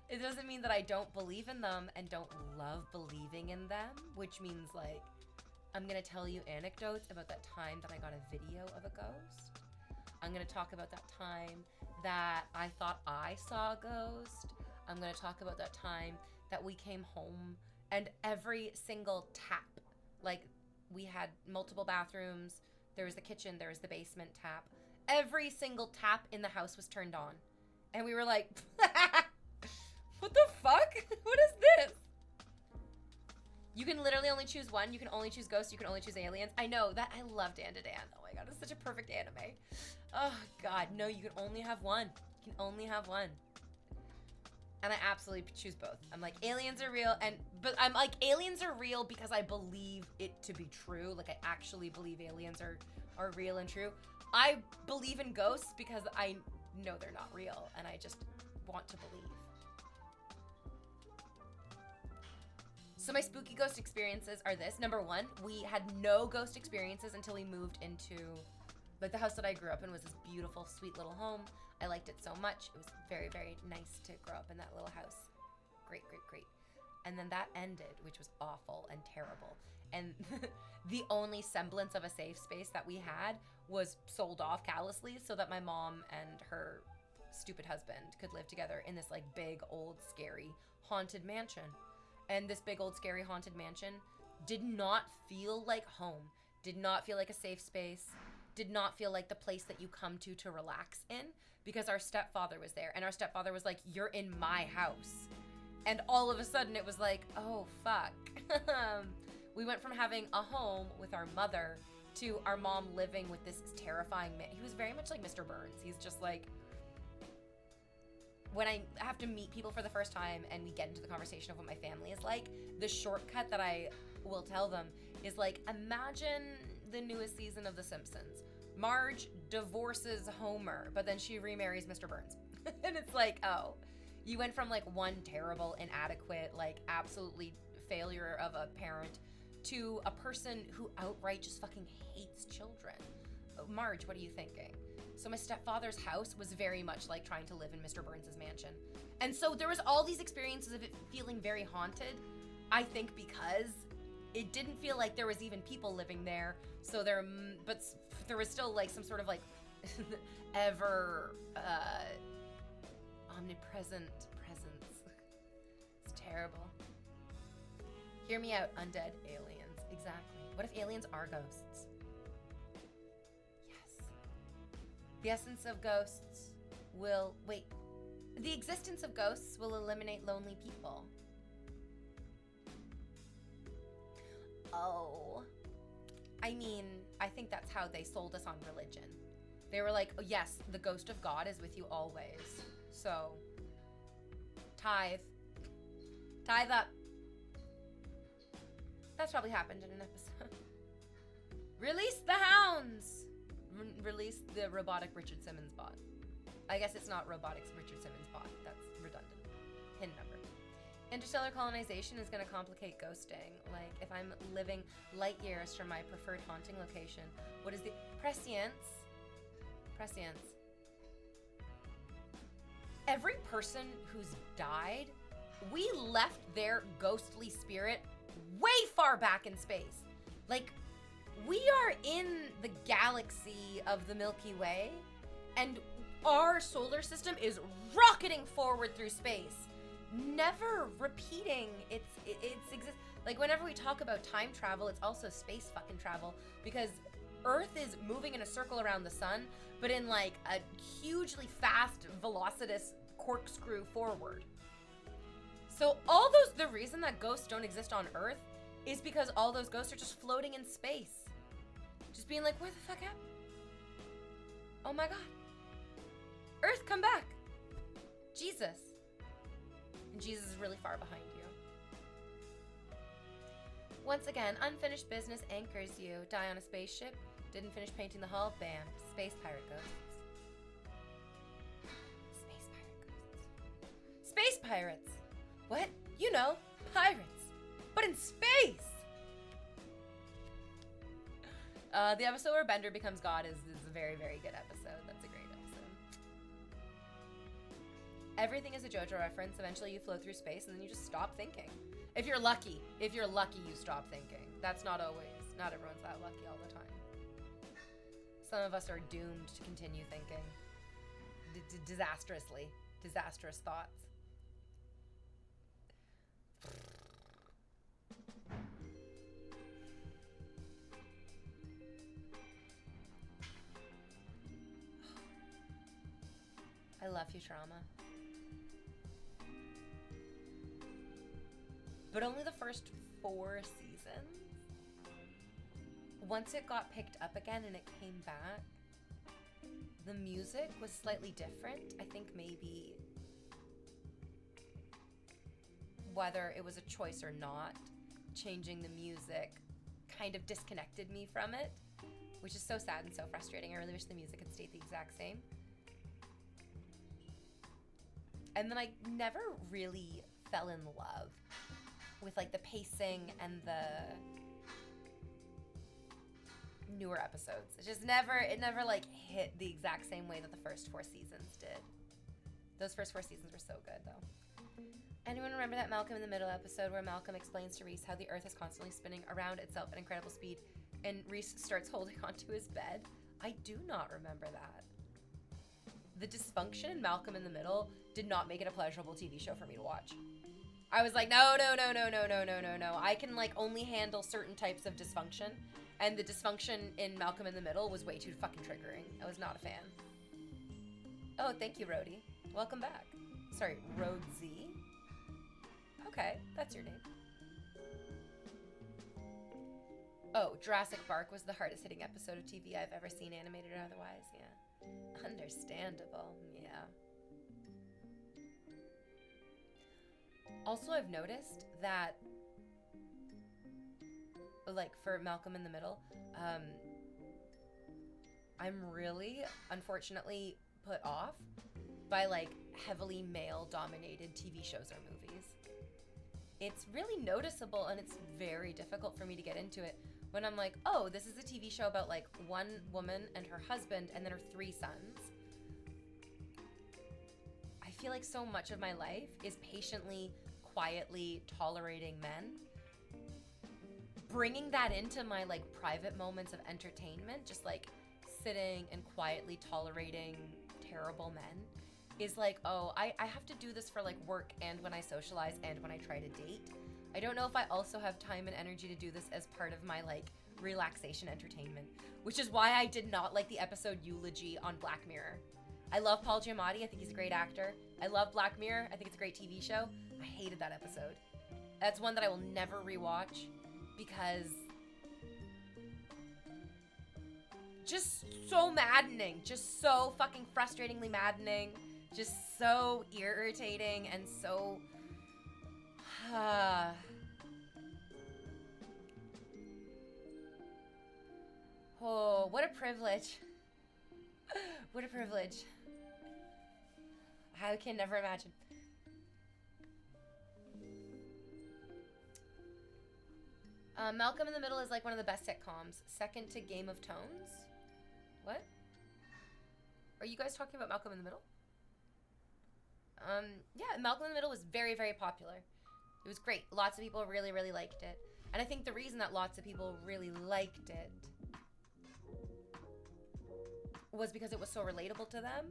It doesn't mean that I don't believe in them and don't love believing in them, which means like I'm gonna tell you anecdotes about that time that I got a video of a ghost. I'm gonna talk about that time that I thought I saw a ghost. I'm gonna talk about that time that we came home and every single tap, like we had multiple bathrooms, there was the kitchen, there was the basement tap. Every single tap in the house was turned on. And we were like, what the fuck? What is this? You can literally only choose one. You can only choose ghosts. You can only choose aliens. I know that. I love Dan to Dan. Oh my God, it's such a perfect anime. Oh God, no, you can only have one. You can only have one. And I absolutely choose both. I'm like, aliens are real, but I'm like, aliens are real because I believe it to be true. Like I actually believe aliens are real and true. I believe in ghosts because I know they're not real and I just want to believe. So my spooky ghost experiences are this. Number one, we had no ghost experiences until we moved into, like the house that I grew up in was this beautiful, sweet little home. I liked it so much. It was very, very nice to grow up in that little house. Great, great, great. And then that ended, which was awful and terrible. And the only semblance of a safe space that we had was sold off callously so that my mom and her stupid husband could live together in this like big, old, scary, haunted mansion. And this big, old, scary, haunted mansion did not feel like home, did not feel like a safe space, did not feel like the place that you come to relax in, because our stepfather was there. And our stepfather was like, you're in my house. And all of a sudden it was like, oh, fuck. We went from having a home with our mother to our mom living with this terrifying man. He was very much like Mr. Burns. He's just like, when I have to meet people for the first time and we get into the conversation of what my family is like, the shortcut that I will tell them is like, imagine the newest season of The Simpsons. Marge divorces Homer, but then she remarries Mr. Burns. And it's like, oh, you went from like one terrible, inadequate, like absolutely failure of a parent to a person who outright just fucking hates children. Marge, what are you thinking? So my stepfather's house was very much like trying to live in Mr. Burns' mansion. And so there was all these experiences of it feeling very haunted, I think because it didn't feel like there was even people living there. So but there was still like some sort of like ever omnipresent presence Terrible. Hear me out, undead aliens. Exactly. What if aliens are ghosts? Yes. The essence of ghosts will... Wait. The existence of ghosts will eliminate lonely people. Oh. I mean, I think that's how they sold us on religion. They were like, oh, yes, the ghost of God is with you always. So, tithe. Tithe up. That's probably happened in an episode. Release the hounds! Release the robotic Richard Simmons bot. I guess it's not robotics Richard Simmons bot. That's redundant. Pin number. Interstellar colonization is going to complicate ghosting. Like, if I'm living light years from my preferred haunting location, what is the... Prescience. Prescience. Every person who's died, we left their ghostly spirit way far back in space. Like, we are in the galaxy of the Milky Way, and our solar system is rocketing forward through space, never repeating its exist. Like, whenever we talk about time travel, it's also space fucking travel, because Earth is moving in a circle around the sun, but in like a hugely fast, velocitous corkscrew forward. So all those, the reason that ghosts don't exist on Earth is because all those ghosts are just floating in space. Just being like, where the fuck happened? Oh my God. Earth, come back. Jesus. And Jesus is really far behind you. Once again, unfinished business anchors you. Die on a spaceship. Didn't finish painting the hull. Bam. Space pirate ghosts. Space pirate ghosts. Space pirates. What? You know, pirates. But in space! The episode where Bender becomes God is a very, very good episode. That's a great episode. Everything is a JoJo reference. Eventually you float through space and then you just stop thinking. If you're lucky, you stop thinking. That's not always. Not everyone's that lucky all the time. Some of us are doomed to continue thinking. Disastrously. Disastrous thoughts. I love Futurama. But only the first 4 seasons. Once it got picked up again and it came back, the music was slightly different. I think maybe whether it was a choice or not, changing the music kind of disconnected me from it, which is so sad and so frustrating. I really wish the music had stayed the exact same. And then I never really fell in love with like the pacing and the newer episodes. It never like hit the exact same way that the first 4 seasons did. Those first 4 seasons were so good though. Anyone remember that Malcolm in the Middle episode where Malcolm explains to Reese how the Earth is constantly spinning around itself at incredible speed and Reese starts holding onto his bed? I do not remember that. The dysfunction in Malcolm in the Middle did not make it a pleasurable TV show for me to watch. I was like, no. I can like only handle certain types of dysfunction, and the dysfunction in Malcolm in the Middle was way too fucking triggering. I was not a fan. Oh, thank you, Rhodey. Welcome back. Sorry, Rhodesy. Okay, that's your name. Oh, Jurassic Park was the hardest hitting episode of TV I've ever seen, animated or otherwise, yeah. Understandable, yeah. Also, I've noticed that, like, for Malcolm in the Middle, I'm really, unfortunately, put off by, like, heavily male-dominated TV shows or movies. It's really noticeable, and it's very difficult for me to get into it when I'm like, oh, this is a TV show about, like, one woman and her husband and then her 3 sons. I feel like so much of my life is patiently, quietly tolerating men. Bringing that into my, like, private moments of entertainment, just, like, sitting and quietly tolerating terrible men, is like, oh, I have to do this for like work and when I socialize and when I try to date. I don't know if I also have time and energy to do this as part of my like relaxation entertainment, which is why I did not like the episode Eulogy on Black Mirror. I love Paul Giamatti. I think he's a great actor. I love Black Mirror. I think it's a great TV show. I hated that episode. That's one that I will never rewatch because just so maddening. Just so fucking frustratingly maddening. Just so irritating and so... Oh, what a privilege. What a privilege. I can never imagine. Malcolm in the Middle is like one of the best sitcoms. Second to Game of Thrones. What? Are you guys talking about Malcolm in the Middle? Yeah, Malcolm in the Middle was very, very popular. It was great. Lots of people really, really liked it. And I think the reason that lots of people really liked it was because it was so relatable to them.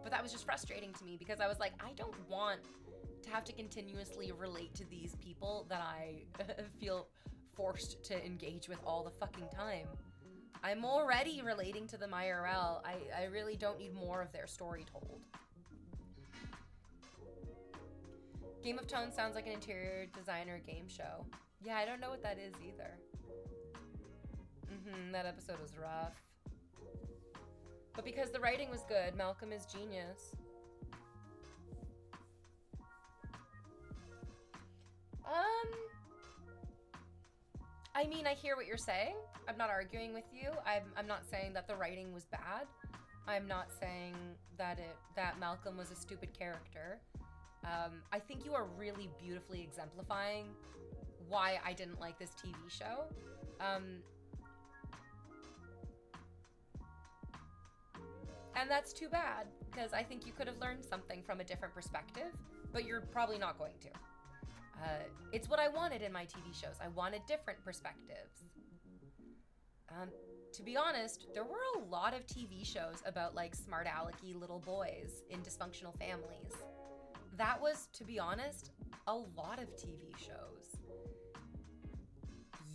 But that was just frustrating to me because I was like, I don't want to have to continuously relate to these people that I feel forced to engage with all the fucking time. I'm already relating to them IRL. I really don't need more of their story told. Game of Thrones sounds like an interior designer game show. Yeah, I don't know what that is either. That episode was rough. But because the writing was good, Malcolm is genius. I mean, I hear what you're saying. I'm not arguing with you. I'm not saying that the writing was bad. I'm not saying that Malcolm was a stupid character. I think you are really beautifully exemplifying why I didn't like this TV show. And that's too bad, because I think you could have learned something from a different perspective, but you're probably not going to. It's what I wanted in my TV shows. I wanted different perspectives. To be honest, there were a lot of TV shows about like smart alecky little boys in dysfunctional families. That was, to be honest, a lot of TV shows.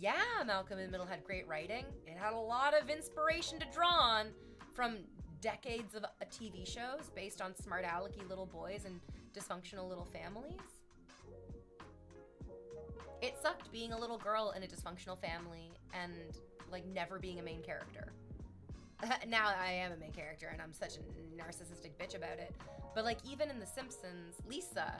Yeah, Malcolm in the Middle had great writing. It had a lot of inspiration to draw on from decades of TV shows based on smart alecky little boys and dysfunctional little families. It sucked being a little girl in a dysfunctional family and like never being a main character. Now I am a main character and I'm such a narcissistic bitch about it. But like even in The Simpsons, Lisa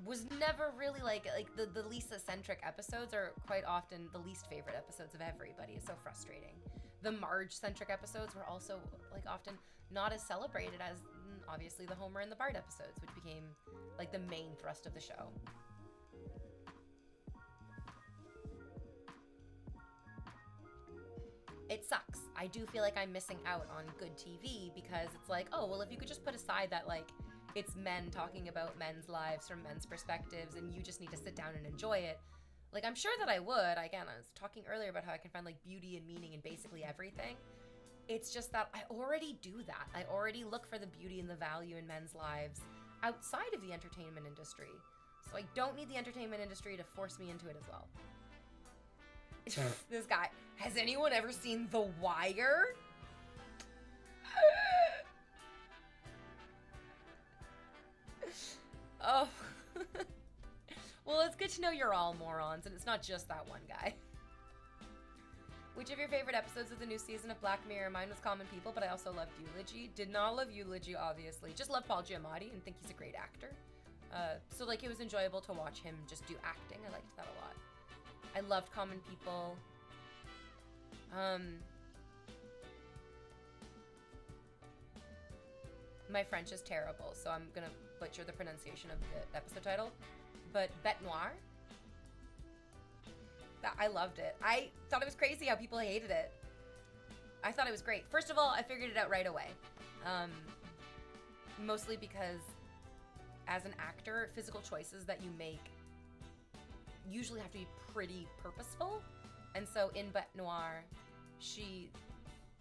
was never really like the Lisa-centric episodes are quite often the least favorite episodes of everybody. It's so frustrating. The Marge-centric episodes were also like often not as celebrated as obviously the Homer and the Bart episodes, which became like the main thrust of the show. It sucks. I do feel like I'm missing out on good TV because it's like, oh, well, if you could just put aside that like it's men talking about men's lives from men's perspectives and you just need to sit down and enjoy it. Like, I'm sure that I would. Again, I was talking earlier about how I can find like beauty and meaning in basically everything. It's just that I already do that. I already look for the beauty and the value in men's lives outside of the entertainment industry. So I don't need the entertainment industry to force me into it as well. This guy, has anyone ever seen The Wire? Oh. Well, it's good to know you're all morons, and it's not just that one guy. Which of your favorite episodes of the new season of Black Mirror? Mine was Common People, but I also loved Eulogy. Did not love Eulogy, obviously. Just love Paul Giamatti and think he's a great actor. So, like, it was enjoyable to watch him just do acting. I liked that a lot. I loved Common People. My French is terrible, so I'm gonna butcher the pronunciation of the episode title. But Bête Noire. I loved it. I thought it was crazy how people hated it. I thought it was great. First of all, I figured it out right away. Mostly because as an actor, physical choices that you make usually have to be pretty purposeful. And so in Bête Noire, she,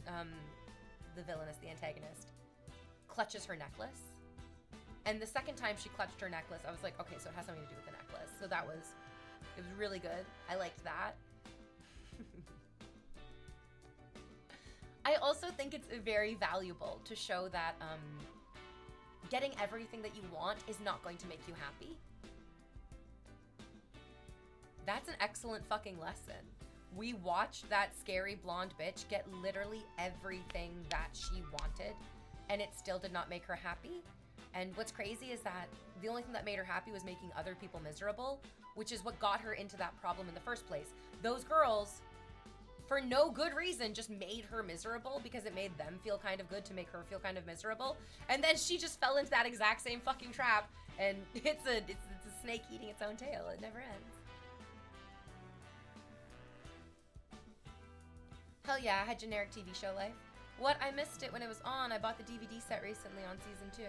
the villainess, the antagonist, clutches her necklace. And the second time she clutched her necklace, I was like, okay, so it has something to do with the necklace. So it was really good. I liked that. I also think it's very valuable to show that getting everything that you want is not going to make you happy. That's an excellent fucking lesson. We watched that scary blonde bitch get literally everything that she wanted, and it still did not make her happy. And what's crazy is that the only thing that made her happy was making other people miserable, which is what got her into that problem in the first place. Those girls, for no good reason, just made her miserable because it made them feel kind of good to make her feel kind of miserable. And then she just fell into that exact same fucking trap, and it's a snake eating its own tail. It never ends. Hell yeah, I had generic TV show life. What? I missed it when it was on. I bought the DVD set recently on season 2.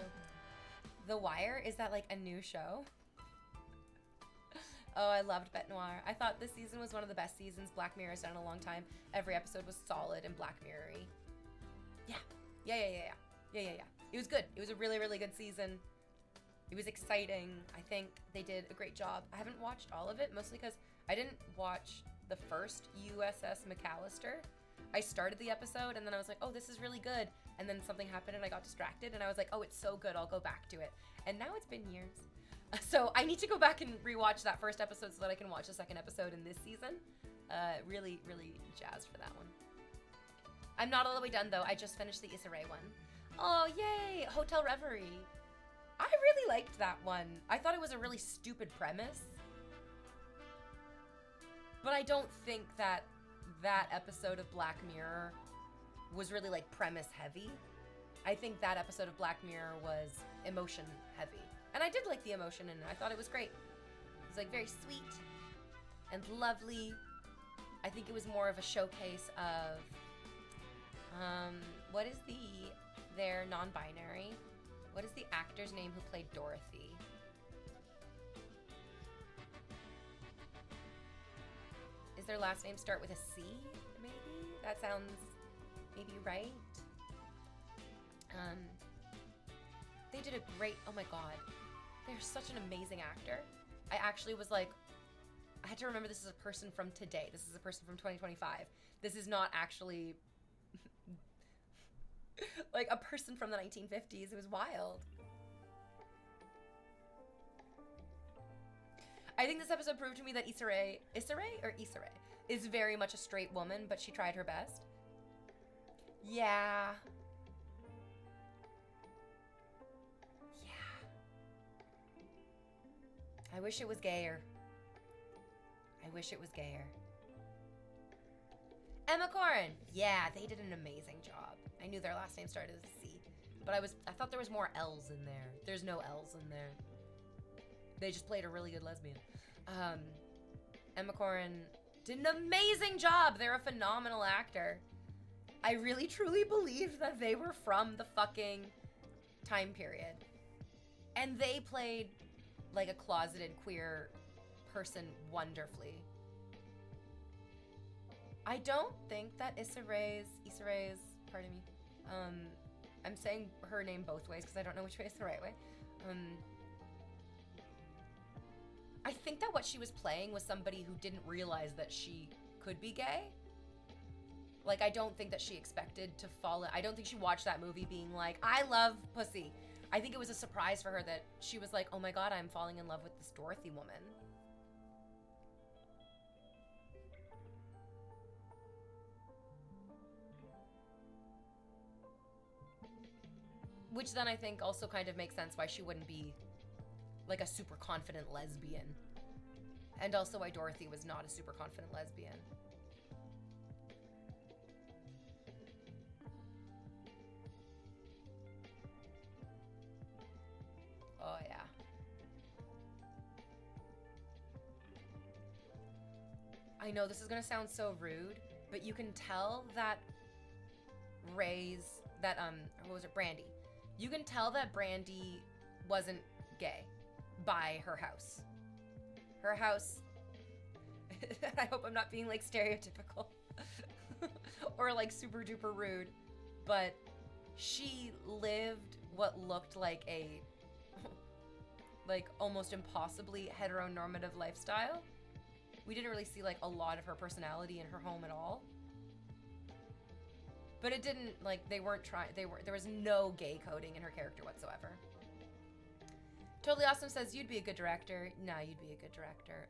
The Wire? Is that like a new show? Oh, I loved Bête Noire. I thought this season was one of the best seasons Black Mirror has done in a long time. Every episode was solid and Black Mirror-y. Yeah. It was good. It was a really, really good season. It was exciting. I think they did a great job. I haven't watched all of it, mostly because I didn't watch the first USS McAllister. I started the episode and then I was like, oh, this is really good. And then something happened and I got distracted and I was like, oh, it's so good, I'll go back to it. And now it's been years. So I need to go back and rewatch that first episode so that I can watch the second episode in this season. Really, really jazzed for that one. I'm not all the way done though. I just finished the Issa Rae one. Oh, yay! Hotel Reverie. I really liked that one. I thought it was a really stupid premise. But I don't think that episode of Black Mirror was really like premise heavy. I think that episode of Black Mirror was emotion heavy. And I did like the emotion in it. I thought it was great. It was like very sweet and lovely. I think it was more of a showcase of what is their non-binary? What is the actor's name who played Dorothy? Is their last name start with a C, maybe? That sounds maybe right. They did a great, oh my god. They're such an amazing actor. I actually was like, I had to remember this is a person from today. This is a person from 2025. This is not actually like a person from the 1950s. It was wild. I think this episode proved to me that Issa Rae is very much a straight woman, but she tried her best. Yeah. I wish it was gayer. Emma Corrin. Yeah, they did an amazing job. I knew their last name started with a C, but I thought there was more L's in there. There's no L's in there. They just played a really good lesbian. Emma Corrin did an amazing job. They're a phenomenal actor. I really truly believed that they were from the fucking time period. And they played like a closeted queer person wonderfully. I don't think that Issa Rae's, pardon me, I'm saying her name both ways because I don't know which way is the right way. I think that what she was playing was somebody who didn't realize that she could be gay. Like, I don't think that she expected to fall in. I don't think she watched that movie being like, I love pussy. I think it was a surprise for her that she was like, oh my god, I'm falling in love with this Dorothy woman. Which then I think also kind of makes sense why she wouldn't be like a super confident lesbian. And also why Dorothy was not a super confident lesbian. Oh yeah. I know this is gonna sound so rude, but you can tell that what was it, Brandy? You can tell that Brandy wasn't gay by her house. Her house, I hope I'm not being like stereotypical. or like super duper rude, but she lived what looked like a like almost impossibly heteronormative lifestyle. We didn't really see like a lot of her personality in her home at all. But it didn't, like, they weren't trying, there was no gay coding in her character whatsoever. Totally Awesome says, you'd be a good director. Nah, you'd be a good director.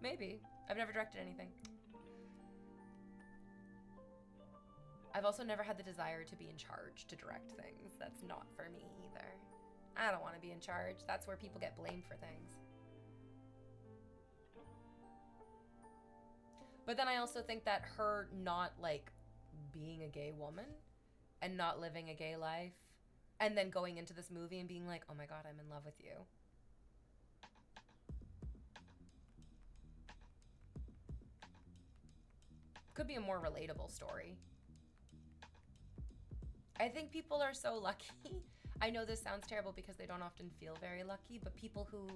Maybe. I've never directed anything. I've also never had the desire to be in charge to direct things. That's not for me either. I don't want to be in charge. That's where people get blamed for things. But then I also think that her not, like, being a gay woman and not living a gay life and then going into this movie and being like, oh my god, I'm in love with you. Could be a more relatable story. I think people are so lucky. I know this sounds terrible because they don't often feel very lucky, but people who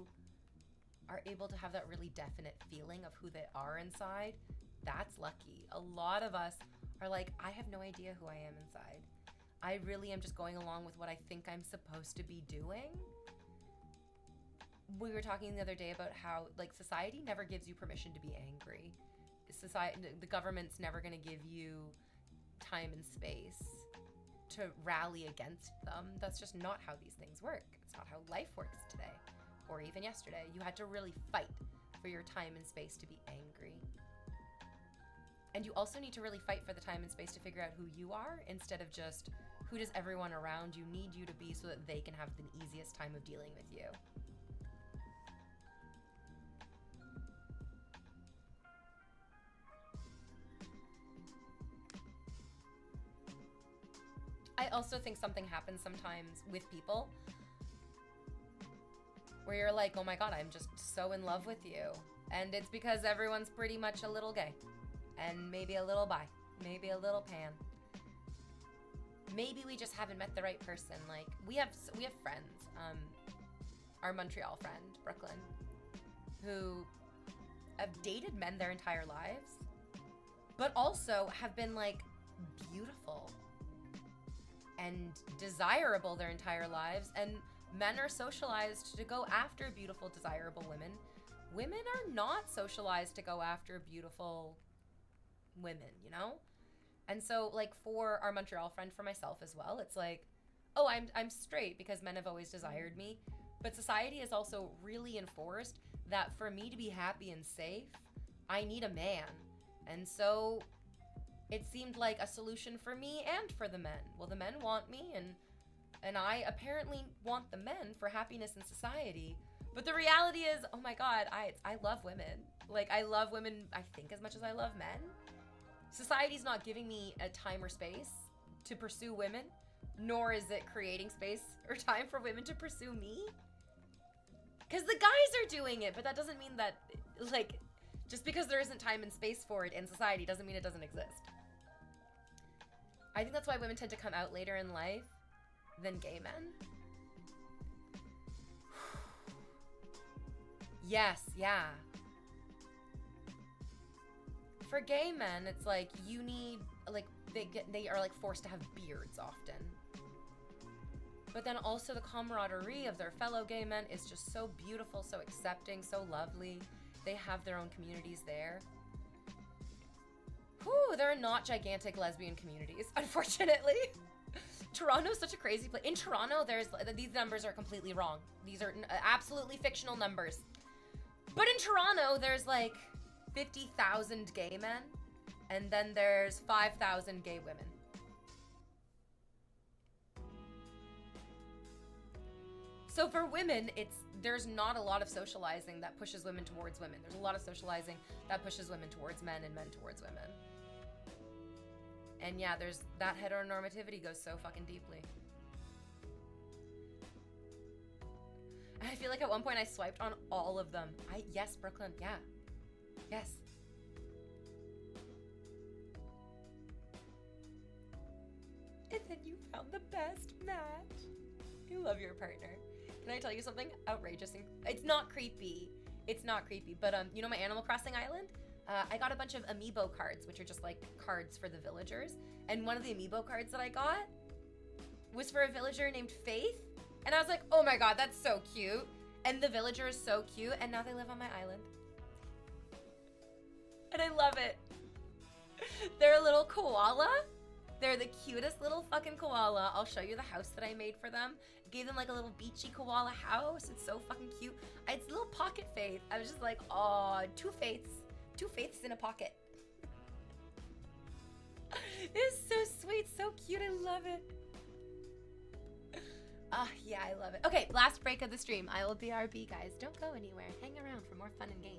are able to have that really definite feeling of who they are inside, that's lucky. A lot of us are like, I have no idea who I am inside. I really am just going along with what I think I'm supposed to be doing. We were talking the other day about how, like, society never gives you permission to be angry. The government's never going to give you time and space to rally against them. That's just not how these things work. It's not how life works today, or even yesterday. You had to really fight for your time and space to be angry. And you also need to really fight for the time and space to figure out who you are instead of just who does everyone around you need you to be so that they can have the easiest time of dealing with you. I also think something happens sometimes with people where you're like, oh my god, I'm just so in love with you. And it's because everyone's pretty much a little gay. And maybe a little bi, maybe a little pan. Maybe we just haven't met the right person. Like, we have friends, our Montreal friend, Brooklyn, who have dated men their entire lives, but also have been, like, beautiful and desirable their entire lives. And men are socialized to go after beautiful, desirable women. Women are not socialized to go after beautiful women, you know? And so, like, for our Montreal friend, for myself as well, it's like, oh, I'm straight because men have always desired me. But society has also really enforced that for me to be happy and safe, I need a man. And so it seemed like a solution for me and for the men. Well, the men want me, and I apparently want the men for happiness in society. But the reality is, oh my god, I love women. Like, I love women, I think, as much as I love men. Society's not giving me a time or space to pursue women, nor is it creating space or time for women to pursue me. Because the guys are doing it, but that doesn't mean that, like, just because there isn't time and space for it in society doesn't mean it doesn't exist. I think that's why women tend to come out later in life than gay men. Yes, yeah. For gay men, it's like you need, like, they are like forced to have beards often. But then also the camaraderie of their fellow gay men is just so beautiful, so accepting, so lovely. They have their own communities there. Whew, there are not gigantic lesbian communities, unfortunately. Toronto's such a crazy place. In Toronto, these numbers are completely wrong. These are absolutely fictional numbers. But in Toronto, there's like 50,000 gay men, and then there's 5,000 gay women. So for women, there's not a lot of socializing that pushes women towards women. There's a lot of socializing that pushes women towards men and men towards women. And yeah, there's that heteronormativity goes so fucking deeply. I feel like at one point I swiped on all of them. Yes, Brooklyn, yeah. Yes. And then you found the best match. You love your partner. Can I tell you something outrageous? It's not creepy. It's not creepy. But you know my Animal Crossing island? I got a bunch of amiibo cards, which are just like cards for the villagers. And one of the amiibo cards that I got was for a villager named Faith. And I was like, oh my God, that's so cute. And the villager is so cute. And now they live on my island. And I love it. They're a little koala. They're the cutest little fucking koala. I'll show you the house that I made for them. Gave them like a little beachy koala house. It's so fucking cute. It's a little pocket Faith. I was just like, oh, two Faiths in a pocket. It's so sweet, so cute. I love it. Yeah, I love it. Okay, last break of the stream. I will BRB, guys. Don't go anywhere. Hang around for more fun and games.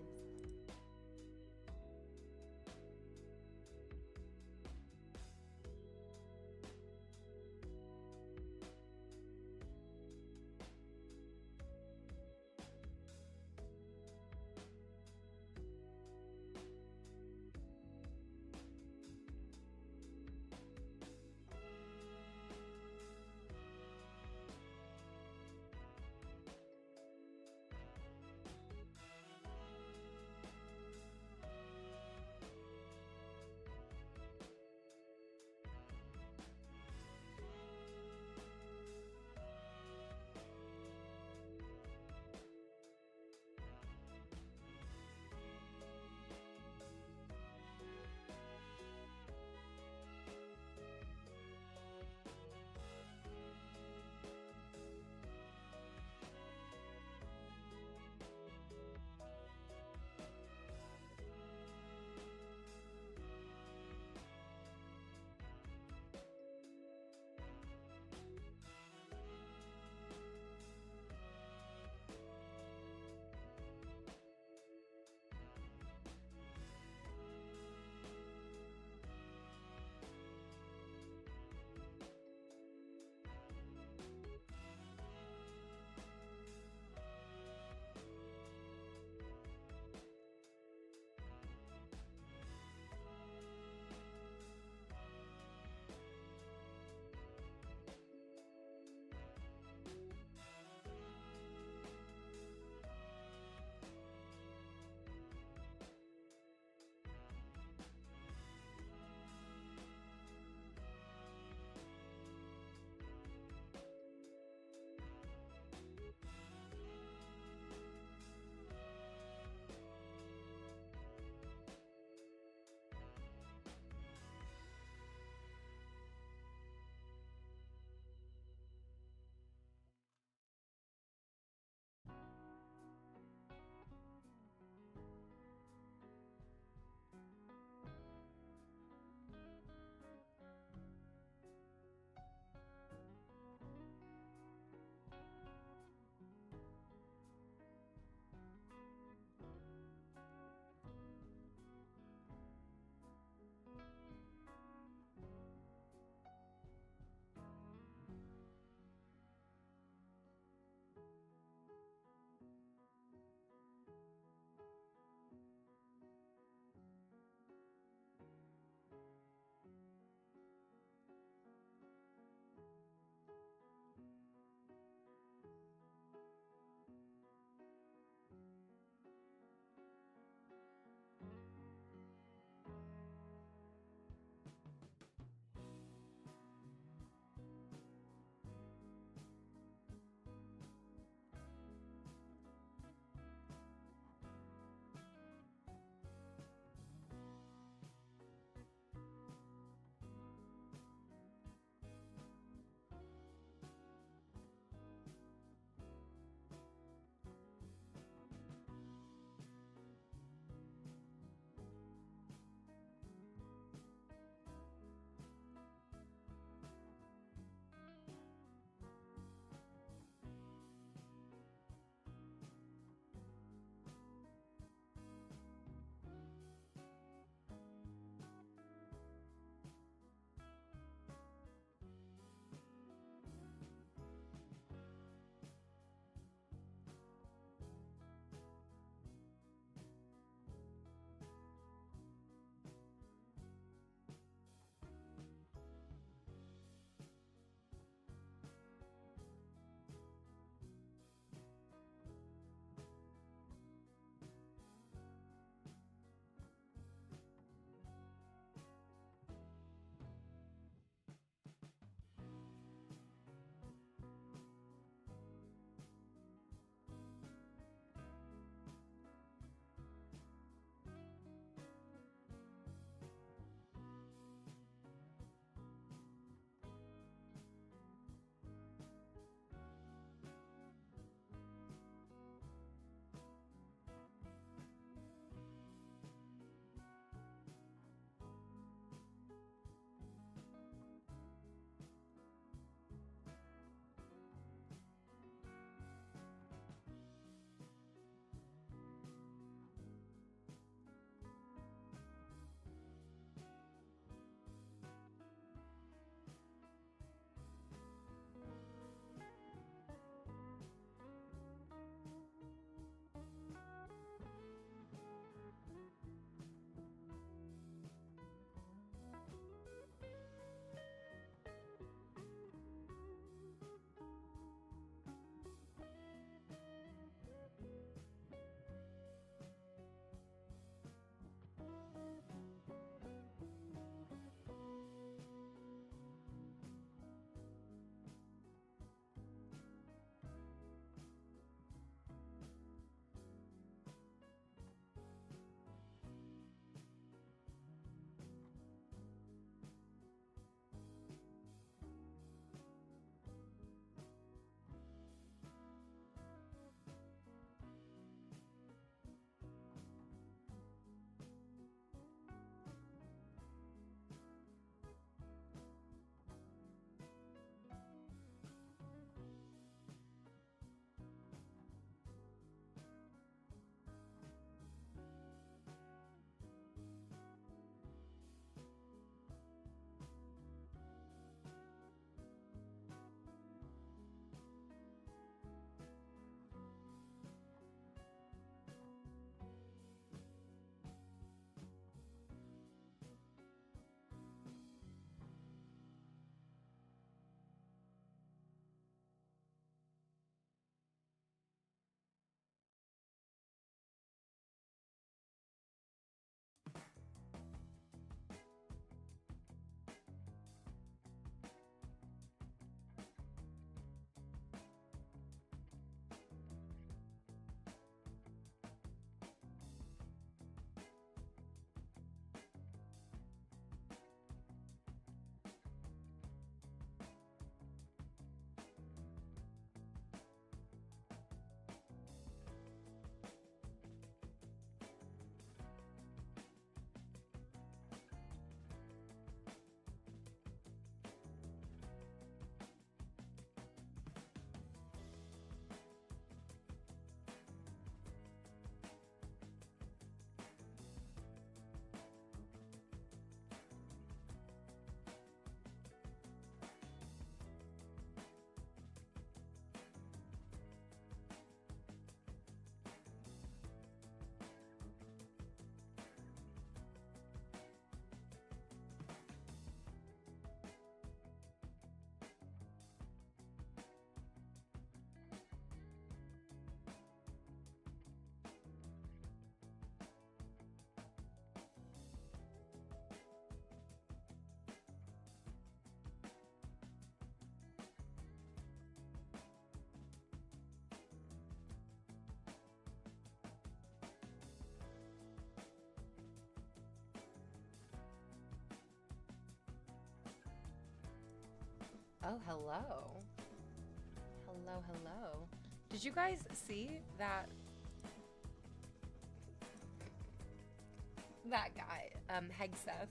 Oh, hello. Hello, hello. Did you guys see that guy, Hegseth,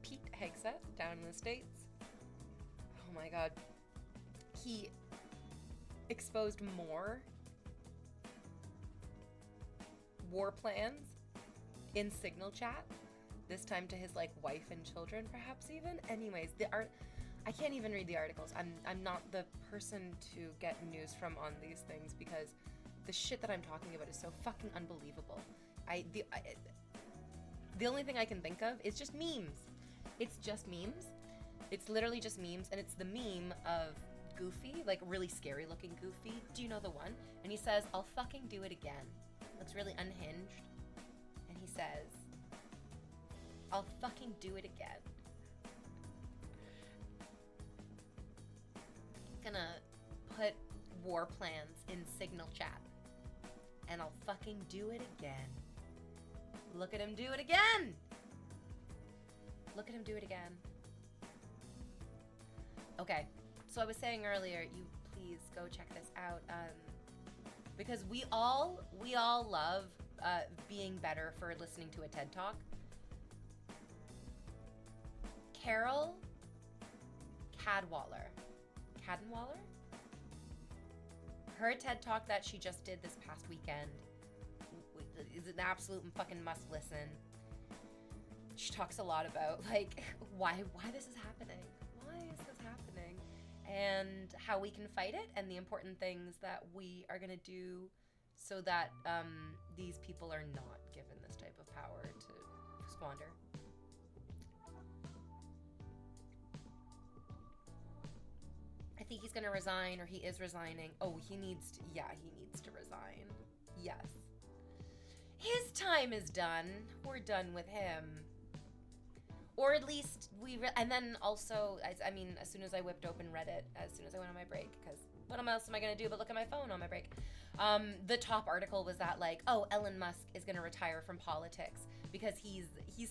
Pete Hegseth, down in the States? Oh my god. He exposed more war plans in Signal chat, this time to his like wife and children, perhaps even. Anyways, I can't even read the articles. I'm not the person to get news from on these things because the shit that I'm talking about is so fucking unbelievable. The only thing I can think of is just memes. It's just memes. It's literally just memes, and it's the meme of Goofy, like really scary looking Goofy. Do you know the one? And he says, "I'll fucking do it again." Looks really unhinged. And he says, "I'll fucking do it again." Gonna put war plans in Signal chat. And I'll fucking do it again. Look at him do it again! Look at him do it again. Okay, so I was saying earlier, you please go check this out, because we all love being better for listening to a TED Talk. Carol Cadwallader, her TED Talk that she just did this past weekend is an absolute fucking must listen. She talks a lot about like why this is happening. Why is this happening? And how we can fight it, and the important things that we are gonna do so that these people are not given this type of power to squander. I think he's gonna resign, or he is resigning. Oh, he needs to resign. Yes. His time is done. We're done with him. Or at least and then also, I mean, as soon as I whipped open Reddit, as soon as I went on my break, because what else am I gonna do but look at my phone on my break? The top article was that like, oh, Elon Musk is gonna retire from politics because he's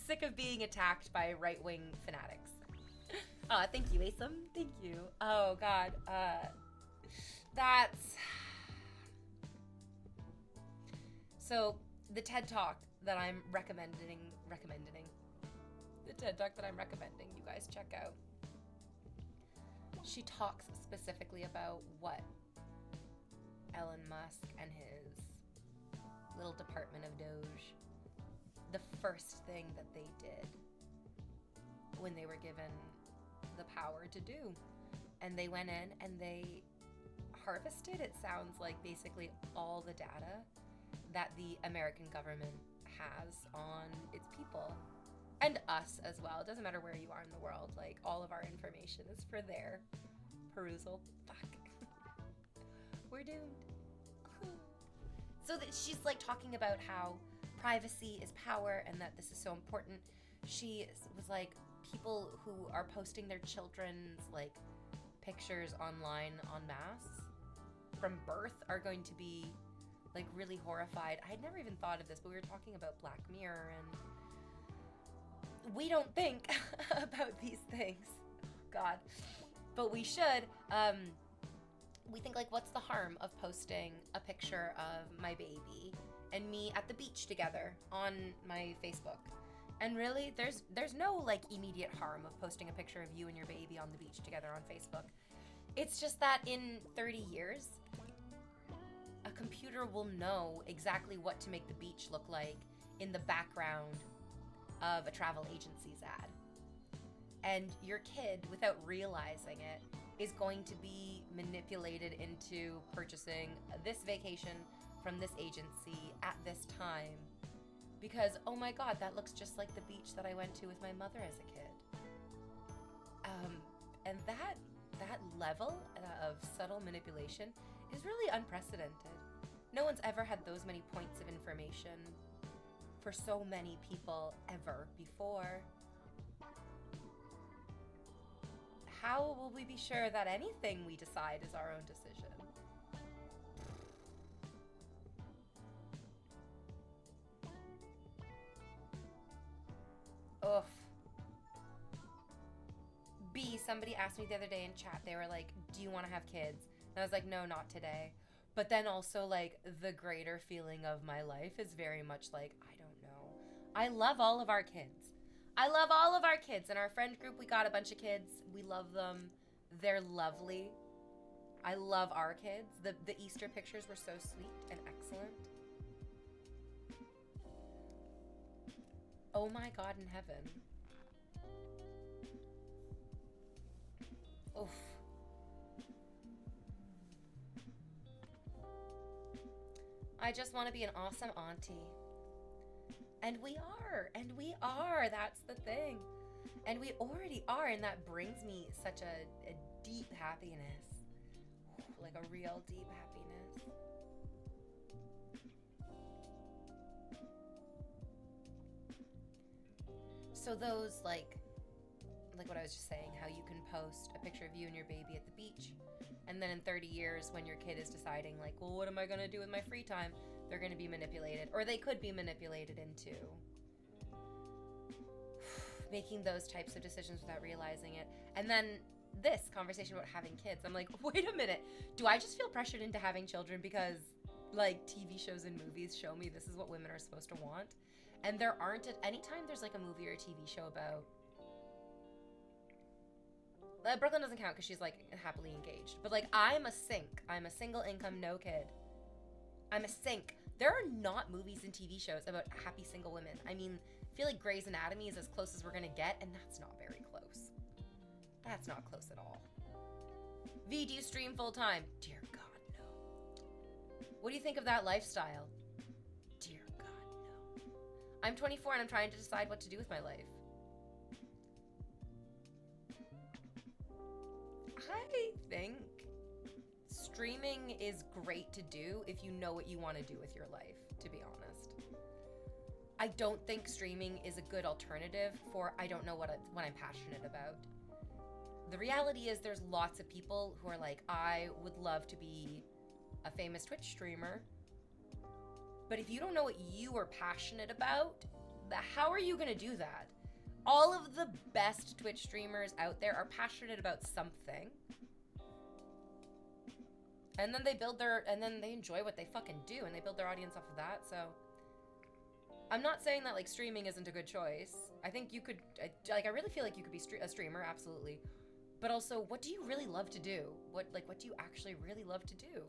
sick of being attacked by right-wing fanatics. Thank you, Asim. Thank you. Oh God, that's so the TED Talk that I'm recommending. The TED Talk that I'm recommending, you guys check out. She talks specifically about what Elon Musk and his little department of Doge, the first thing that they did when they were given the power to do. And they went in and they harvested, it sounds like, basically all the data that the American government has on its people. And us as well. It doesn't matter where you are in the world. Like, all of our information is for their perusal. Fuck. We're doomed. So that she's like talking about how privacy is power and that this is so important. She was like, people who are posting their children's like pictures online en masse from birth are going to be like really horrified. I had never even thought of this, but we were talking about Black Mirror, and we don't think about these things. God. But we should. We think like, what's the harm of posting a picture of my baby and me at the beach together on my Facebook? And really, there's no like immediate harm of posting a picture of you and your baby on the beach together on Facebook. It's just that in 30 years, a computer will know exactly what to make the beach look like in the background of a travel agency's ad. And your kid, without realizing it, is going to be manipulated into purchasing this vacation from this agency at this time because, oh my God, that looks just like the beach that I went to with my mother as a kid. And that level of subtle manipulation is really unprecedented. No one's ever had those many points of information for so many people ever before. How will we be sure that anything we decide is our own decision? Oof. B, somebody asked me the other day in chat, they were like, do you want to have kids? And I was like, no, not today. But then also, like, the greater feeling of my life is very much like, I don't know. I love all of our kids. I love all of our kids. In our friend group, we got a bunch of kids. We love them. They're lovely. I love our kids. The Easter pictures were so sweet and excellent. Oh my God in heaven. Oof. I just want to be an awesome auntie. And we are. And we are. That's the thing. And we already are. And that brings me such a deep happiness. Like a real deep happiness. So those, like what I was just saying, how you can post a picture of you and your baby at the beach, and then in 30 years when your kid is deciding, like, well, what am I going to do with my free time? They're going to be manipulated, or they could be manipulated into making those types of decisions without realizing it. And then this conversation about having kids, I'm like, wait a minute, do I just feel pressured into having children because, like, TV shows and movies show me this is what women are supposed to want? And there aren't, at any time there's like a movie or a TV show about Brooklyn doesn't count because she's like happily engaged, but like, I'm a sink. I'm a single income, no kid. I'm a sink. There are not movies and TV shows about happy single women. I mean, I feel like Grey's Anatomy is as close as we're gonna get, and that's not very close. That's not close at all. V, do you stream full time? Dear God, no. What do you think of that lifestyle? Dear God, no. I'm 24 and I'm trying to decide what to do with my life. I think streaming is great to do if you know what you want to do with your life, to be honest. I don't think streaming is a good alternative for I don't know what I'm passionate about. The reality is there's lots of people who are like, I would love to be a famous Twitch streamer. But if you don't know what you are passionate about, how are you going to do that? All of the best Twitch streamers out there are passionate about something. And then they enjoy what they fucking do, and they build their audience off of that. So I'm not saying that like streaming isn't a good choice. I think you could, I really feel like you could be a streamer, absolutely. But also, what do you really love to do? What do you actually really love to do?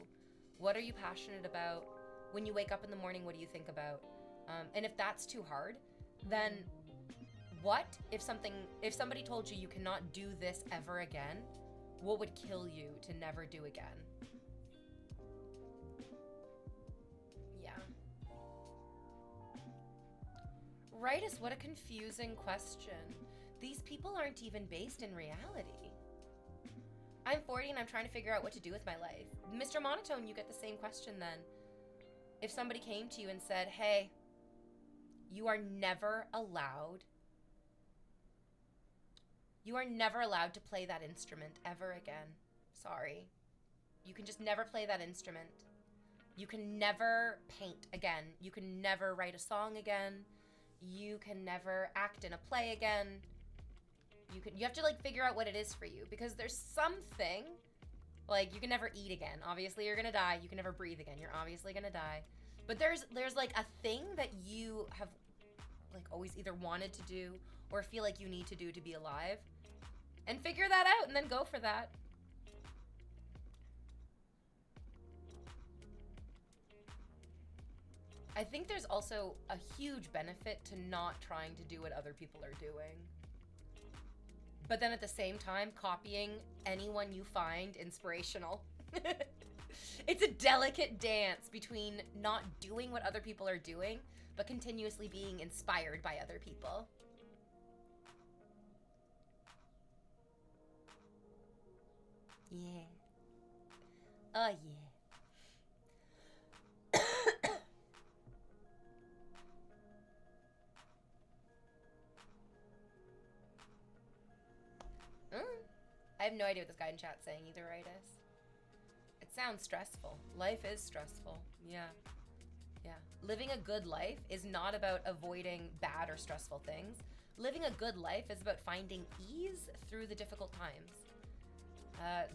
What are you passionate about? When you wake up in the morning, what do you think about? And if that's too hard, then what if somebody told you you cannot do this ever again? What would kill you to never do again? Yeah. Right, is what a confusing question. These people aren't even based in reality. I'm 40 and I'm trying to figure out what to do with my life. Mr. Monotone, you get the same question then. If somebody came to you and said, hey, you are never allowed to play that instrument ever again. Sorry. You can just never play that instrument. You can never paint again. You can never write a song again. You can never act in a play again. You have to like figure out what it is for you, because there's something like you can never eat again. Obviously you're gonna die. You can never breathe again. You're obviously gonna die. But there's like a thing that you have like always either wanted to do or feel like you need to do to be alive, and figure that out and then go for that. I think there's also a huge benefit to not trying to do what other people are doing. But then at the same time, copying anyone you find inspirational. It's a delicate dance between not doing what other people are doing, but continuously being inspired by other people. Yeah. Oh, yeah. I have no idea what this guy in chat's saying either, Ritus. It sounds stressful. Life is stressful. Yeah. Yeah. Living a good life is not about avoiding bad or stressful things, Living a good life is about finding ease through the difficult times.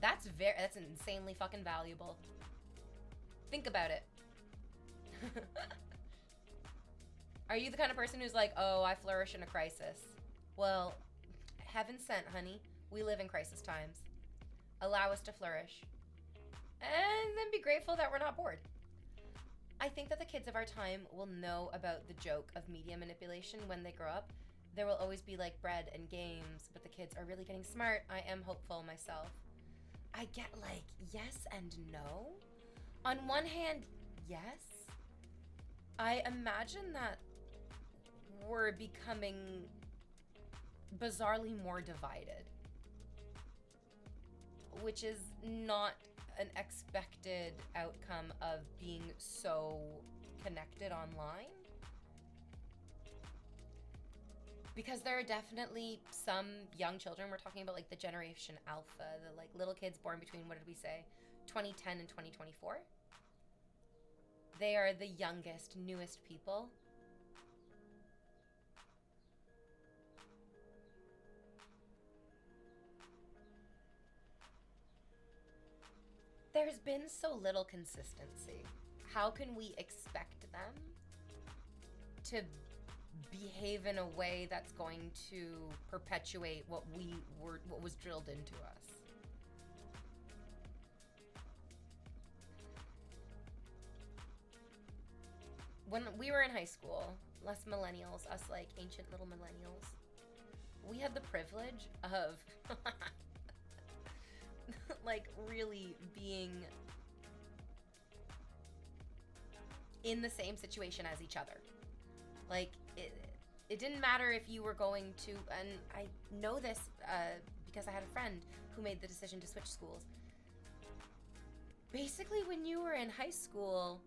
That's insanely fucking valuable. Think about it. Are you the kind of person who's like, oh, I flourish in a crisis? Well, heaven sent, honey. We live in crisis times. Allow us to flourish. And then be grateful that we're not bored. I think that the kids of our time will know about the joke of media manipulation when they grow up. There will always be like bread and games, but the kids are really getting smart. I am hopeful myself. I get like yes and no. On one hand, yes. I imagine that we're becoming bizarrely more divided, which is not an expected outcome of being so connected online. Because there are definitely some young children, we're talking about like the Generation Alpha, the like little kids born between, what did we say, 2010 and 2024. They are the youngest, newest people. There's been so little consistency. How can we expect them to behave in a way that's going to perpetuate what was drilled into us? When we were in high school, us millennials, us like ancient little millennials, we had the privilege of like really being in the same situation as each other. Like it didn't matter if you were going to, and I know this because I had a friend who made the decision to switch schools. Basically, when you were in high school,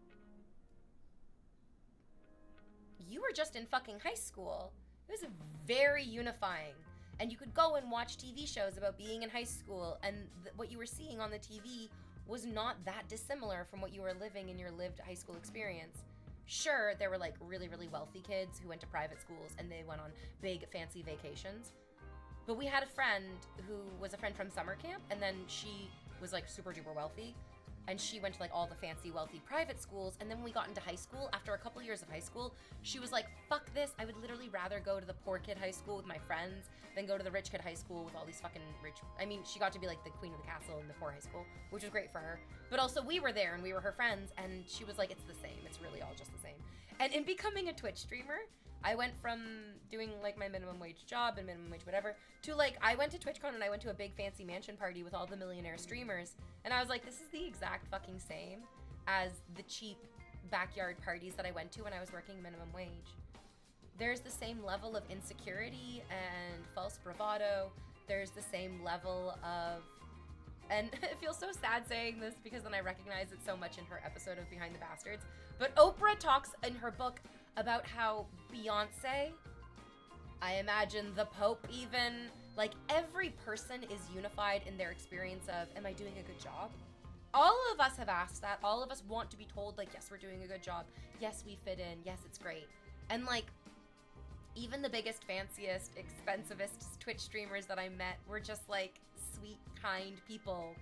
you were just in fucking high school. It was very unifying. And you could go and watch TV shows about being in high school, and what you were seeing on the TV was not that dissimilar from what you were living in your lived high school experience. Sure, there were like really, really wealthy kids who went to private schools and they went on big fancy vacations. But we had a friend who was a friend from summer camp, and then she was like super duper wealthy. And she went to like all the fancy, wealthy private schools. And then when we got into high school, after a couple years of high school, she was like, fuck this. I would literally rather go to the poor kid high school with my friends than go to the rich kid high school with all these fucking rich. I mean, she got to be like the queen of the castle in the poor high school, which was great for her. But also we were there and we were her friends, and she was like, it's the same. It's really all just the same. And in becoming a Twitch streamer, I went from doing like my minimum wage job and minimum wage whatever to like, I went to TwitchCon and I went to a big fancy mansion party with all the millionaire streamers, and I was like, this is the exact fucking same as the cheap backyard parties that I went to when I was working minimum wage. There's the same level of insecurity and false bravado. There's the same level of, and it feels so sad saying this because then I recognize it so much in her episode of Behind the Bastards, but Oprah talks in her book about how Beyonce, I imagine the Pope even, like every person is unified in their experience of, am I doing a good job? All of us have asked that. All of us want to be told like, yes, we're doing a good job. Yes, we fit in. Yes, it's great. And like, even the biggest, fanciest, expensivest Twitch streamers that I met were just like sweet, kind people,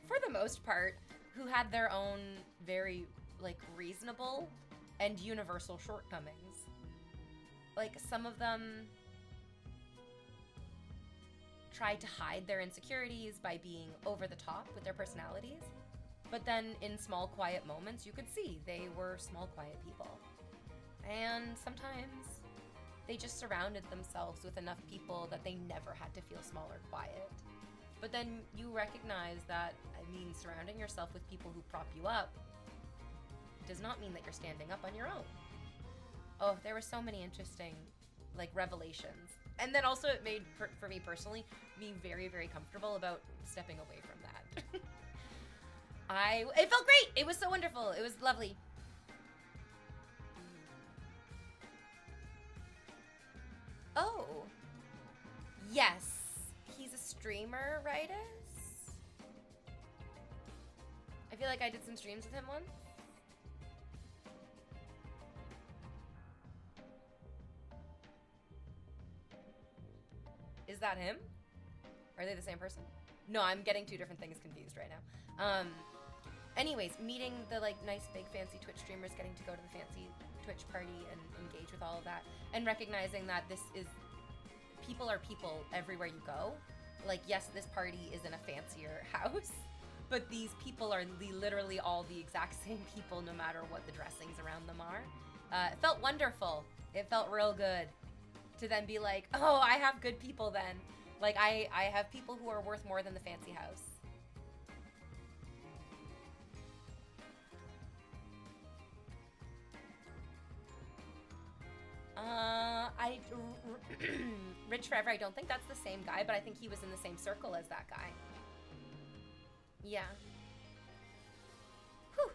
for the most part, who had their own very like reasonable and universal shortcomings. Like some of them tried to hide their insecurities by being over the top with their personalities. But then in small, quiet moments, you could see they were small, quiet people. And sometimes they just surrounded themselves with enough people that they never had to feel small or quiet. But then you recognize that, I mean, surrounding yourself with people who prop you up does not mean that you're standing up on your own. Oh, there were so many interesting, like, revelations. And then also it made, for me personally, me very, very comfortable about stepping away from that. It felt great! It was so wonderful. It was lovely. Oh. Yes. He's a streamer, right? I feel like I did some streams with him once. Is that him? Are they the same person? No, I'm getting two different things confused right now. Anyways, meeting the like nice big fancy Twitch streamers, getting to go to the fancy Twitch party and engage with all of that, and recognizing that this is people are people everywhere you go. Like, yes, this party is in a fancier house, but these people are literally all the exact same people no matter what the dressings around them are. It felt wonderful. It felt real good to then be like, oh, I have good people then. Like, I have people who are worth more than the fancy house. Rich Forever, I don't think that's the same guy, but I think he was in the same circle as that guy. Yeah. Whew.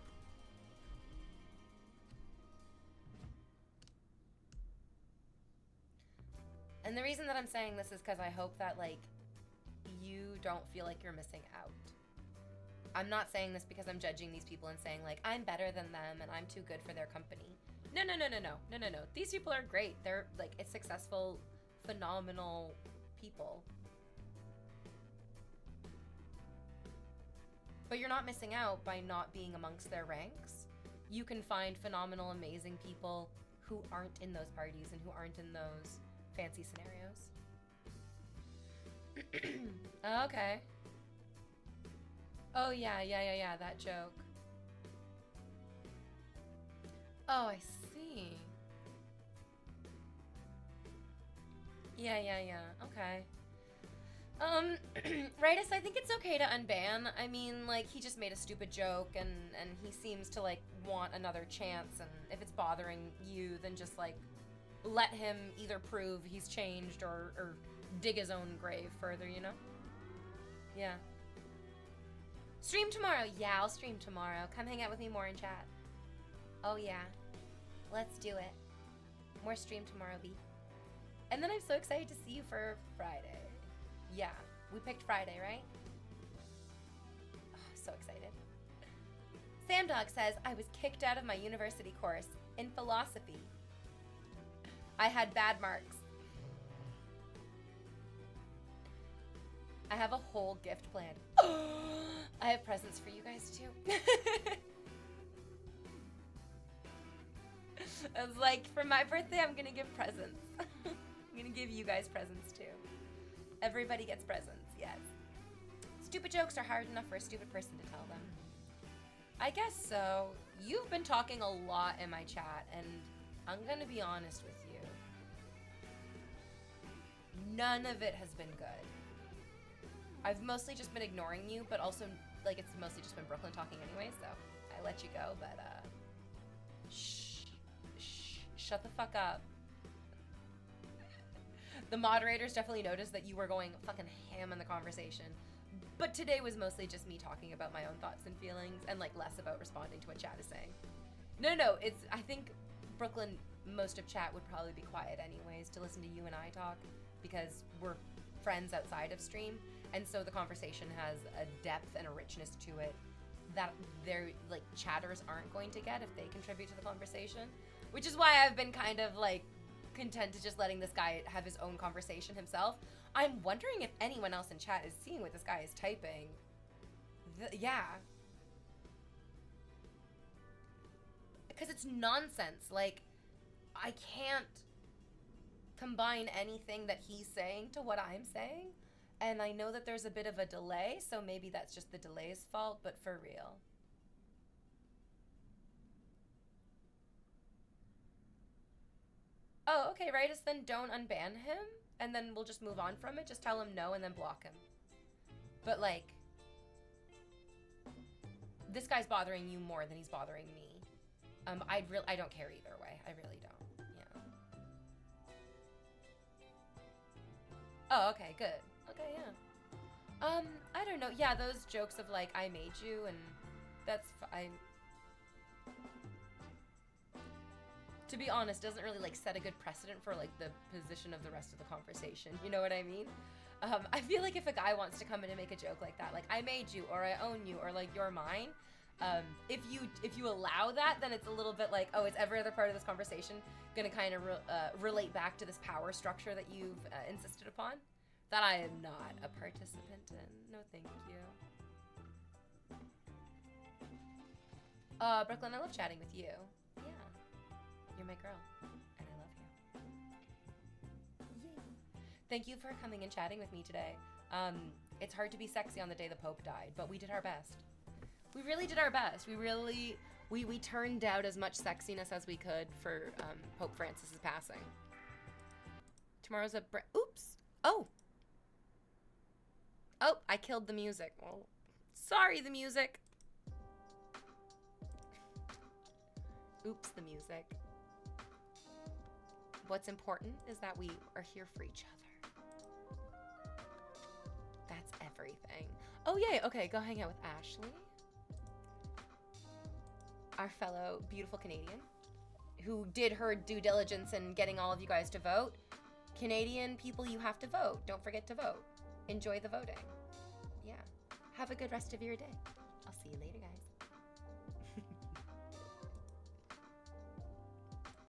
And the reason that I'm saying this is because I hope that, like, you don't feel like you're missing out. I'm not saying this because I'm judging these people and saying, like, I'm better than them and I'm too good for their company. No. These people are great. They're, like, successful, phenomenal people. But you're not missing out by not being amongst their ranks. You can find phenomenal, amazing people who aren't in those parties and who aren't in those fancy scenarios. Okay. Oh, yeah, that joke. Oh, I see. Yeah, okay. Rightus, I think it's okay to unban. I mean, like, he just made a stupid joke, and he seems to, like, want another chance, and if it's bothering you, then just, like, let him either prove he's changed or dig his own grave further, you know? Yeah. Stream tomorrow. Yeah, I'll stream tomorrow. Come hang out with me more in chat. Oh, yeah. Let's do it. More stream tomorrow, B. And then I'm so excited to see you for Friday. Yeah, we picked Friday, right? Oh, so excited. Samdog says, I was kicked out of my university course in philosophy. I had bad marks. I have a whole gift planned. I have presents for you guys too. I was like, for my birthday, I'm gonna give presents. I'm gonna give you guys presents too. Everybody gets presents, yes. Stupid jokes are hard enough for a stupid person to tell them. I guess so. You've been talking a lot in my chat, and I'm gonna be honest with you. None of it has been good. I've mostly just been ignoring you, but also, like, it's mostly just been Brooklyn talking anyway, so I let you go, but, shut the fuck up. The moderators definitely noticed that you were going fucking ham in the conversation, but today was mostly just me talking about my own thoughts and feelings, and, like, less about responding to what chat is saying. No, it's, I think, Brooklyn, most of chat would probably be quiet anyways to listen to you and I talk, because we're friends outside of stream, and so the conversation has a depth and a richness to it that their, like, chatters aren't going to get if they contribute to the conversation, which is why I've been kind of, like, content to just letting this guy have his own conversation himself. I'm wondering if anyone else in chat is seeing what this guy is typing. Yeah. Because it's nonsense. Like, I can't combine anything that he's saying to what I'm saying. And I know that there's a bit of a delay, so maybe that's just the delay's fault, but for real. Oh, okay, right, then don't unban him, and then we'll just move on from it. Just tell him no and then block him. But, like, this guy's bothering you more than he's bothering me. I don't care either way. I really don't. Yeah. Oh, okay, good. Okay, yeah. I don't know. Yeah, those jokes of, like, I made you, and that's fine. To be honest, doesn't really, like, set a good precedent for, like, the position of the rest of the conversation. You know what I mean? I feel like if a guy wants to come in and make a joke like that, like, I made you, or I own you, or, like, you're mine, if you allow that, then it's a little bit like, oh, is every other part of this conversation gonna kind of relate back to this power structure that you've insisted upon? that I am not a participant in. No, thank you. Brooklyn, I love chatting with you. Yeah. You're my girl, and I love you. Yay. Thank you for coming and chatting with me today. It's hard to be sexy on the day the Pope died, but we did our best. We really did our best. We turned out as much sexiness as we could for Pope Francis's passing. Tomorrow's a oops. Oh, I killed the music. Well, sorry, the music. Oops, the music. What's important is that we are here for each other. That's everything. Oh, yay. Okay, go hang out with Ashley, our fellow beautiful Canadian, who did her due diligence in getting all of you guys to vote. Canadian people, you have to vote. Don't forget to vote. Enjoy the voting. Yeah. Have a good rest of your day. I'll see you later, guys.